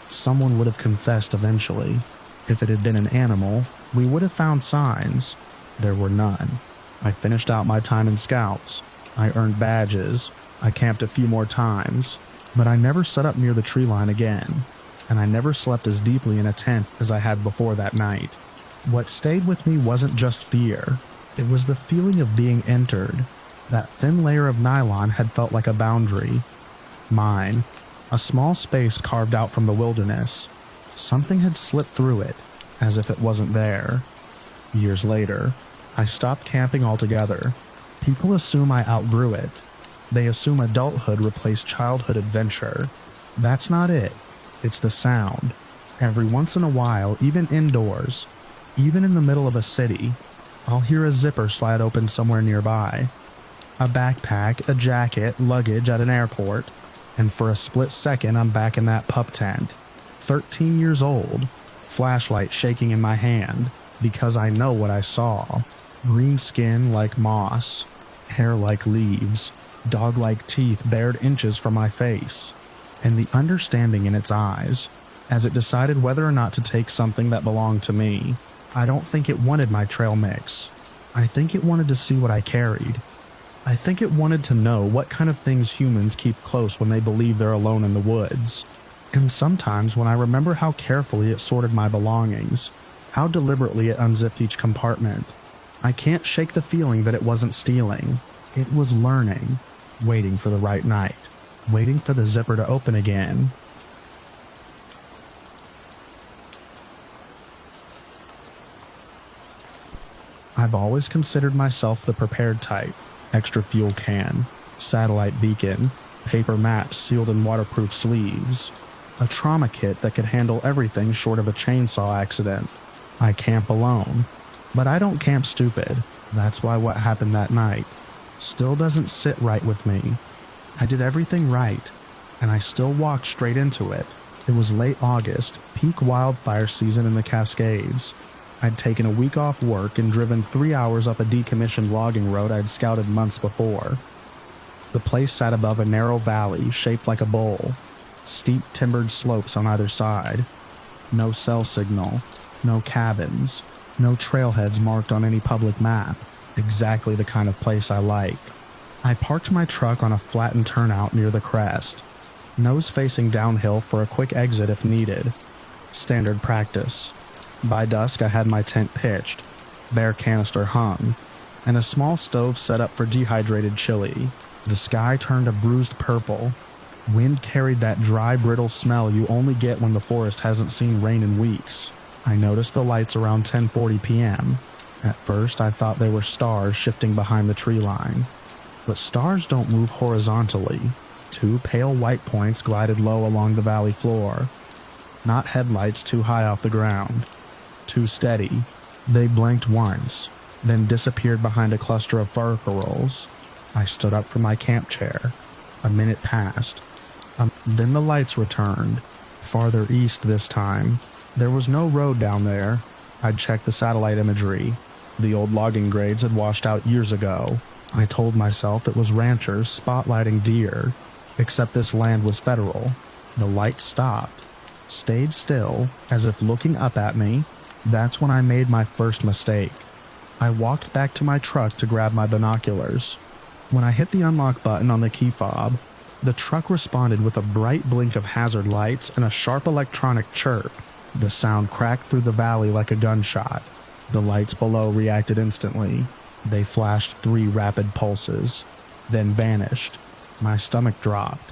someone would have confessed eventually. If it had been an animal, we would have found signs. There were none. I finished out my time in scouts. I earned badges. I camped a few more times. But I never set up near the tree line again. And I never slept as deeply in a tent as I had before that night. What stayed with me wasn't just fear. It was the feeling of being entered. That thin layer of nylon had felt like a boundary. Mine. A small space carved out from the wilderness. Something had slipped through it, as if it wasn't there. Years later, I stopped camping altogether. People assume I outgrew it. They assume adulthood replaced childhood adventure. That's not it. It's the sound. Every once in a while, even indoors, even in the middle of a city, I'll hear a zipper slide open somewhere nearby. A backpack, a jacket, luggage at an airport, and for a split second I'm back in that pup tent. 13 years old, flashlight shaking in my hand, because I know what I saw. Green skin like moss, hair like leaves, dog-like teeth bared inches from my face, and the understanding in its eyes, as it decided whether or not to take something that belonged to me. I don't think it wanted my trail mix. I think it wanted to see what I carried. I think it wanted to know what kind of things humans keep close when they believe they're alone in the woods. And sometimes when I remember how carefully it sorted my belongings, how deliberately it unzipped each compartment, I can't shake the feeling that it wasn't stealing. It was learning, waiting for the right night, waiting for the zipper to open again. I've always considered myself the prepared type. Extra fuel can, satellite beacon, paper maps sealed in waterproof sleeves, a trauma kit that could handle everything short of a chainsaw accident. I camp alone, but I don't camp stupid. That's why what happened that night still doesn't sit right with me. I did everything right, and I still walked straight into it. It was late August, peak wildfire season in the Cascades. I'd taken a week off work and driven 3 hours up a decommissioned logging road I'd scouted months before. The place sat above a narrow valley shaped like a bowl, steep timbered slopes on either side. No cell signal, no cabins, no trailheads marked on any public map. Exactly the kind of place I like. I parked my truck on a flattened turnout near the crest, nose facing downhill for a quick exit if needed. Standard practice. By dusk I had my tent pitched, bare canister hung, and a small stove set up for dehydrated chili. The sky turned a bruised purple. Wind carried that dry, brittle smell you only get when the forest hasn't seen rain in weeks. I noticed the lights around 10:40 p.m. At first I thought they were stars shifting behind the tree line. But stars don't move horizontally. Two pale white points glided low along the valley floor. Not headlights too high off the ground. Too steady. They blinked once, then disappeared behind a cluster of fir corals. I stood up from my camp chair. A minute passed. Then the lights returned. Farther east this time. There was no road down there. I'd checked the satellite imagery. The old logging grades had washed out years ago. I told myself it was ranchers spotlighting deer. Except this land was federal. The light stopped. Stayed still, as if looking up at me. That's when I made my first mistake. I walked back to my truck to grab my binoculars. When I hit the unlock button on the key fob, the truck responded with a bright blink of hazard lights and a sharp electronic chirp. The sound cracked through the valley like a gunshot. The lights below reacted instantly. They flashed 3 rapid pulses, then vanished. My stomach dropped.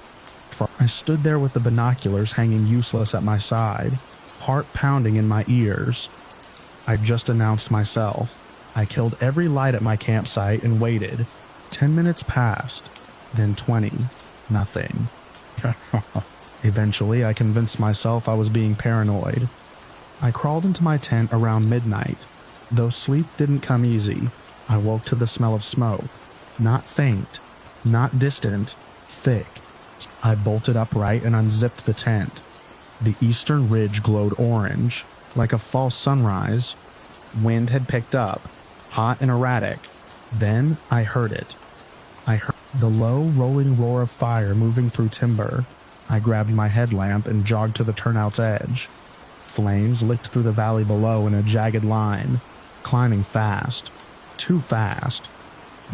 I stood there with the binoculars hanging useless at my side, heart pounding in my ears. I just announced myself. I killed every light at my campsite and waited. 10 minutes passed, then 20. Nothing. Eventually, I convinced myself I was being paranoid. I crawled into my tent around midnight. Though sleep didn't come easy, I woke to the smell of smoke. Not faint, not distant, thick. I bolted upright and unzipped the tent. The eastern ridge glowed orange, like a false sunrise. Wind had picked up, hot and erratic. Then I heard it. I heard the low, rolling roar of fire moving through timber. I grabbed my headlamp and jogged to the turnout's edge. Flames licked through the valley below in a jagged line, climbing fast. Too fast.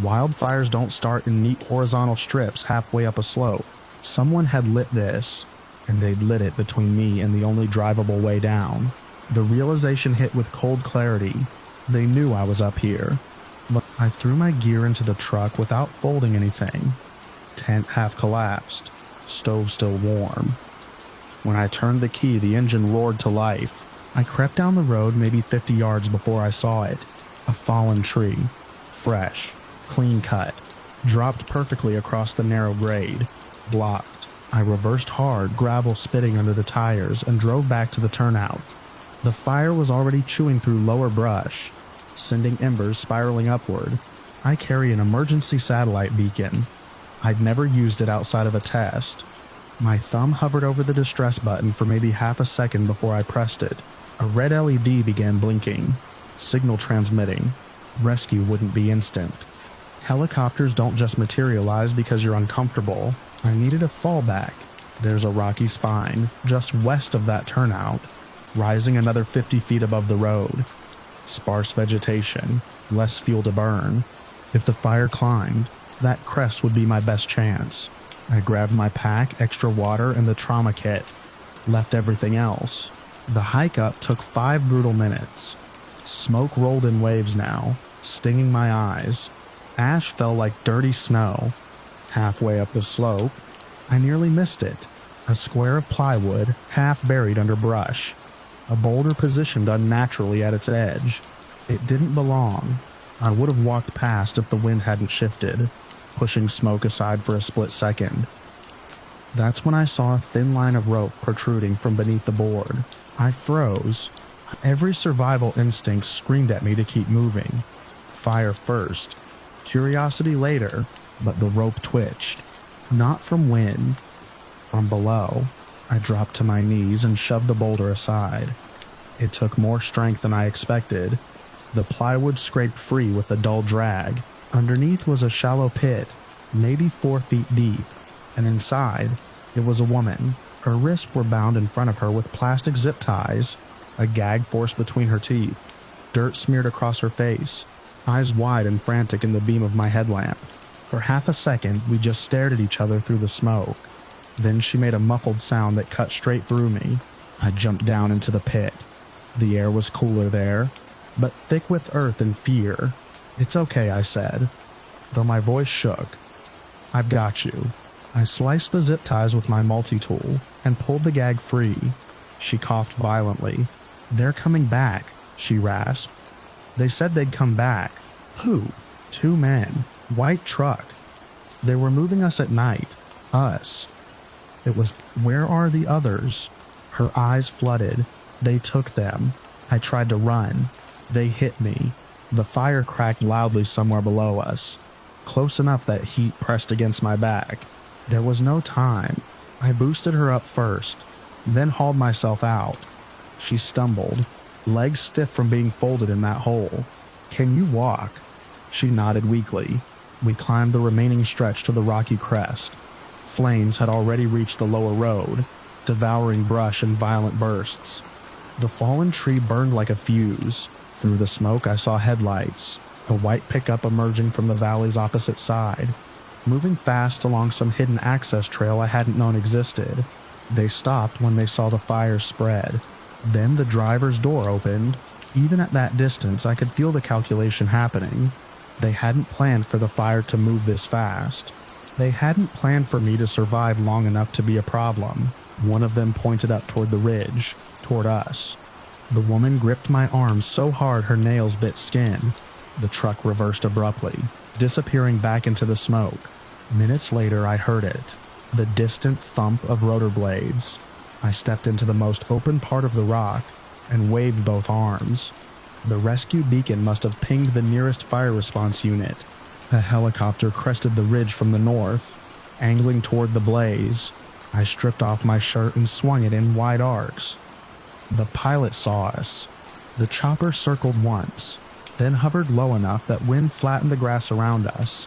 Wildfires don't start in neat horizontal strips halfway up a slope. Someone had lit this, and they'd lit it between me and the only drivable way down. The realization hit with cold clarity. They knew I was up here. But I threw my gear into the truck without folding anything. Tent half collapsed. Stove still warm. When I turned the key, the engine roared to life. I crept down the road maybe 50 yards before I saw it. A fallen tree. Fresh. Clean cut. Dropped perfectly across the narrow grade. Blocked. I reversed hard, gravel spitting under the tires, and drove back to the turnout. The fire was already chewing through lower brush, sending embers spiraling upward. I carry an emergency satellite beacon. I'd never used it outside of a test. My thumb hovered over the distress button for maybe half a second before I pressed it. A red LED began blinking, signal transmitting. Rescue wouldn't be instant. Helicopters don't just materialize because you're uncomfortable. I needed a fallback. There's a rocky spine just west of that turnout, rising another 50 feet above the road. Sparse vegetation, less fuel to burn. If the fire climbed, that crest would be my best chance. I grabbed my pack, extra water, and the trauma kit. Left everything else. The hike up took 5 brutal minutes. Smoke rolled in waves now, stinging my eyes. Ash fell like dirty snow. Halfway up the slope, I nearly missed it. A square of plywood, half buried under brush. A boulder positioned unnaturally at its edge. It didn't belong. I would have walked past if the wind hadn't shifted, pushing smoke aside for a split second. That's when I saw a thin line of rope protruding from beneath the board. I froze. Every survival instinct screamed at me to keep moving. Fire first. Curiosity later, but the rope twitched. Not from wind. From below. I dropped to my knees and shoved the boulder aside. It took more strength than I expected. The plywood scraped free with a dull drag. Underneath was a shallow pit, maybe 4 feet deep, and inside, it was a woman. Her wrists were bound in front of her with plastic zip ties, a gag forced between her teeth, dirt smeared across her face, eyes wide and frantic in the beam of my headlamp. For half a second, we just stared at each other through the smoke. Then she made a muffled sound that cut straight through me. I jumped down into the pit. The air was cooler there, but thick with earth and fear. "It's okay," I said, though my voice shook. "I've got you." I sliced the zip ties with my multi-tool and pulled the gag free. She coughed violently. "They're coming back," she rasped. "They said they'd come back." "Who?" "2 men. White truck. They were moving us at night. Us." It was, "Where are the others?" Her eyes flooded. "They took them. I tried to run. They hit me." The fire cracked loudly somewhere below us, close enough that heat pressed against my back. There was no time. I boosted her up first, then hauled myself out. She stumbled, legs stiff from being folded in that hole. "Can you walk?" She nodded weakly. We climbed the remaining stretch to the rocky crest. Flames had already reached the lower road, devouring brush in violent bursts. The fallen tree burned like a fuse. Through the smoke I saw headlights, a white pickup emerging from the valley's opposite side, moving fast along some hidden access trail I hadn't known existed. They stopped when they saw the fire spread. Then the driver's door opened. Even at that distance, I could feel the calculation happening. They hadn't planned for the fire to move this fast. They hadn't planned for me to survive long enough to be a problem. One of them pointed up toward the ridge, toward us. The woman gripped my arms so hard her nails bit skin. The truck reversed abruptly, disappearing back into the smoke. Minutes later, I heard it, the distant thump of rotor blades. I stepped into the most open part of the rock and waved both arms. The rescue beacon must have pinged the nearest fire response unit. A helicopter crested the ridge from the north, angling toward the blaze. I stripped off my shirt and swung it in wide arcs. The pilot saw us. The chopper circled once, then hovered low enough that wind flattened the grass around us.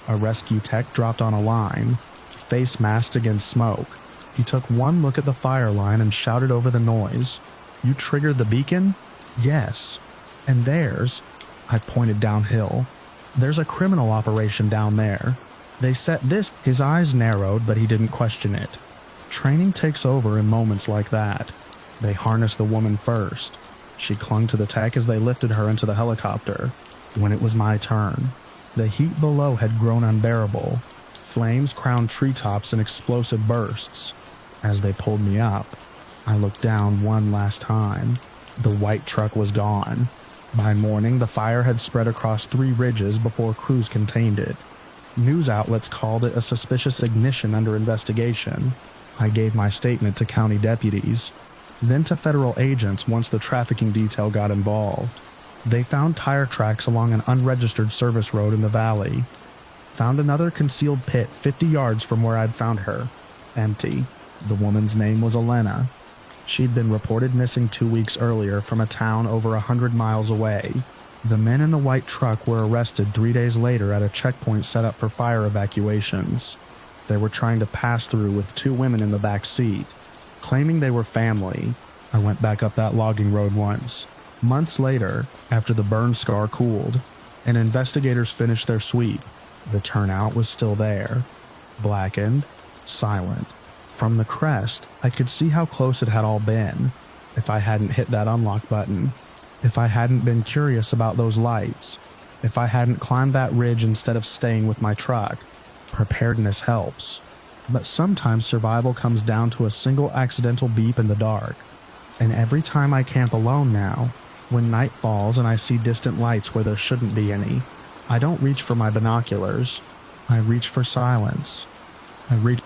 A rescue tech dropped on a line, face masked against smoke. He took one look at the fire line and shouted over the noise, "You triggered the beacon?" "Yes." "And there's," I pointed downhill, "there's a criminal operation down there. They set this." His eyes narrowed, but he didn't question it. Training takes over in moments like that. They harnessed the woman first. She clung to the tech as they lifted her into the helicopter. When it was my turn, the heat below had grown unbearable. Flames crowned treetops in explosive bursts. As they pulled me up, I looked down one last time. The white truck was gone. By morning, the fire had spread across 3 ridges before crews contained it. News outlets called it a suspicious ignition under investigation. I gave my statement to county deputies, then to federal agents once the trafficking detail got involved. They found tire tracks along an unregistered service road in the valley. Found another concealed pit 50 yards from where I'd found her. Empty. The woman's name was Elena. She'd been reported missing 2 weeks earlier from a town over 100 miles away. The men in the white truck were arrested 3 days later at a checkpoint set up for fire evacuations. They were trying to pass through with 2 women in the back seat. Claiming they were family, I went back up that logging road once. Months later, after the burn scar cooled, and investigators finished their sweep, the turnout was still there. Blackened, silent. From the crest, I could see how close it had all been. If I hadn't hit that unlock button, if I hadn't been curious about those lights, if I hadn't climbed that ridge instead of staying with my truck. Preparedness helps. But sometimes survival comes down to a single accidental beep in the dark. And every time I camp alone now, when night falls and I see distant lights where there shouldn't be any, I don't reach for my binoculars. I reach for silence. I reach